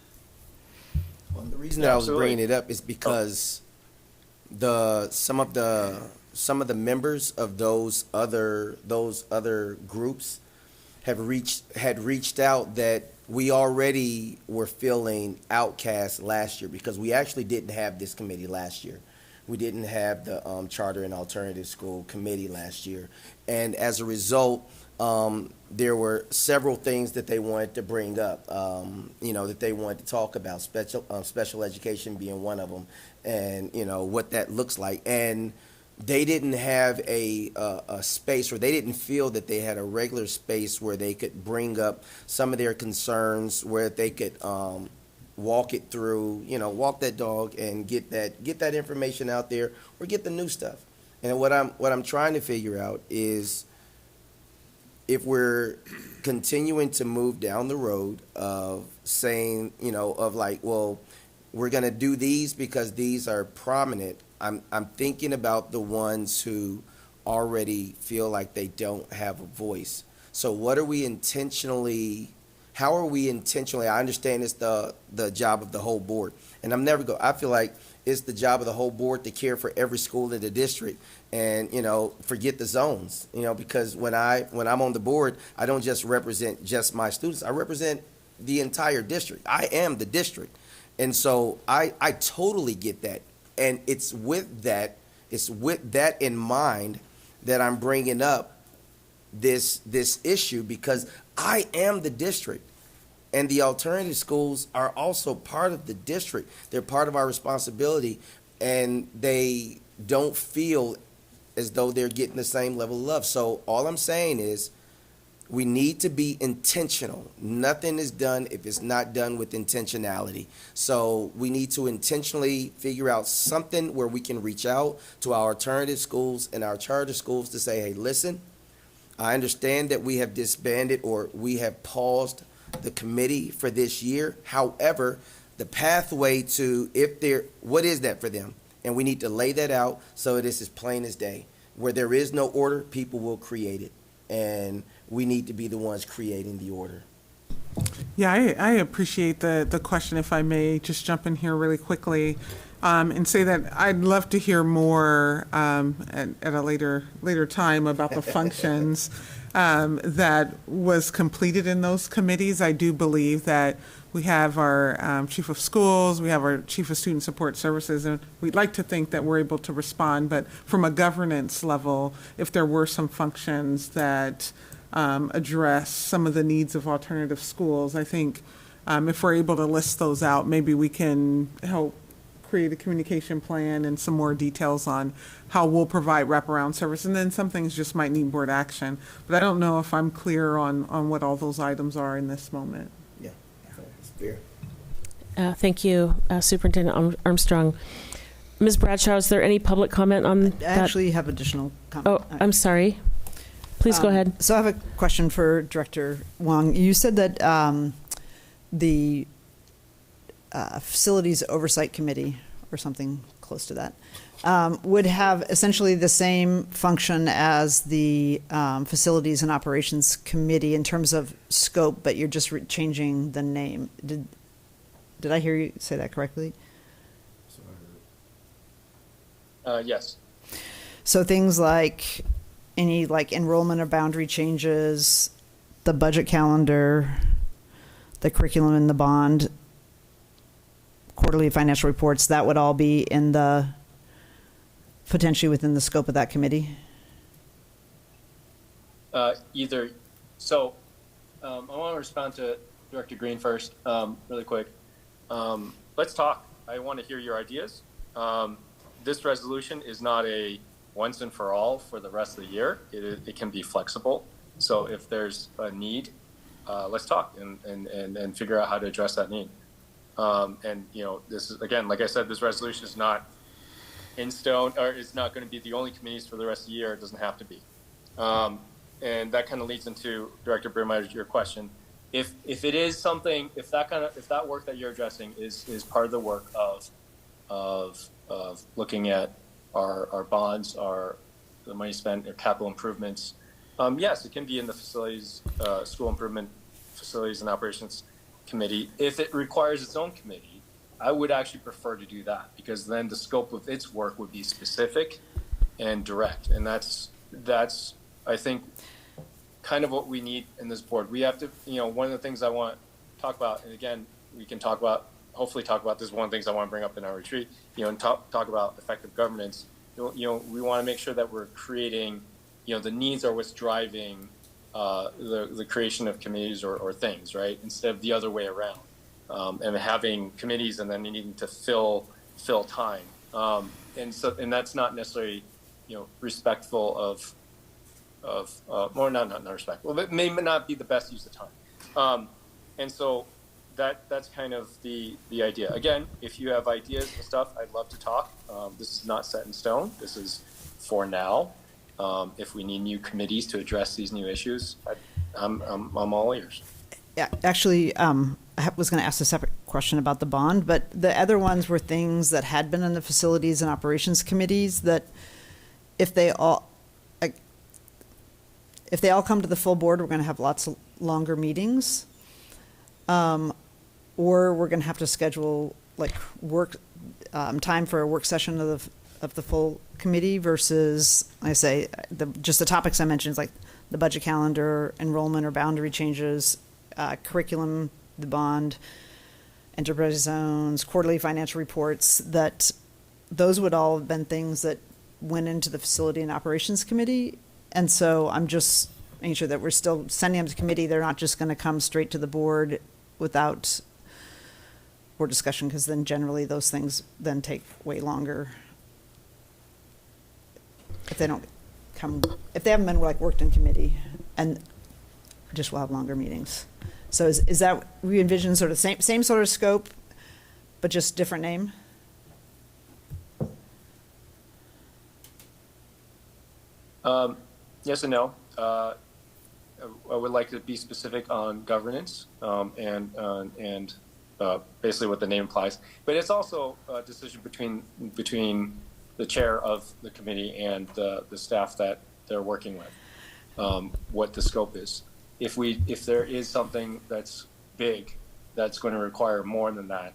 Well, the reason that I was bringing it up is because some of the members of those other groups had reached out that we already were feeling outcast last year because we actually didn't have this committee last year. We didn't have the Charter and Alternative School Committee last year. And as a result, there were several things that they wanted to bring up, that they wanted to talk about, special education being one of them, and, what that looks like. And they didn't have a space, or they didn't feel that they had a regular space where they could bring up some of their concerns, where they could walk it through, walk that dog and get that information out there, or get the new stuff. And what I'm trying to figure out is if we're continuing to move down the road of saying, well, we're going to do these because these are prominent. I'm thinking about the ones who already feel like they don't have a voice. So what are we intentionally? How are we intentionally? I understand it's the job of the whole board, and I feel like it's the job of the whole board to care for every school in the district, and forget the zones. Because when I'm on the board, I don't just represent just my students. I represent the entire district. I am the district, And so I totally get that. And it's with that in mind that I'm bringing up this issue, because I am the district. And the alternative schools are also part of the district. They're part of our responsibility, and they don't feel as though they're getting the same level of love. So all I'm saying is we need to be intentional. Nothing is done if it's not done with intentionality. So we need to intentionally figure out something where we can reach out to our alternative schools and our charter schools to say, hey, listen, I understand that we have disbanded or we have paused the committee for this year. However, the pathway to what is that for them? And we need to lay that out so it is as plain as day. Where there is no order, people will create it. And we need to be the ones creating the order. Yeah, I appreciate the question. If I may just jump in here really quickly and say that I'd love to hear more at a later time about the functions that was completed in those committees. I do believe that we have our chief of schools, we have our chief of student support services, and we'd like to think that we're able to respond. But from a governance level, if there were some functions that address some of the needs of alternative schools, I think if we're able to list those out, maybe we can help create a communication plan and some more details on how we'll provide wraparound service. And then some things just might need board action. But I don't know if I'm clear on what all those items are in this moment. Yeah, it's fair. Thank you, Superintendent Armstrong. Ms. Bradshaw, is there any public comment on that? I actually have additional comment. Oh, I'm sorry. Please go ahead. So I have a question for Director Wong. You said that the Facilities Oversight Committee, or something close to that, would have essentially the same function as the Facilities and Operations Committee in terms of scope, but you're just changing the name. Did I hear you say that correctly? Yes. So things like any enrollment or boundary changes, the budget calendar, the curriculum and the bond, quarterly financial reports, that would all be potentially within the scope of that committee? I want to respond to Director Green first, really quick. Let's talk. I want to hear your ideas. This resolution is not a once and for all for the rest of the year. It can be flexible. So if there's a need, let's talk and figure out how to address that need. This is, again, like I said, this resolution is not in stone, or it's not going to be the only committees for the rest of the year. It doesn't have to be. And that kind of leads into Director Burmeier, your question. If it is something, if that work that you're addressing is part of the work of looking at our bonds, the money spent, or capital improvements, yes, it can be in the facilities, school improvement facilities and operations committee. If it requires its own committee, I would actually prefer to do that, because then the scope of its work would be specific and direct. And that's I think, kind of what we need in this board. We have to, one of the things I want to talk about, and again, we can hopefully talk about this, one of the things I want to bring up in our retreat, and talk about effective governance. We want to make sure that we're creating, the needs are what's driving the creation of committees or things, right? Instead of the other way around, and having committees and then needing to fill time, and that's not necessarily, respectful of not respectful. It may not be the best use of time, and so that's kind of the idea. Again, if you have ideas and stuff, I'd love to talk. This is not set in stone. This is for now. If we need new committees to address these new issues, I'm all ears. Yeah, actually, I was going to ask a separate question about the bond, but the other ones were things that had been in the facilities and operations committees that if they all come to the full board, we're going to have lots of longer meetings, or we're going to have to schedule work time for a work session of the full committee versus, I say, just the topics I mentioned, like the budget calendar, enrollment or boundary changes, curriculum, the bond, enterprise zones, quarterly financial reports, that those would all have been things that went into the Facility and Operations Committee. And so I'm just making sure that we're still sending them to committee. They're not just going to come straight to the board without board discussion, because then generally those things then take way longer. If they don't come, if they haven't been like worked in committee, and just will have longer meetings. So is that, we envision sort of same sort of scope, but just different name? Yes and no. I would like to be specific on governance and basically what the name implies. But it's also a decision between the chair of the committee and the staff that they're working with, what the scope is. If there is something that's big that's going to require more than that,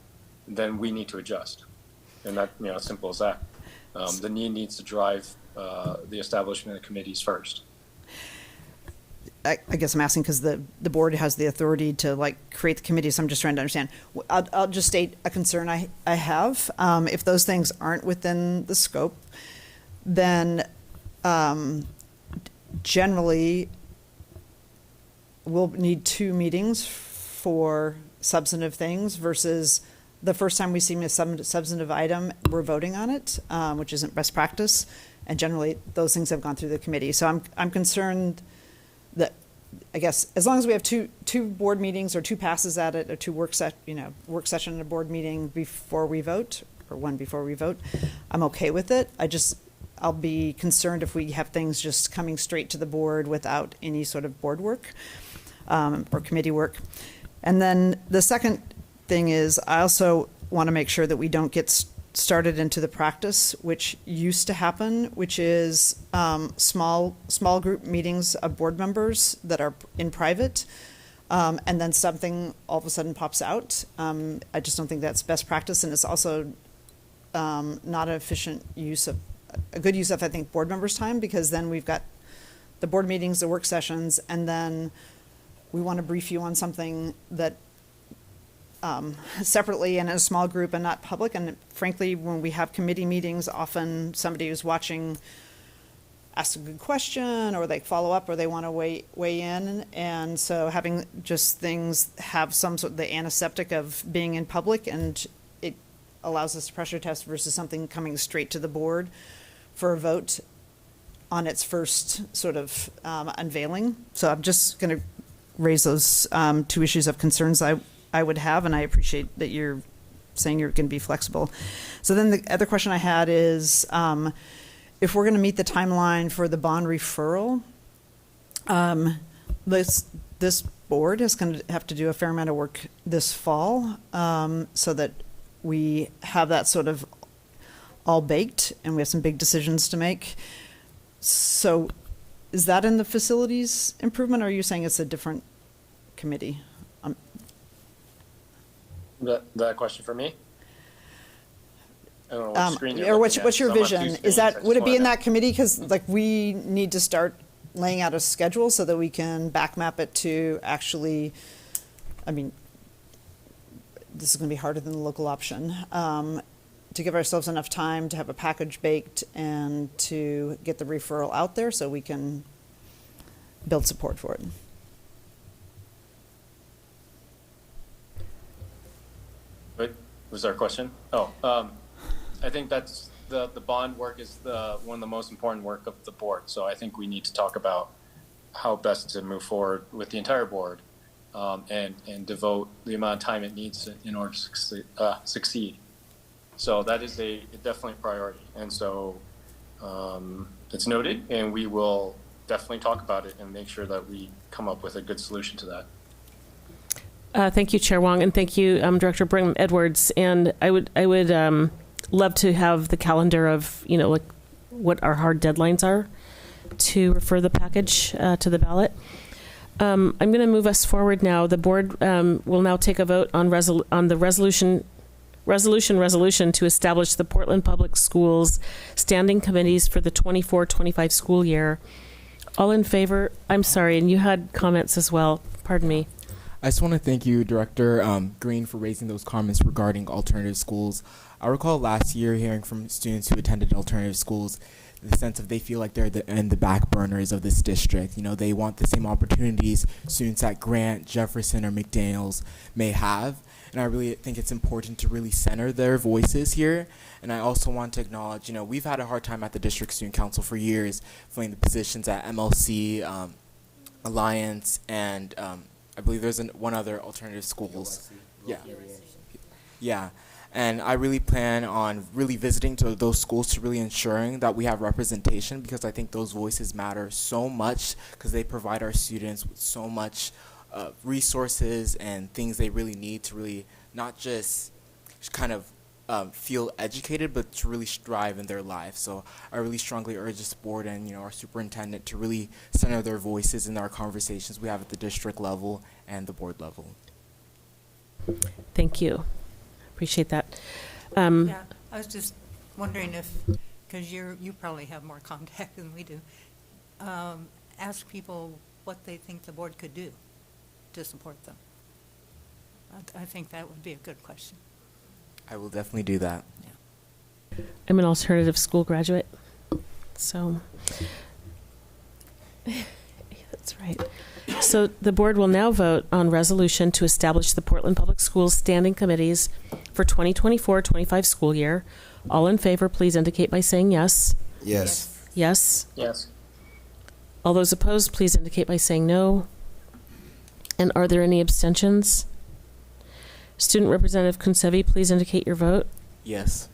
then we need to adjust, and that, as simple as that. The need needs to drive the establishment of committees first. I guess I'm asking because the board has the authority to like create the committee, so I'm just trying to understand. I'll just state a concern I have. If those things aren't within the scope, then generally we'll need 2 meetings for substantive things versus the first time we see a substantive item, we're voting on it, which isn't best practice. And generally those things have gone through the committee. So I'm concerned that, I guess, as long as we have two board meetings or 2 passes at it, or 2 work session and a board meeting before we vote, or 1 before we vote, I'm okay with it. I'll be concerned if we have things just coming straight to the board without any sort of board work or committee work. And then the second thing is, I also want to make sure that we don't get started into the practice which used to happen, which is small group meetings of board members that are in private, and then something all of a sudden pops out. I just don't think that's best practice, and it's also not an efficient use of, a good use of, I think, board members' time, because then we've got the board meetings, the work sessions, and then we want to brief you on something that separately and in a small group and not public. And frankly, when we have committee meetings, often somebody who's watching asks a good question, or they follow up, or they want to weigh in. And so having just things have some sort of the antiseptic of being in public, and it allows us to pressure test versus something coming straight to the board for a vote on its first sort of unveiling. So I'm just going to raise those 2 issues of concerns I would have, and I appreciate that you're saying you're going to be flexible. So then the other question I had is, if we're going to meet the timeline for the bond referral, this board is going to have to do a fair amount of work this fall, so that we have that sort of all baked, and we have some big decisions to make. So is that in the facilities improvement, or are you saying it's a different committee? That question for me? I don't know what screen you're or looking at. what's your So I'm on vision? 2 Is screens. that, would it be in that committee? Because like we need to start laying out a schedule so that we can back map it to actually, I mean, this is going to be harder than the local option, to give ourselves enough time to have a package baked and to get the referral out there so we can build support for it. Wait, was there a question? I think that's the bond work is one of the most important work of the board. So I think we need to talk about how best to move forward with the entire board, and devote the amount of time it needs in order to succeed. So that is definitely a priority. And so it's noted, and we will definitely talk about it and make sure that we come up with a good solution to that. Thank you, Chair Wong, and thank you, Director Brigham Edwards. And I would love to have the calendar of, like what our hard deadlines are to refer the package to the ballot. I'm going to move us forward now. The board will now take a vote on the resolution to establish the Portland Public Schools standing committees for the 24-25 school year. All in favor? I'm sorry, and you had comments as well. Pardon me. I just want to thank you, Director Green, for raising those comments regarding alternative schools. I recall last year hearing from students who attended alternative schools the sense of they feel like they're in the back burners of this district. You know, they want the same opportunities students at Grant, Jefferson, or McDaniels may have. And I really think it's important to really center their voices here. And I also want to acknowledge, you know, we've had a hard time at the District Student Council for years filling the positions at MLC, Alliance, and I believe there's one other alternative schools. Yeah. Yeah. And I really plan on really visiting to those schools to really ensuring that we have representation, because I think those voices matter so much because they provide our students with so much resources and things they really need to really not just kind of feel educated, but to really strive in their life. So I really strongly urge this board and, you know, our superintendent to really center their voices in our conversations we have at the district level and the board level. Thank you. Appreciate that. Yeah, I was just wondering if, because you probably have more contact than we do, ask people what they think the board could do to support them. I think that would be a good question. I will definitely do that. Yeah. I'm an alternative school graduate, so that's right. So the board will now vote on resolution to establish the Portland Public Schools standing committees for 2024-25 school year. All in favor, please indicate by saying yes. Yes. Yes. Yes. All those opposed, please indicate by saying no. And are there any abstentions? Student Representative Kunsevi, please indicate your vote. Yes.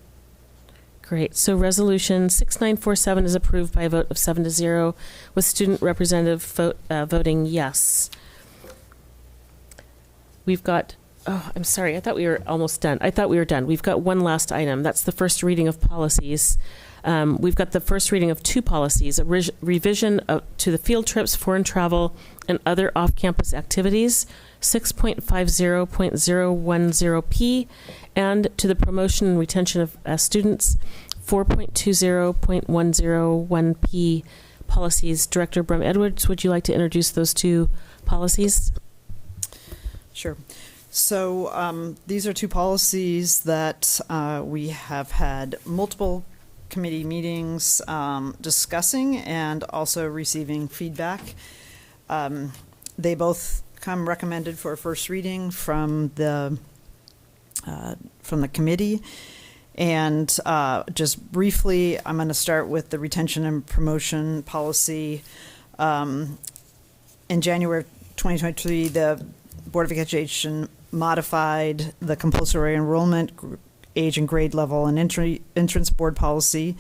Great. So resolution 6947 is approved by a vote of 7-0, with Student Representative voting yes. We've got, oh, I'm sorry, I thought we were almost done. I thought we were done. We've got one last item. That's the first reading of policies. We've got the first reading of two policies, a revision to the field trips, foreign travel, and other off-campus activities, 6.50.010P, and to the promotion and retention of students, 4.20.101P policies. Director Brum Edwards, would you like to introduce those two policies? Sure. So these are two policies that we have had multiple committee meetings discussing and also receiving feedback. They both come recommended for a first reading from the committee. And just briefly, I'm going to start with the retention and promotion policy. In January of 2023, the Board of Education modified the compulsory enrollment age and grade level and entrance board policy.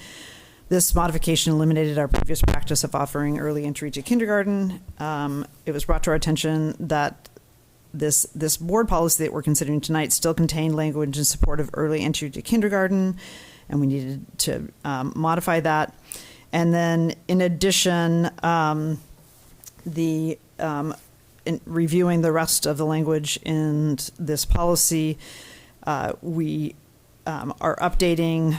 This modification eliminated our previous practice of offering early entry to kindergarten. It was brought to our attention that this board policy that we're considering tonight still contained language in support of early entry to kindergarten, and we needed to modify that. And then, in addition, in reviewing the rest of the language in this policy, we are updating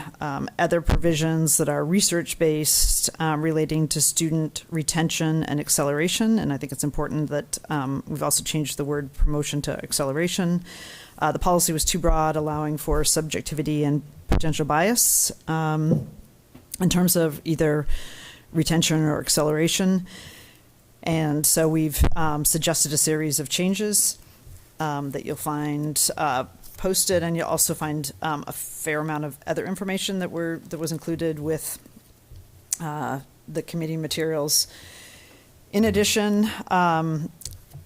other provisions that are research-based relating to student retention and acceleration. And I think it's important that we've also changed the word promotion to acceleration. The policy was too broad, allowing for subjectivity and potential bias in terms of either retention or acceleration. And so we've suggested a series of changes that you'll find posted, and you'll also find a fair amount of other information that was included with the committee materials. In addition,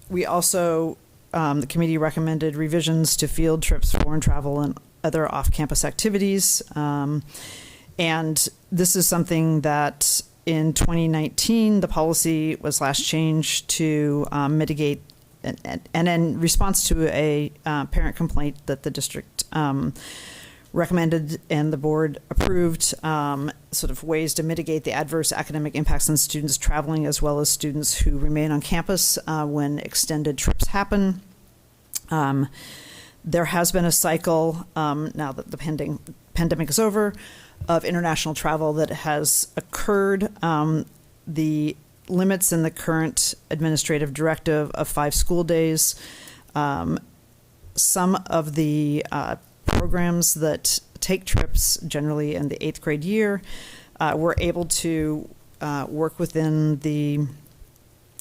we also the committee recommended revisions to field trips, foreign travel, and other off-campus activities. And this is something that in 2019 the policy was last changed to mitigate. And in response to a parent complaint that the district recommended and the board approved, sort of ways to mitigate the adverse academic impacts on students traveling as well as students who remain on campus when extended trips happen. There has been a cycle, now that the pandemic is over, of international travel that has occurred. The limits in the current administrative directive of 5 school days Some of the programs that take trips, generally in the 8th grade year, were able to work within the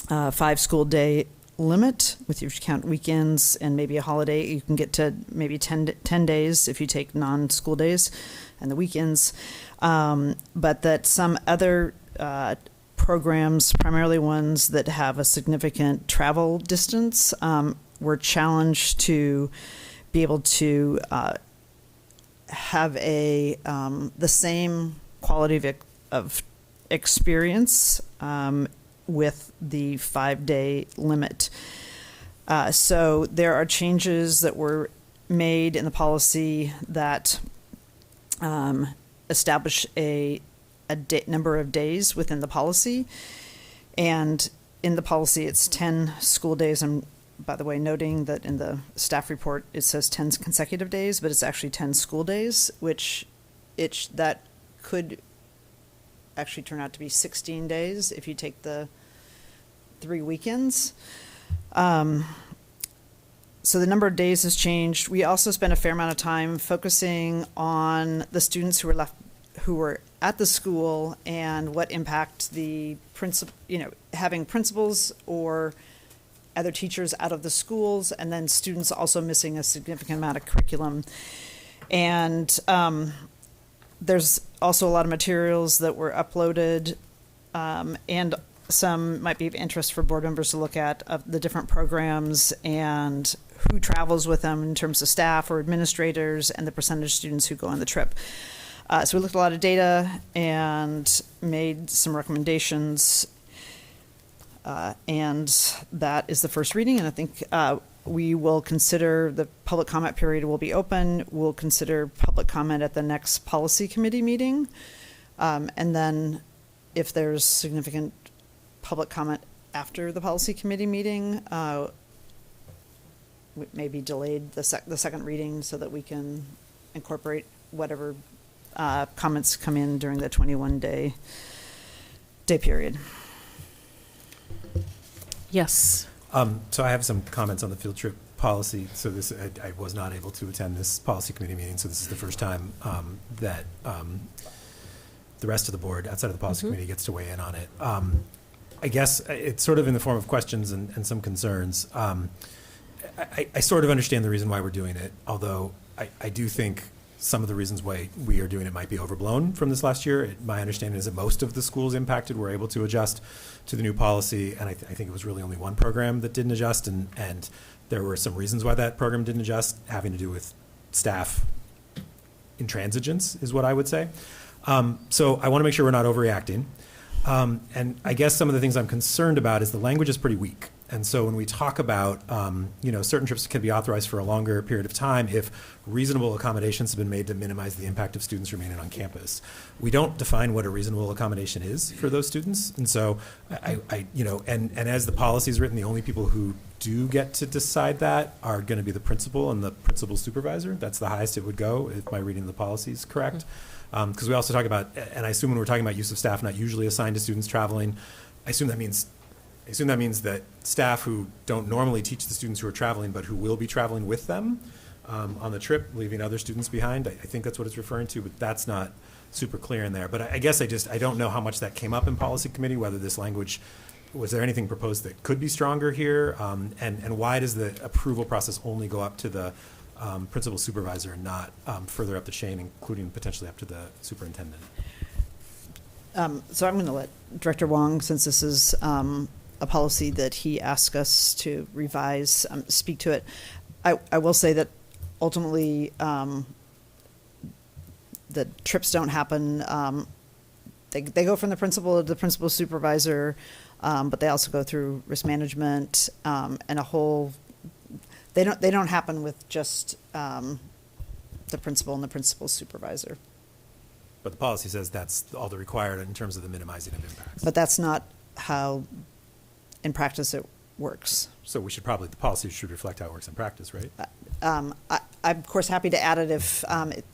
5-school day limit. If you count weekends and maybe a holiday, you can get to maybe 10 days if you take non-school days and the weekends. But that some other programs, primarily ones that have a significant travel distance, were challenged to be able to have the same quality of experience with the 5-day limit. So there are changes that were made in the policy that establish a number of days within the policy. And in the policy, it's 10 school days. I'm, by the way, noting that in the staff report, it says 10 consecutive days, but it's actually 10 school days, which that could actually turn out to be 16 days if you take the 3 weekends. So the number of days has changed. We also spent a fair amount of time focusing on the students who were at the school and what impact the having principals or other teachers out of the schools, and then students also missing a significant amount of curriculum. And there's also a lot of materials that were uploaded, and some might be of interest for board members to look at, of the different programs and who travels with them in terms of staff or administrators and the percentage of students who go on the trip. So we looked at a lot of data and made some recommendations, and that is the first reading. And I think we will consider the public comment period will be open. We'll consider public comment at the next policy committee meeting. And then if there's significant public comment after the policy committee meeting, maybe delayed the second reading so that we can incorporate whatever comments come in during the 21-day period. Yes. So I have some comments on the field trip policy. So this, I was not able to attend this policy committee meeting, so this is the first time that the rest of the board outside of the policy committee gets to weigh in on it. I guess it's sort of in the form of questions and some concerns. I sort of understand the reason why we're doing it, although I do think some of the reasons why we are doing it might be overblown from this last year. My understanding is that most of the schools impacted were able to adjust to the new policy, and I think it was really only one program that didn't adjust, and there were some reasons why that program didn't adjust, having to do with staff intransigence is what I would say. So I want to make sure we're not overreacting. And I guess some of the things I'm concerned about is the language is pretty weak. And so when we talk about, certain trips can be authorized for a longer period of time if reasonable accommodations have been made to minimize the impact of students remaining on campus. We don't define what a reasonable accommodation is for those students. And so and as the policy is written, the only people who do get to decide that are going to be the principal and the principal supervisor. That's the highest it would go if my reading of the policy is correct. Because we also talk about, and I assume when we're talking about use of staff not usually assigned to students traveling, I assume that means that staff who don't normally teach the students who are traveling, but who will be traveling with them on the trip, leaving other students behind. I think that's what it's referring to, but that's not super clear in there. But I guess I don't know how much that came up in policy committee, whether this language, was there anything proposed that could be stronger here? And why does the approval process only go up to the principal supervisor and not further up the chain, including potentially up to the superintendent? So I'm going to let Director Wong, since this is a policy that he asked us to revise, speak to it. I will say that ultimately the trips don't happen. They go from the principal to the principal supervisor, but they also go through risk management and a whole. They don't happen with just the principal and the principal supervisor. But the policy says that's all the required in terms of the minimizing of impacts. But that's not how, in practice, it works. So the policy should reflect how it works in practice, right? I'm of course happy to add it if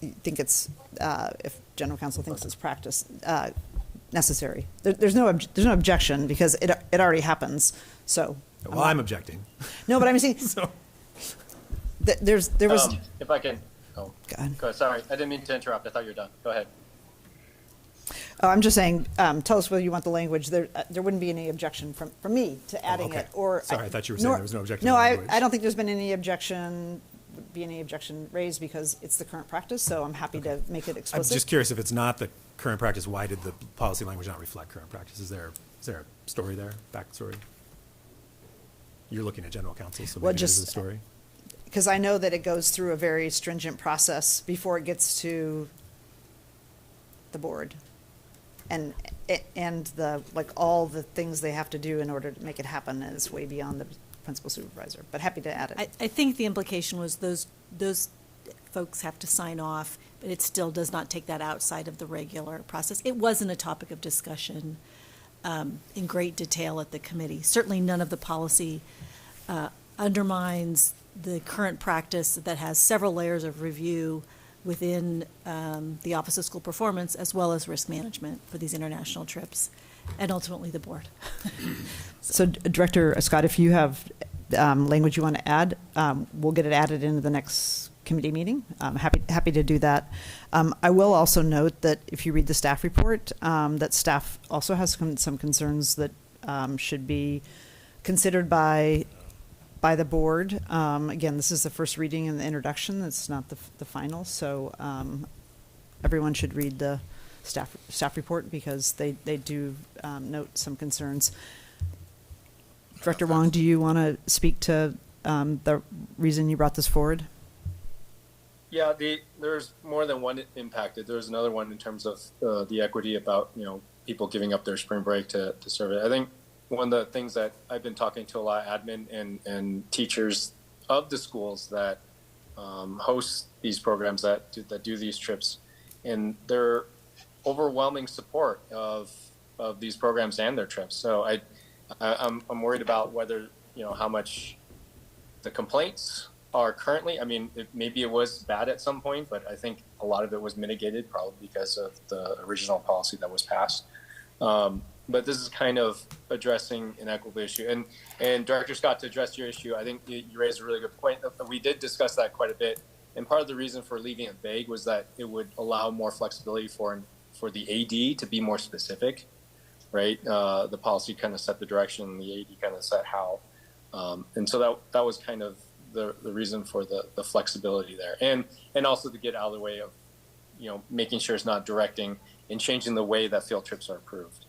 you think it's if General Counsel thinks it's practice necessary. There's no objection because it already happens. So well, I'm objecting. No, but I'm saying. So. there was. If I can, Go ahead. Go ahead. Sorry, I didn't mean to interrupt. I thought you were done. Go ahead. Oh, I'm just saying, tell us whether you want the language. There wouldn't be any objection from me to adding okay. it. Or Sorry, I thought you were saying there was no objection No, to the I language. don't think there's been any objection raised because it's the current practice. So I'm happy to make it I'm explicit. just curious, if it's not the current practice, why did the policy language not reflect current practice? Is there a story there, backstory? You're looking at general counsel, so Well, maybe there's just- a story. Because I know that it goes through a very stringent process before it gets to the board. And the, like, all the things they have to do in order to make it happen is way beyond the principal supervisor, but happy to add it. I think the implication was those folks have to sign off, but it still does not take that outside of the regular process. It wasn't a topic of discussion in great detail at the committee. Certainly none of the policy undermines the current practice that has several layers of review within the Office of School Performance, as well as risk management for these international trips, and ultimately the board. So Director Scott, if you have language you want to add, we'll get it added into the next committee meeting. I'm happy to do that. I will also note that if you read the staff report, that staff also has some concerns that should be considered by the board. Again, this is the first reading and the introduction. It's not the final. So everyone should read the staff report because they do note some concerns. Director Wong, do you want to speak to the reason you brought this forward? Yeah, there's more than one impacted. There's another one in terms of the equity about people giving up their spring break to serve it. I think one of the things that I've been talking to a lot of admin and teachers of the schools that host these programs that do these trips, and their overwhelming support of these programs and their trips. So I'm worried about whether how much the complaints are currently. I mean, maybe it was bad at some point, but I think a lot of it was mitigated probably because of the original policy that was passed. But this is kind of addressing an equitable issue. And Director Scott, to address your issue, I think you raised a really good point. We did discuss that quite a bit. And part of the reason for leaving it vague was that it would allow more flexibility for the AD to be more specific, right? The policy kind of set the direction, and the AD kind of set how. And so that was kind of the reason for the flexibility there. And also to get out of the way of, making sure it's not directing and changing the way that field trips are approved.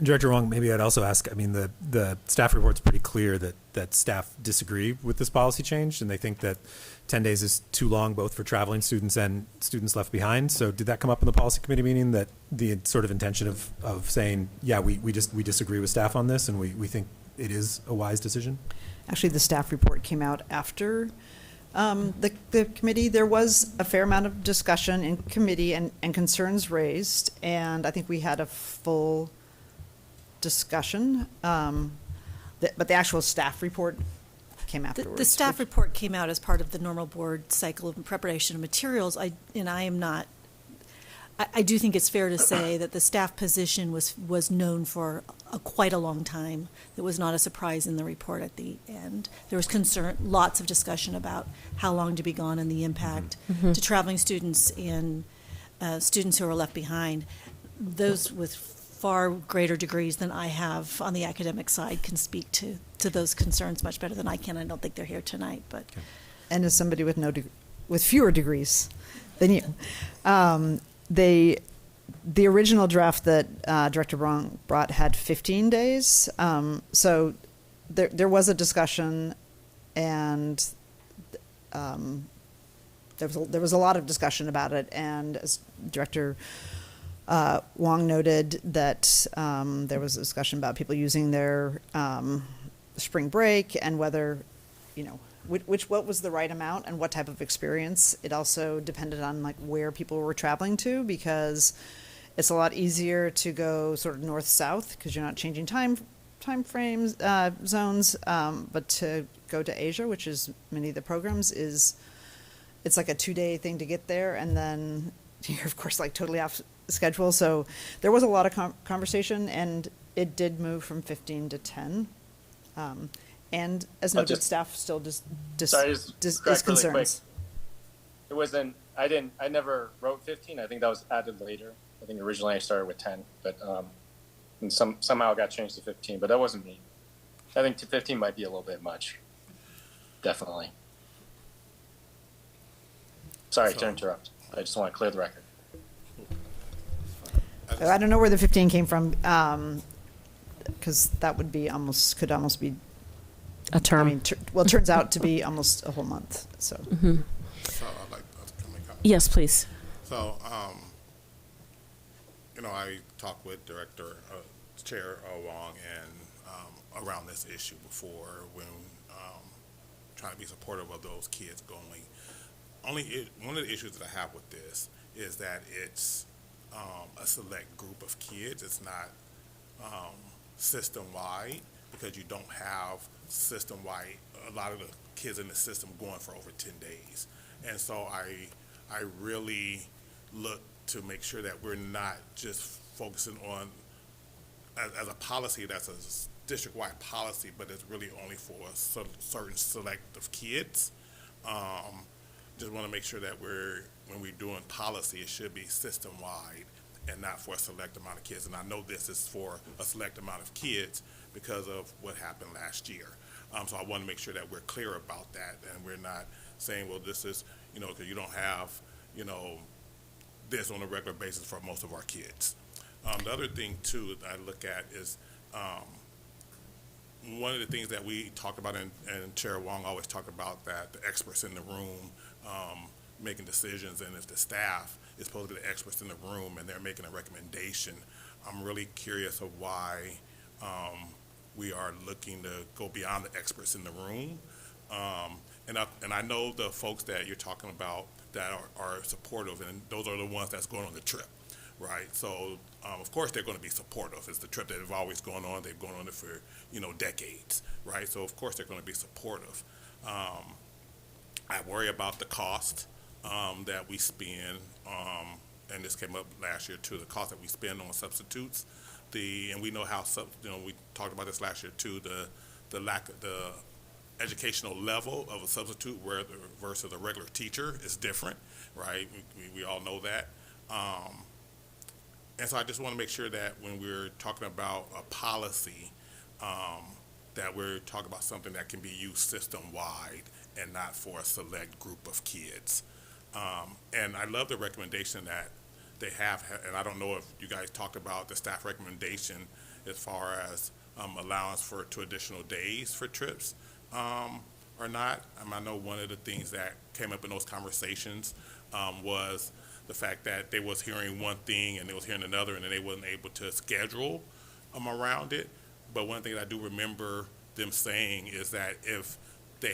Director Wong, maybe I'd also ask, I mean, the staff report's pretty clear that staff disagree with this policy change, and they think that 10 days is too long, both for traveling students and students left behind. So did that come up in the policy committee meeting, that the sort of intention of saying, yeah, we disagree with staff on this, and we think it is a wise decision? Actually, the staff report came out after the committee. There was a fair amount of discussion in committee and concerns raised, and I think we had a full discussion, but the actual staff report came afterwards. The staff report came out as part of the normal board cycle of preparation of materials. I do think it's fair to say that the staff position was known for quite a long time. It was not a surprise in the report at the end. There was lots of discussion about how long to be gone and the impact to traveling students and students who are left behind. Those with far greater degrees than I have on the academic side can speak to those concerns much better than I can. I don't think they're here tonight, but. And as somebody with with fewer degrees than you, the original draft that Director Wong brought had 15 days. So there was a discussion, and there was a lot of discussion about it. And as Director Wong noted, that there was a discussion about people using their spring break and whether, what was the right amount and what type of experience. It also depended on where people were traveling to, because it's a lot easier to go sort of north-south because you're not changing time frames, zones, but to go to Asia, which is many of the programs, it's like a 2-day thing to get there, and then you're of course totally off schedule. So there was a lot of conversation, and it did move from 15 to 10. And as noted, staff still is correct really quick. concerns. It wasn't, I never wrote 15. I think that was added later. I think originally I started with 10, but and somehow it got changed to 15, but that wasn't me. I think 15 might be a little bit much. Definitely. Sorry to interrupt. I just want to clear the record. I don't know where the 15 came from, because that would be could almost be a term. I mean, well, it turns out to be almost a whole month. So. Mm-hmm. So I'd like to make a Yes, please. So, I talked with Chair Wong and around this issue before when trying to be supportive of those kids going. One of the issues that I have with this is that it's a select group of kids. It's not system-wide, because you don't have system-wide, a lot of the kids in the system going for over 10 days. And so I really look to make sure that we're not just focusing on, as a policy that's a district-wide policy, but it's really only for a certain select of kids. Just want to make sure that when we're doing policy, it should be system-wide and not for a select amount of kids. And I know this is for a select amount of kids because of what happened last year. So I want to make sure that we're clear about that, and we're not saying, well, this is, because you don't have, this on a regular basis for most of our kids. The other thing, too, that I look at is one of the things that we talk about, and Chair Wong always talk about, that the experts in the room making decisions, and if the staff is supposed to be the experts in the room and they're making a recommendation, I'm really curious of why we are looking to go beyond the experts in the room. And I know the folks that you're talking about that are supportive, and those are the ones that's going on the trip, right? So, of course, they're going to be supportive. It's the trip that have always gone on. They've gone on it for, decades, right? So, of course, they're going to be supportive. I worry about the cost that we spend, and this came up last year, too, the cost that we spend on substitutes. And we know how, we talked about this last year, too, the lack of the educational level of a substitute versus a regular teacher is different, right? We all know that. And so I just want to make sure that when we're talking about a policy, that we're talking about something that can be used system-wide and not for a select group of kids. And I love the recommendation that they have, and I don't know if you guys talked about the staff recommendation as far as allowance for 2 additional days for trips. Or not. I know one of the things that came up in those conversations was the fact that they was hearing one thing and they was hearing another, and then they wasn't able to schedule around it. But one thing I do remember them saying is that if they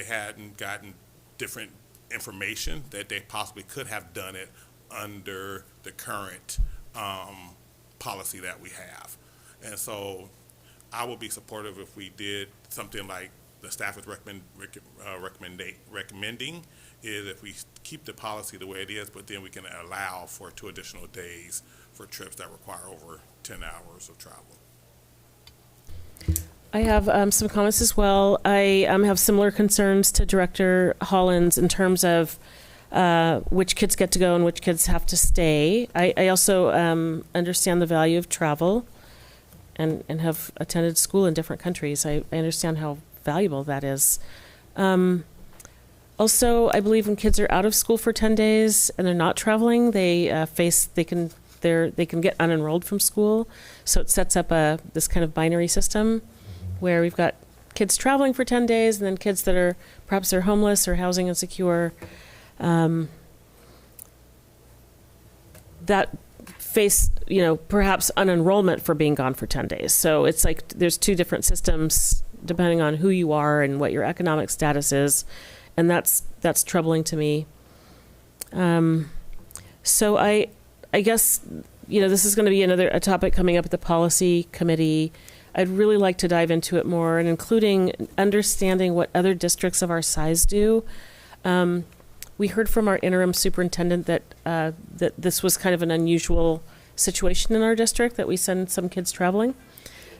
hadn't gotten different information, that they possibly could have done it under the current policy that we have. And so I would be supportive if we did something like the staff is recommending, is if we keep the policy the way it is, but then we can allow for 2 additional days for trips that require over 10 hours of travel. I have some comments as well. I have similar concerns to Director Hollins in terms of which kids get to go and which kids have to stay. I also understand the value of travel and have attended school in different countries. I understand how valuable that is. Also, I believe when kids are out of school for 10 days and they're not traveling, they can get unenrolled from school. So it sets up this kind of binary system where we've got kids traveling for 10 days and then kids that are perhaps they're homeless or housing insecure that face, perhaps unenrollment for being gone for 10 days. So it's like there's 2 different systems depending on who you are and what your economic status is. And that's troubling to me. So I guess, this is going to be a topic coming up at the policy committee. I'd really like to dive into it more, and including understanding what other districts of our size do. We heard from our interim superintendent that this was kind of an unusual situation in our district, that we send some kids traveling.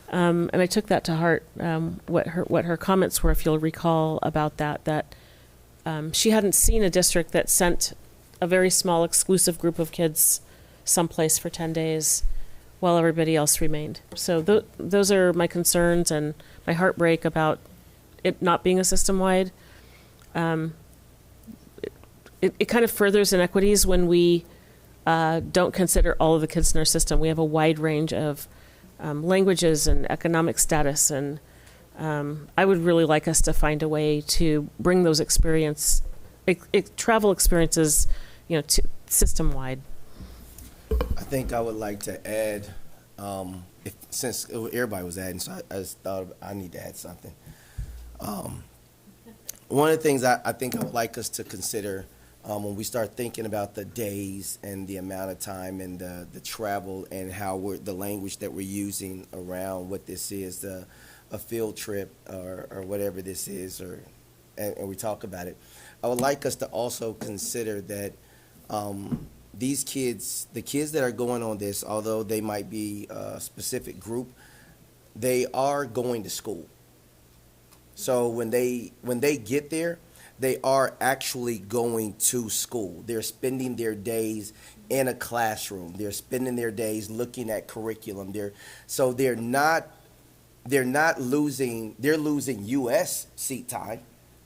And I took that to heart, what her comments were, if you'll recall about that she hadn't seen a district that sent a very small exclusive group of kids someplace for 10 days while everybody else remained. So those are my concerns and my heartbreak about it not being a system-wide. It kind of furthers inequities when we don't consider all of the kids in our system. We have a wide range of languages and economic status, and I would really like us to find a way to bring those travel experiences, to system-wide. I think I would like to add, since everybody was adding, so I just thought I need to add something. One of the things I think I would like us to consider when we start thinking about the days and the amount of time and the travel and how the language that we're using around what this is, a field trip or whatever this is, and we talk about it, I would like us to also consider that these kids, the kids that are going on this, although they might be a specific group, they are going to school. So when they get there, they are actually going to school. They're spending their days in a classroom. They're spending their days looking at curriculum. They're losing U.S. seat time,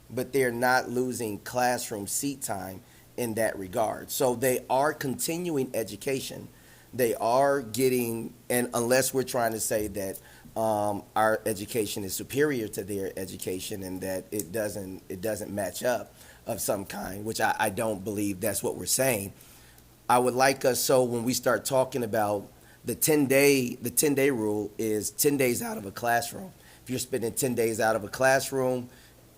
but they're not losing classroom seat time in that regard. So they are continuing education. They are getting, and unless we're trying to say that our education is superior to their education and that it doesn't match up of some kind, which I don't believe that's what we're saying. I would like us, so when we start talking about the 10-day rule is 10 days out of a classroom. If you're spending 10 days out of a classroom,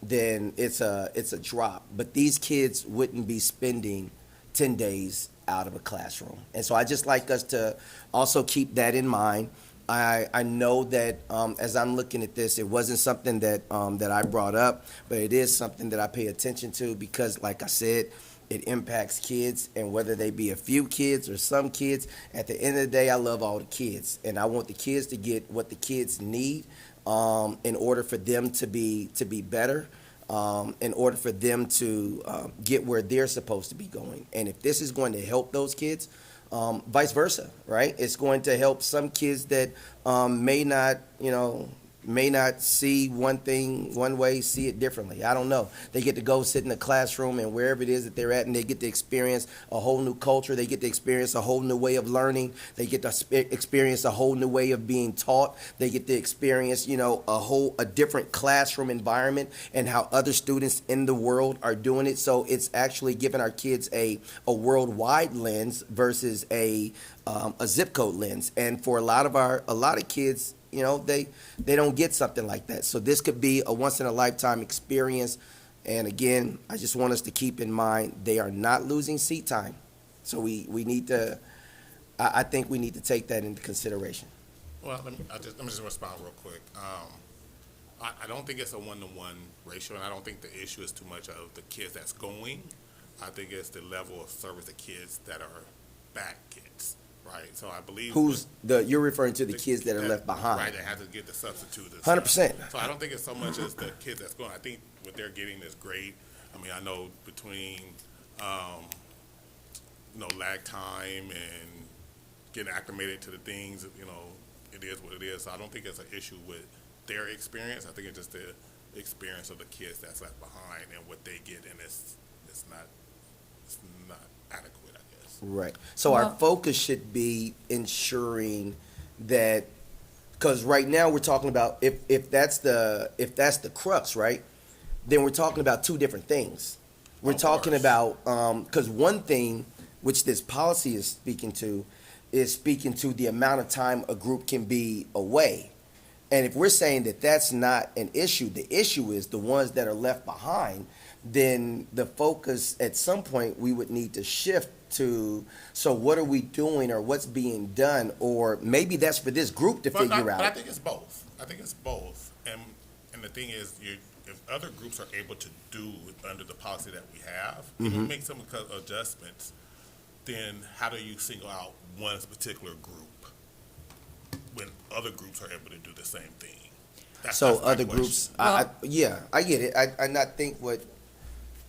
then it's a drop. But these kids wouldn't be spending 10 days out of a classroom. And so I just like us to also keep that in mind. I know that as I'm looking at this, it wasn't something that I brought up, but it is something that I pay attention to because, like I said, it impacts kids, and whether they be a few kids or some kids, at the end of the day, I love all the kids, and I want the kids to get what the kids need in order for them to be better, in order for them to get where they're supposed to be going. And if this is going to help those kids, vice versa, right? It's going to help some kids that may not see one thing one way, see it differently. I don't know. They get to go sit in the classroom and wherever it is that they're at, and they get to experience a whole new culture. They get to experience a whole new way of learning. They get to experience a whole new way of being taught. They get to experience, a different classroom environment and how other students in the world are doing it. So it's actually giving our kids a worldwide lens versus a zip code lens. And for a lot of kids, they don't get something like that. So this could be a once in a lifetime experience. And again, I just want us to keep in mind they are not losing seat time. So we need to, I think we need to take that into consideration. Well, let me just respond real quick. I don't think it's a one-to-one ratio, and I don't think the issue is too much of the kids that's going. I think it's the level of service of kids that are back kids. Right, so I believe you're referring to the kids that are left behind. Right, they have to get the substitute. 100%. So I don't think it's so much as the kids that's going. I think what they're getting is great. I mean, I know between, lag time and getting acclimated to the things, it is what it is. So I don't think it's an issue with their experience. I think it's just the experience of the kids that's left behind and what they get, and it's not adequate. Right. So our focus should be ensuring that, because right now we're talking about if that's the crux, right? Then we're talking about two different things. We're talking about because one thing which this policy is speaking to the amount of time a group can be away. And if we're saying that that's not an issue, the issue is the ones that are left behind, then the focus at some point we would need to shift to, so what are we doing or what's being done, or maybe that's for this group to figure out. But I think it's both. And the thing is, if other groups are able to do under the policy that we have, if we make some adjustments, then how do you single out one particular group? when other groups are able to do the same thing. That's So my other question. groups, I get it. I not think what,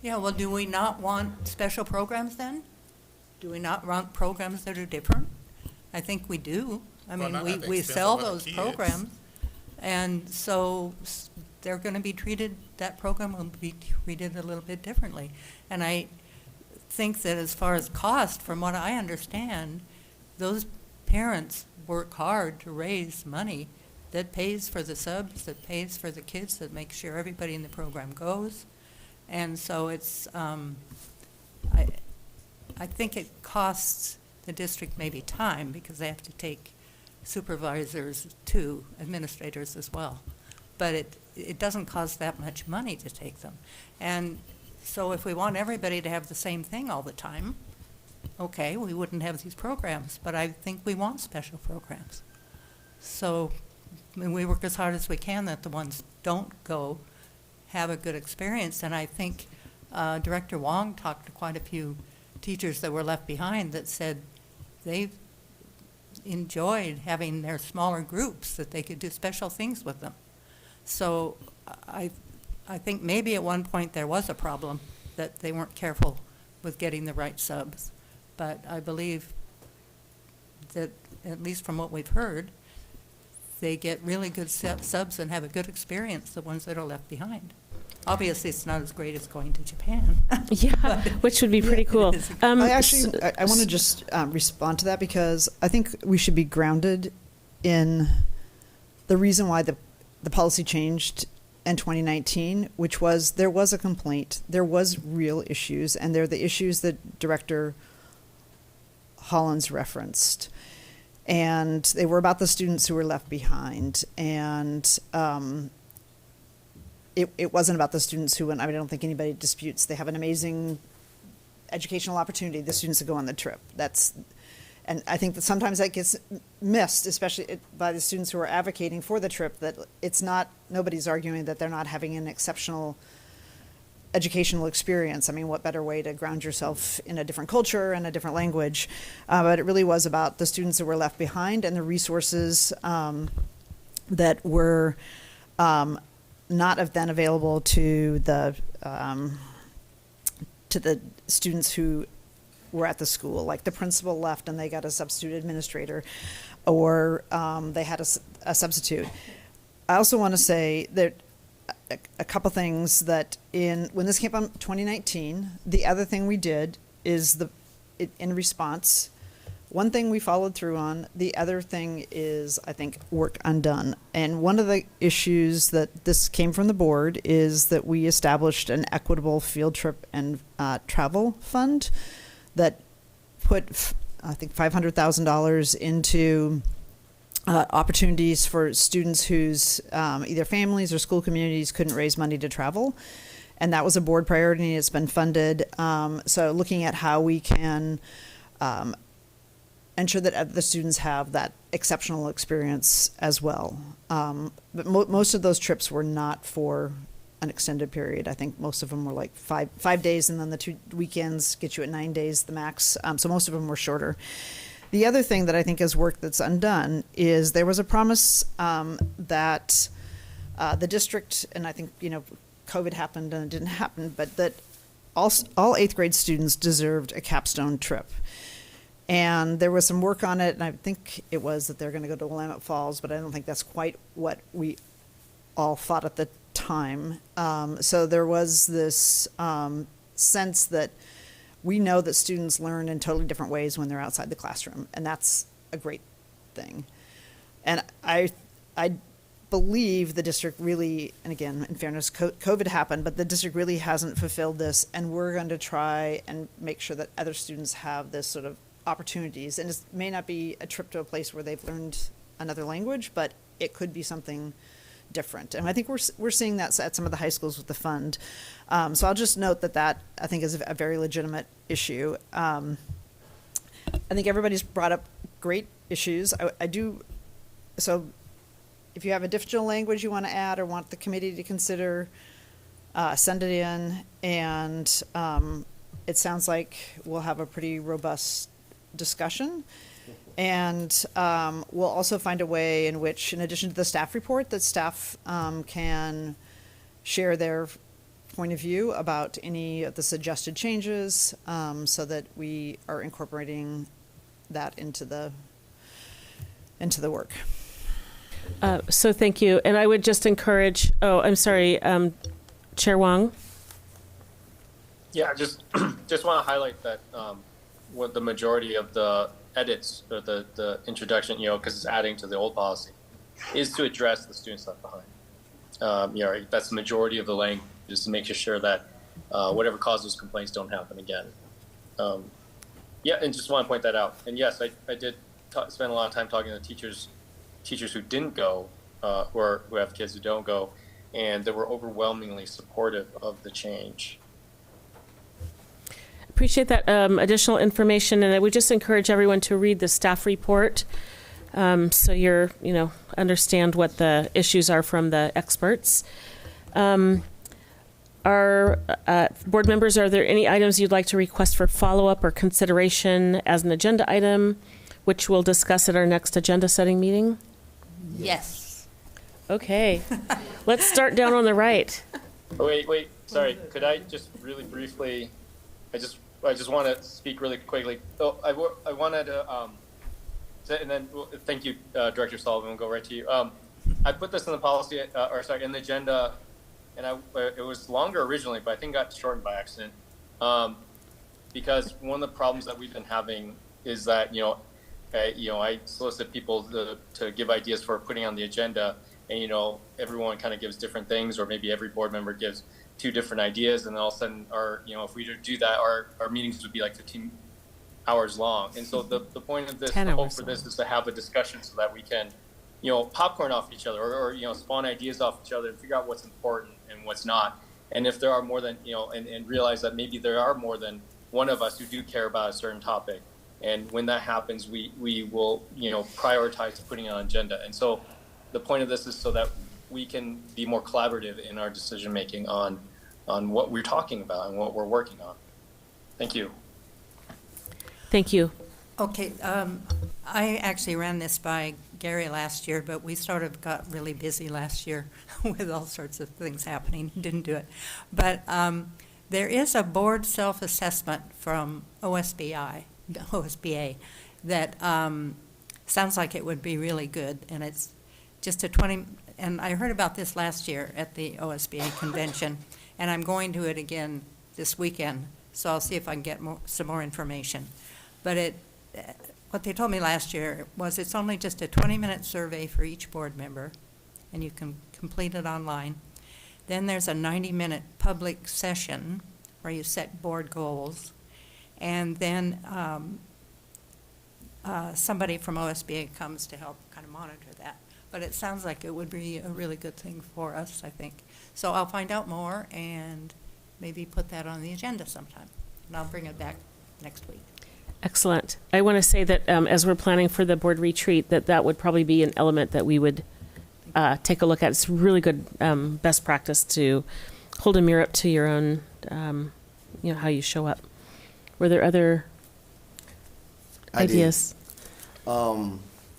Yeah, well, do we not want special programs then? Do we not want programs that are different? I think we do. I Well, mean, not at the we expense sell of other those kids. programs, and so they're going to be treated, that program will be treated a little bit differently. And I think that as far as cost, from what I understand, those parents work hard to raise money that pays for the subs, that pays for the kids, that makes sure everybody in the program goes. And so it's, I think it costs the district maybe time, because they have to take supervisors too, administrators as well. But it doesn't cost that much money to take them. And so if we want everybody to have the same thing all the time, okay, we wouldn't have these programs, but I think we want special programs. So, I mean, we work as hard as we can that the ones don't go have a good experience. And I think Director Wong talked to quite a few teachers that were left behind that said they enjoyed having their smaller groups, that they could do special things with them. So I think maybe at one point there was a problem, that they weren't careful with getting the right subs. But I believe that, at least from what we've heard, they get really good subs and have a good experience, the ones that are left behind. Obviously, it's not as great as going to Japan. Yeah, which would be pretty cool. I want to just respond to that, because I think we should be grounded in the reason why the policy changed in 2019, which was there was a complaint, there was real issues, and they're the issues that Director Hollins referenced. And they were about the students who were left behind. And it wasn't about the students who went. I mean, I don't think anybody disputes they have an amazing educational opportunity, the students that go on the trip. And I think that sometimes that gets missed, especially by the students who are advocating for the trip, that it's not, nobody's arguing that they're not having an exceptional educational experience. I mean, what better way to ground yourself in a different culture and a different language? But it really was about the students that were left behind and the resources that were not have been available to the students who were at the school. Like the principal left and they got a substitute administrator, or they had a substitute. I also want to say that a couple things that when this came up in 2019, the other thing we did is in response, one thing we followed through on, the other thing is, I think, work undone. And one of the issues that this came from the board is that we established an equitable field trip and travel fund that put, I think, $500,000 into opportunities for students whose either families or school communities couldn't raise money to travel. And that was a board priority, and it's been funded. So looking at how we can ensure that the students have that exceptional experience as well. But most of those trips were not for an extended period. I think most of them were like five days, and then the 2 weekends get you at 9 days, the max. So most of them were shorter. The other thing that I think is work that's undone is there was a promise that the district, and I think, COVID happened and it didn't happen, but that all 8th grade students deserved a capstone trip. And there was some work on it, and I think it was that they're going to go to Willamette Falls, but I don't think that's quite what we all thought at the time. So there was this sense that we know that students learn in totally different ways when they're outside the classroom, and that's a great thing. And I believe the district really, and again, in fairness, COVID happened, but the district really hasn't fulfilled this, and we're going to try and make sure that other students have this sort of opportunities. And it may not be a trip to a place where they've learned another language, but it could be something different. And I think we're seeing that at some of the high schools with the fund. So I'll just note that I think is a very legitimate issue. I think everybody's brought up great issues. I do, so if you have a digital language you want to add or want the committee to consider, send it in. And it sounds like we'll have a pretty robust discussion. And we'll also find a way in which, in addition to the staff report, that staff can share their point of view about any of the suggested changes, so that we are incorporating that into the work. So thank you. And I would just encourage, I'm sorry, Chair Wong. Yeah, just want to highlight that what the majority of the edits or the introduction, because it's adding to the old policy, is to address the students left behind. That's the majority of the language, just to make sure that whatever caused those complaints don't happen again. And just want to point that out. And yes, I did spend a lot of time talking to teachers who didn't go, or who have kids who don't go, and they were overwhelmingly supportive of the change. Appreciate that additional information, and I would just encourage everyone to read the staff report, so you're, understand what the issues are from the experts. Our board members, are there any items you'd like to request for follow-up or consideration as an agenda item, which we'll discuss at our next agenda setting meeting? Yes. Okay, let's start down on the right. Oh, wait, sorry. Could I just really briefly? I just want to speak really quickly. Oh, I wanted to and then thank you, Director Sullivan. We'll go right to you. I put this in the policy, in the agenda, and it was longer originally, but I think it got shortened by accident. Because one of the problems that we've been having is that I solicit people to give ideas for putting on the agenda, and everyone kind of gives different things, or maybe every board member gives 2 different ideas, and then all of a sudden if we do that, our meetings would be like 15 hours long. And so the point of this, the hope for this, is to have a discussion so that we can, popcorn off each other, or spawn ideas off each other and figure out what's important and what's not. And if there are more than, and realize that maybe there are more than one of us who do care about a certain topic. And when that happens, we will, prioritize putting it on agenda. And so the point of this is so that we can be more collaborative in our decision making on what we're talking about and what we're working on. Thank you. Thank you. Okay, I actually ran this by Gary last year, but we sort of got really busy last year with all sorts of things happening. Didn't do it. But there is a board self-assessment from OSBA that sounds like it would be really good, and it's just a 20, and I heard about this last year at the OSBA convention, and I'm going to it again this weekend, so I'll see if I can get some more information. But what they told me last year was it's only just a 20-minute survey for each board member, and you can complete it online. Then there's a 90-minute public session where you set board goals, and then somebody from OSBA comes to help kind of monitor that. But it sounds like it would be a really good thing for us, I think. So I'll find out more and maybe put that on the agenda sometime, and I'll bring it back next week. Excellent. I want to say that as we're planning for the board retreat, that would probably be an element that we would take a look at. It's really good best practice to hold a mirror up to your own, how you show up. Were there other ideas?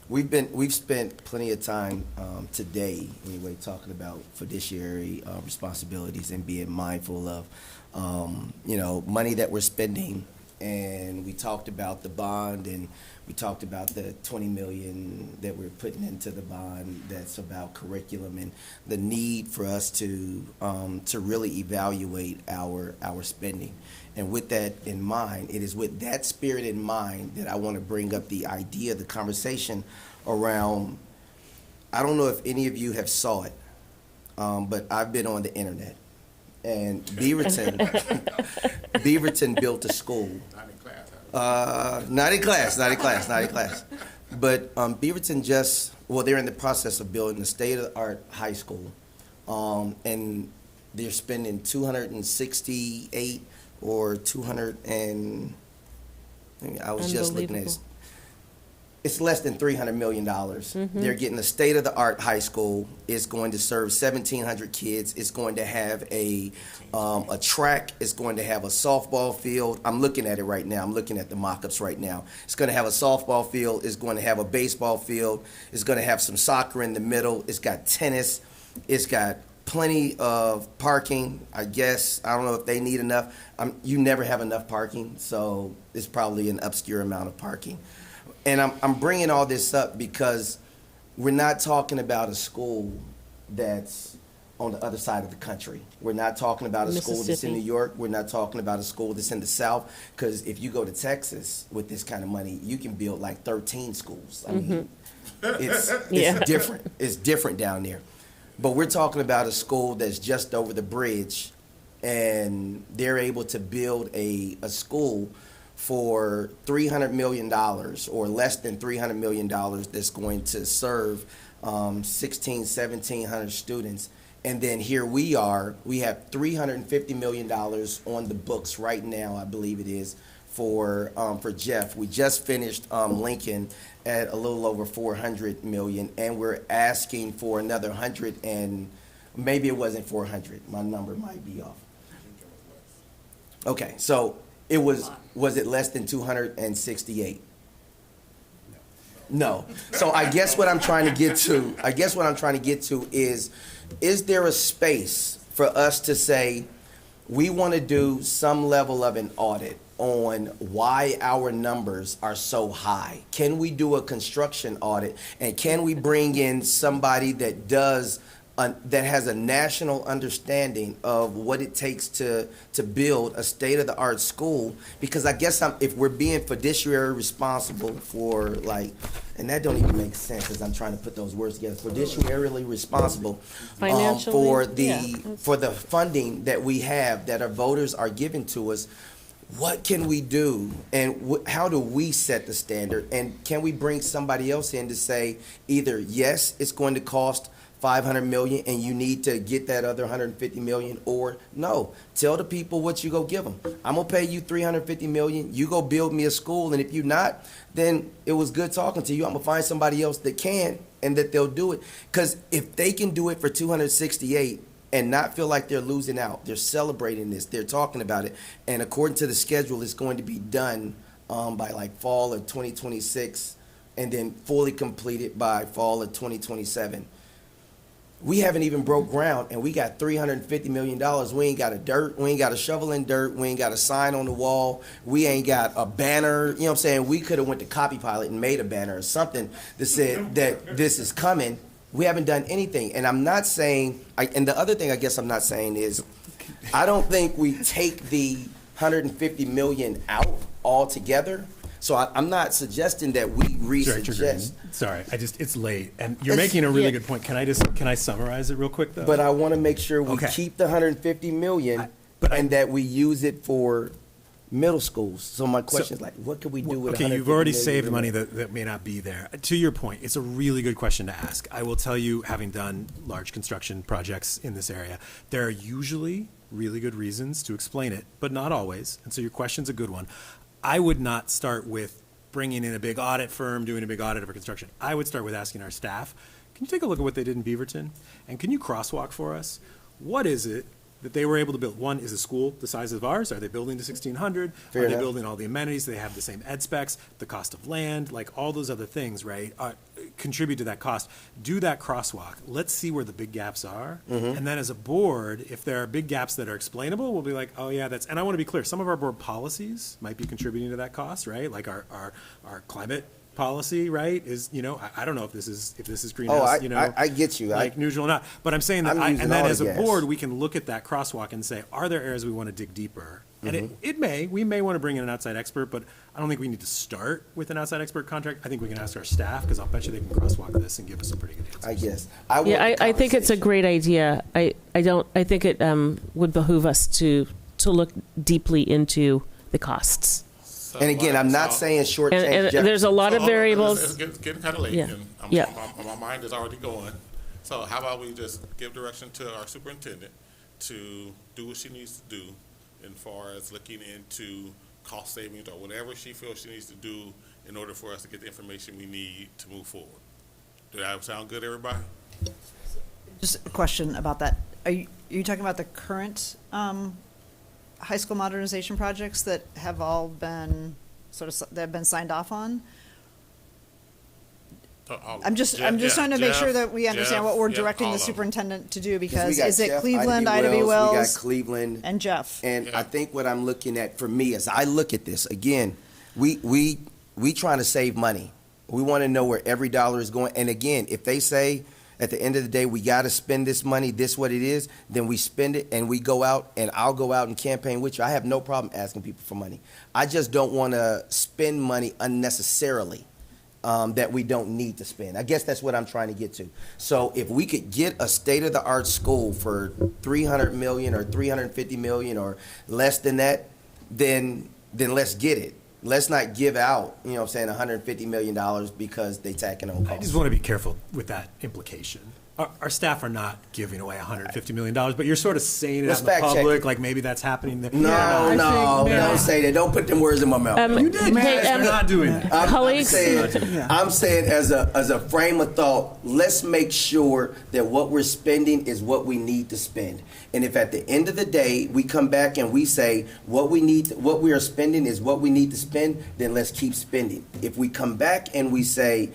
We've spent plenty of time today, anyway, talking about fiduciary responsibilities and being mindful of, money that we're spending. And we talked about the bond, and we talked about the $20 million that we're putting into the bond. That's about curriculum and the need for us to really evaluate our spending. And with that in mind, it is with that spirit in mind that I want to bring up the idea, the conversation around. I don't know if any of you have saw it, but I've been on the internet. And Beaverton built a school. Not in class. Not in class. But Beaverton they're in the process of building a state-of-the-art high school. And they're spending $268 or 200 and I was just looking at it's less than $300 million. They're getting a state-of-the-art high school. It's going to serve 1,700 kids. It's going to have a track. It's going to have a softball field. I'm looking at it right now. I'm looking at the mock-ups right now. It's going to have a softball field. It's going to have a baseball field. It's going to have some soccer in the middle. It's got tennis. It's got plenty of parking. I guess, I don't know if they need enough. You never have enough parking, so it's probably an obscure amount of parking. And I'm bringing all this up because we're not talking about a school that's on the other side of the country. We're not talking about a school that's in New York. We're not talking about a school that's in the South. Because if you go to Texas with this kind of money, you can build like 13 schools. I mean, it's different. It's different down there. But we're talking about a school that's just over the bridge, and they're able to build a school for $300 million or less than $300 million that's going to serve 1,700 students. And then here we have $350 million on the books right now, I believe it is, for Jeff. We just finished Lincoln at a little over $400 million, and we're asking for another 100, and maybe it wasn't 400. My number might be off. Okay, so it was it less than 268? No. So I guess what I'm trying to get to is there a space for us to say we want to do some level of an audit on why our numbers are so high? Can we do a construction audit, and can we bring in somebody that has a national understanding of what it takes to build a state-of-the-art school? Because I guess if we're being fiduciary responsible for, like, and that don't even make sense as I'm trying to put those words together, fiduciarially responsible for the funding that we have, that our voters are giving to us. What can we do, and how do we set the standard? And can we bring somebody else in to say either, yes, it's going to cost $500 million and you need to get that other $150 million, or no, tell the people what you go give them. I'm going to pay you $350 million. You go build me a school, and if you're not, then it was good talking to you. I'm going to find somebody else that can and that they'll do it. Because if they can do it for 268 and not feel like they're losing out, they're celebrating this, they're talking about it, and according to the schedule, it's going to be done by like fall of 2026 and then fully completed by fall of 2027. We haven't even broke ground, and we got $350 million. We ain't got a shovel in dirt. We ain't got a sign on the wall. We ain't got a banner. You know what I'm saying? We could have went to Copypilot and made a banner or something that said that this is coming. We haven't done anything. And I'm not saying, and the other thing I guess I'm not saying is, I don't think we take the $150 million out altogether. So I'm not suggesting that we resuggest. Sorry, it's late, and you're making a really good point. Can I summarize it real quick though? But I want to make sure we keep the $150 million, and that we use it for middle schools. So my question is, like, what could we do with $150 million? Okay, you've already saved money that may not be there. To your point, it's a really good question to ask. I will tell you, having done large construction projects in this area, there are usually really good reasons to explain it, but not always. And so your question's a good one. I would not start with bringing in a big audit firm, doing a big audit of our construction. I would start with asking our staff, can you take a look at what they did in Beaverton? And can you crosswalk for us? What is it that they were able to build? One, is a school the size of ours? Are they building to 1,600? Are they building all the amenities? Do they have the same ed specs? The cost of land, like all those other things, right, contribute to that cost. Do that crosswalk. Let's see where the big gaps are. And then as a board, if there are big gaps that are explainable, we'll be like, oh yeah, and I want to be clear, some of our board policies might be contributing to that cost, right? Like our climate policy, right, is, I don't know if this is greenhouse, I get you. Like neutral or not. But I'm saying that, and then as a board, we can look at that crosswalk and say, are there areas we want to dig deeper? And we may want to bring in an outside expert, but I don't think we need to start with an outside expert contract. I think we can ask our staff, because I'll bet you they can crosswalk this and give us some pretty good answers. I guess. I think it's a great idea. I think it would behoove us to look deeply into the costs. And again, I'm not saying short-change. And there's a lot of variables. It's getting kind of late, and my mind is already going. So how about we just give direction to our superintendent to do what she needs to do as far as looking into cost savings, or whatever she feels she needs to do in order for us to get the information we need to move forward. Did that sound good, everybody? Just a question about that. Are you talking about the current high school modernization projects that have all been that have been signed off on? I'm just trying to make sure that we understand what we're directing the superintendent to do, because is it Jeff, Cleveland, Ida B. Wells? We got Cleveland. And Jeff. And I think what I'm looking at for me, as I look at this, again, we trying to save money. We want to know where every dollar is going. And again, if they say at the end of the day, we got to spend this money, this what it is, then we spend it and we go out, and I'll go out and campaign with you. I have no problem asking people for money. I just don't want to spend money unnecessarily. That we don't need to spend. I guess that's what I'm trying to get to. So if we could get a state-of-the-art school for $300 million or $350 million or less than that, then let's get it. Let's not give out, $150 million because they tacking on costs. I just want to be careful with that implication. Our staff are not giving away $150 million, but you're sort of saying it out in the public, like maybe that's happening there. No, don't say that. Don't put them words in my mouth. You did. We're not doing that. I'm saying as a frame of thought, let's make sure that what we're spending is what we need to spend. And if at the end of the day we come back and we say what we are spending is what we need to spend, then let's keep spending. If we come back and we say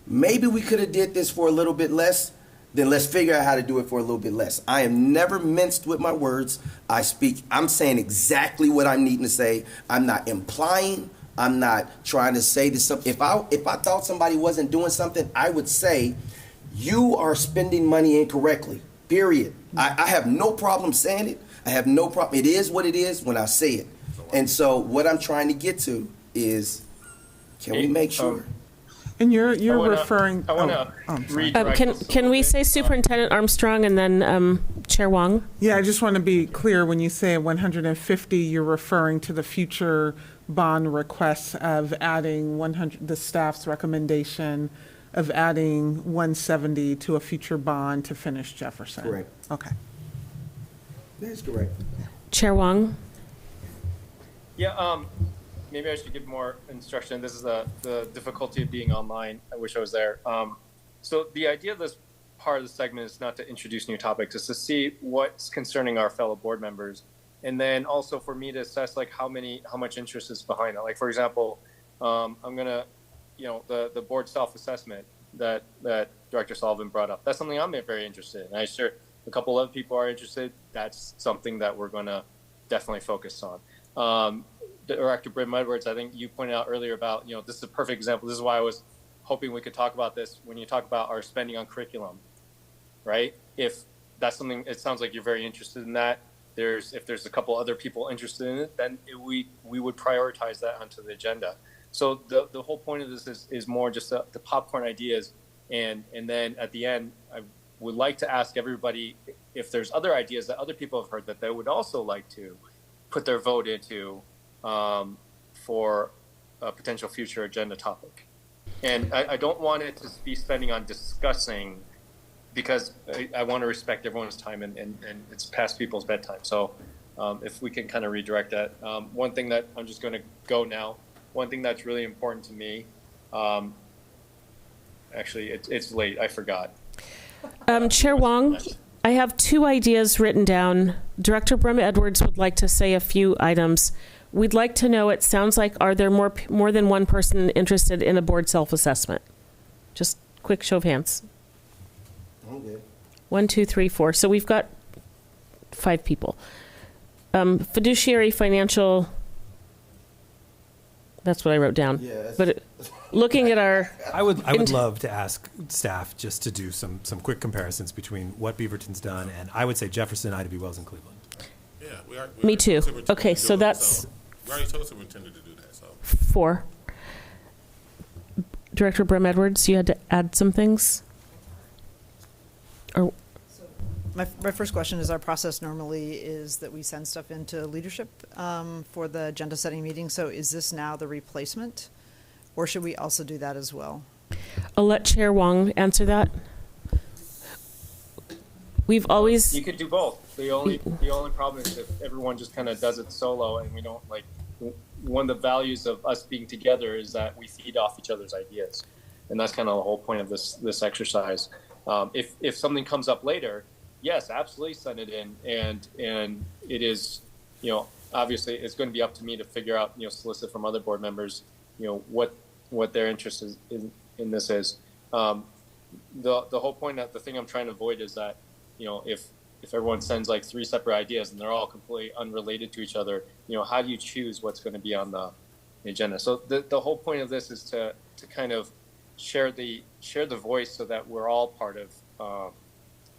maybe we could have did this for a little bit less, then let's figure out how to do it for a little bit less. I am never minced with my words. I'm saying exactly what I'm needing to say. I'm not implying. I'm not trying to say this. If I thought somebody wasn't doing something, I would say, you are spending money incorrectly, period. I have no problem saying it. I have no problem. It is what it is when I say it. And so what I'm trying to get to is, can we make sure? And you're referring. I want to redirect. Can we say Superintendent Armstrong and then Chair Wong? Yeah, I just want to be clear. When you say 150, you're referring to the future bond requests of adding 100. The staff's recommendation of adding 170 to a future bond to finish Jefferson. Correct. Okay. That's correct. Chair Wong. Yeah. Maybe I should give more instruction. This is the difficulty of being online. I wish I was there. So the idea of this part of the segment is not to introduce new topics, it's to see what's concerning our fellow board members. And then also for me to assess how much interest is behind it. Like, for example, I'm going to, the board self-assessment that Director Sullivan brought up. That's something I'm very interested in. I'm sure a couple other people are interested. That's something that we're going to definitely focus on. Director Brim Edwards, I think you pointed out earlier about, this is a perfect example. This is why I was hoping we could talk about this when you talk about our spending on curriculum, right? If that's something, it sounds like you're very interested in that. If there's a couple other people interested in it, then we would prioritize that onto the agenda. So the whole point of this is more just the popcorn ideas. And then at the end, I would like to ask everybody if there's other ideas that other people have heard that they would also like to put their vote into for a potential future agenda topic. And I don't want it to be spending on discussing, because I want to respect everyone's time and it's past people's bedtime. So if we can kind of redirect that. One thing that I'm just going to go now, one thing that's really important to me, actually it's late, I forgot. Chair Wong, I have 2 ideas written down. Director Brim Edwards would like to say a few items. We'd like to know, it sounds like, are there more than one person interested in a board self-assessment? Just quick show of hands. Okay. 1, 2, 3, 4. So we've got 5 people. Fiduciary financial, that's what I wrote down. Yeah, but looking at our... I would love to ask staff just to do some quick comparisons between what Beaverton's done and, I would say, Jefferson, Ida B. Wells, and Cleveland. Yeah, Me too. Okay, so that's... We already told the superintendent to do that. So 4. Director Brim Edwards, you had to add some things? Or My first question is, our process normally is that we send stuff into leadership for the agenda setting meeting. So is this now the replacement, or should we also do that as well? I'll let Chair Wong answer that. We've always... You could do both. The only problem is if everyone just kind of does it solo and we don't one of the values of us being together is that we feed off each other's ideas, and that's kind of the whole point of this exercise. If something comes up later, yes, absolutely send it in, and it is, obviously it's going to be up to me to figure out, solicit from other board members, what their interest is in this is. The whole point of the thing I'm trying to avoid is that, if everyone sends like 3 separate ideas and they're all completely unrelated to each other, how do you choose what's going to be on the agenda? So the whole point of this is to kind of share the voice so that we're all part of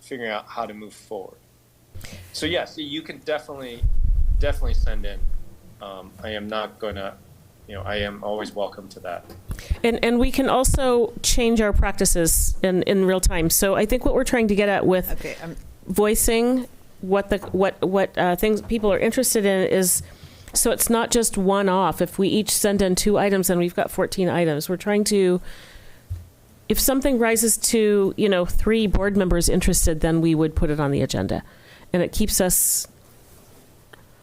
figuring out how to move forward. So yes, you can definitely send in. I am not going to, I am always welcome to that. And we can also change our practices in real time. So I think what we're trying to get at with voicing what things people are interested in is, so it's not just one off. If we each send in 2 items, then we've got 14 items. We're trying to, if something rises to 3 board members interested, then we would put it on the agenda, and it keeps us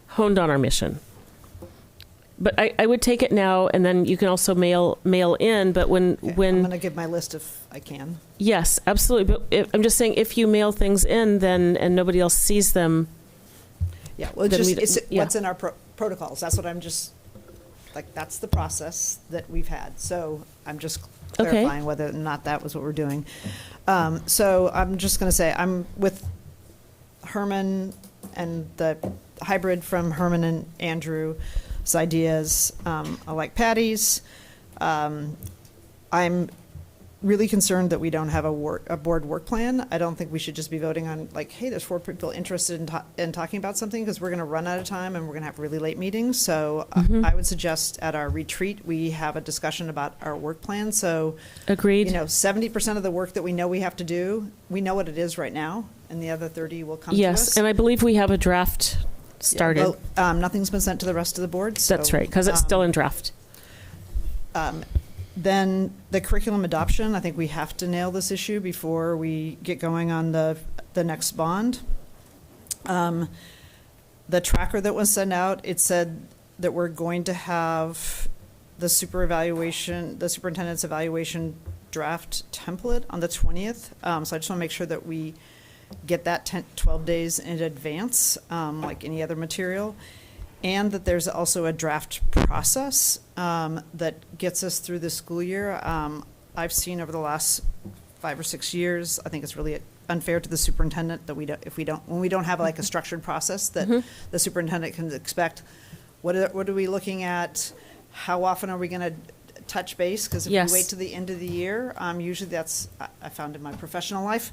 honed on our mission. But I would take it now, and then you can also mail in. But when I'm going to give my list if I can. Yes, absolutely. But I'm just saying, if you mail things in, and nobody else sees them. Yeah, well, it's what's in our protocols. That's what I'm just like. That's the process that we've had. So I'm just clarifying whether or not that was what we're doing. So I'm just going to say I'm with Herman and the hybrid from Herman and Andrew. Ideas. I like Patty's. I'm really concerned that we don't have a board work plan. I don't think we should just be voting on like, hey, there's 4 people interested in talking about something, because we're going to run out of time and we're going to have really late meetings. So I would suggest at our retreat we have a discussion about our work plan. So agreed. 70% of the work that we know we have to do, we know what it is right now, and the other 30 will come to us. Yes, and I believe we have a draft started. Yeah, well, nothing's been sent to the rest of the board. So, that's right, because it's still in draft. Then the curriculum adoption, I think we have to nail this issue before we get going on the next bond. The tracker that was sent out, it said that we're going to have the superintendent's evaluation draft template on the 20th. So I just want to make sure that we get that 12 days in advance, like any other material, and that there's also a draft process that gets us through the school year. I've seen over the last 5 or 6 years, I think it's really unfair to the superintendent that when we don't have like a structured process that the superintendent can expect. What are we looking at? How often are we going to touch base? Because if we wait to the end of the year, usually that's, I found in my professional life,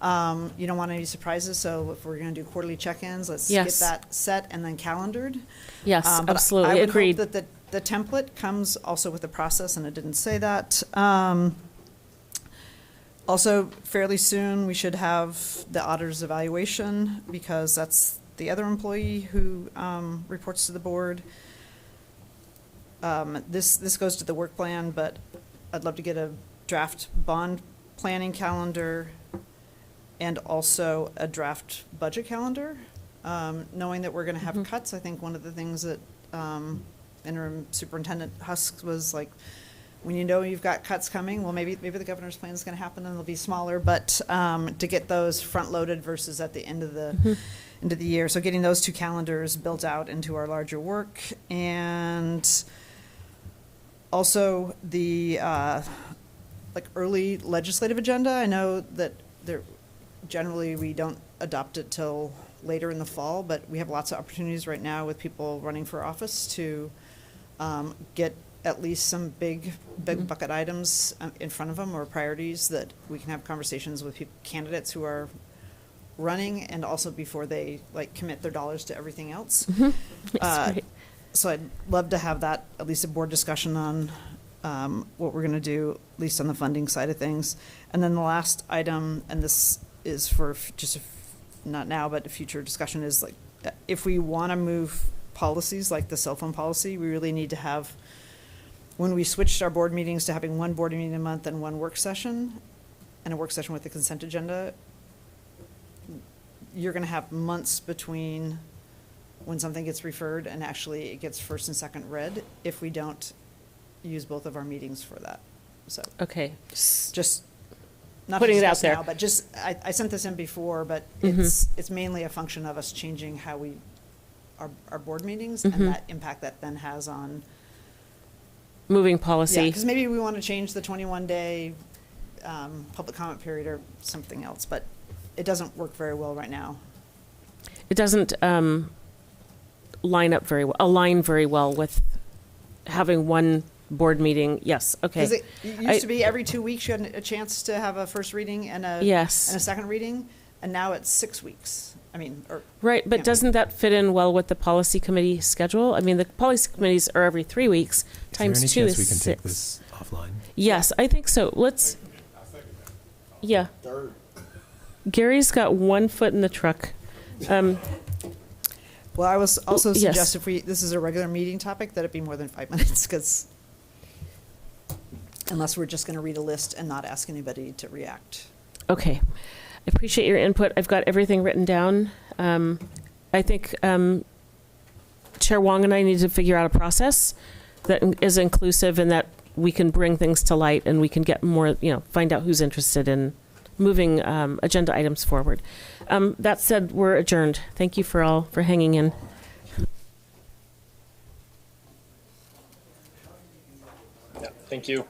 you don't want any surprises. So if we're going to do quarterly check-ins, let's get that set and then calendared. Yes, absolutely. I would agreed. hope that the template comes also with the process, and it didn't say that. Also, fairly soon, we should have the auditor's evaluation, because that's the other employee who reports to the board. This goes to the work plan, but I'd love to get a draft bond planning calendar and also a draft budget calendar. Knowing that we're going to have cuts, I think one of the things that interim superintendent Husk was like, when you know you've got cuts coming, well, maybe the governor's plan is going to happen and they'll be smaller, but to get those front-loaded versus at the end of the year. So getting those 2 calendars built out into our larger work. And also the early legislative agenda. I know that generally we don't adopt it till later in the fall, but we have lots of opportunities right now with people running for office to get at least some big bucket items in front of them, or priorities that we can have conversations with candidates who are running, and also before they commit their dollars to everything else. So I'd love to have that, at least a board discussion on what we're going to do, at least on the funding side of things. And then the last item, and this is for just not now, but a future discussion, is if we want to move policies like the cell phone policy, we really need to have, when we switched our board meetings to having 1 board meeting a month and 1 work session, and a work session with the consent agenda, you're going to have months between when something gets referred and actually it gets first and second read if we don't use both of our meetings for that. So Okay. just not Putting to it out discuss there. now, but just I sent this in before, but Mhm. it's mainly a function of us changing how we our board meetings Mhm. and that impact that then has on Moving policy. because maybe we want to change the 21-day public comment period or something else, but it doesn't work very well right now. It doesn't align very well with having one board meeting. Yes. Okay. Because it used to be every 2 weeks you had a chance to have a first reading and a second reading, and now it's 6 weeks. I mean, Right, but doesn't that fit in well with the policy committee schedule? I mean, the policy committees are every 3 weeks. Times is 2 there any is chance we can 6. take this offline? Yes, I think so. Let's. Yeah. Gary's got one foot in the truck. Well, I was also Yes. suggest if this is a regular meeting topic, that it be more than 5 minutes, because unless we're just going to read a list and not ask anybody to react. Okay. I appreciate your input. I've got everything written down. I think Chair Wong and I need to figure out a process that is inclusive and that we can bring things to light and we can get more, find out who's interested in moving agenda items forward. That said, we're adjourned. Thank you for hanging in. Yeah, thank you.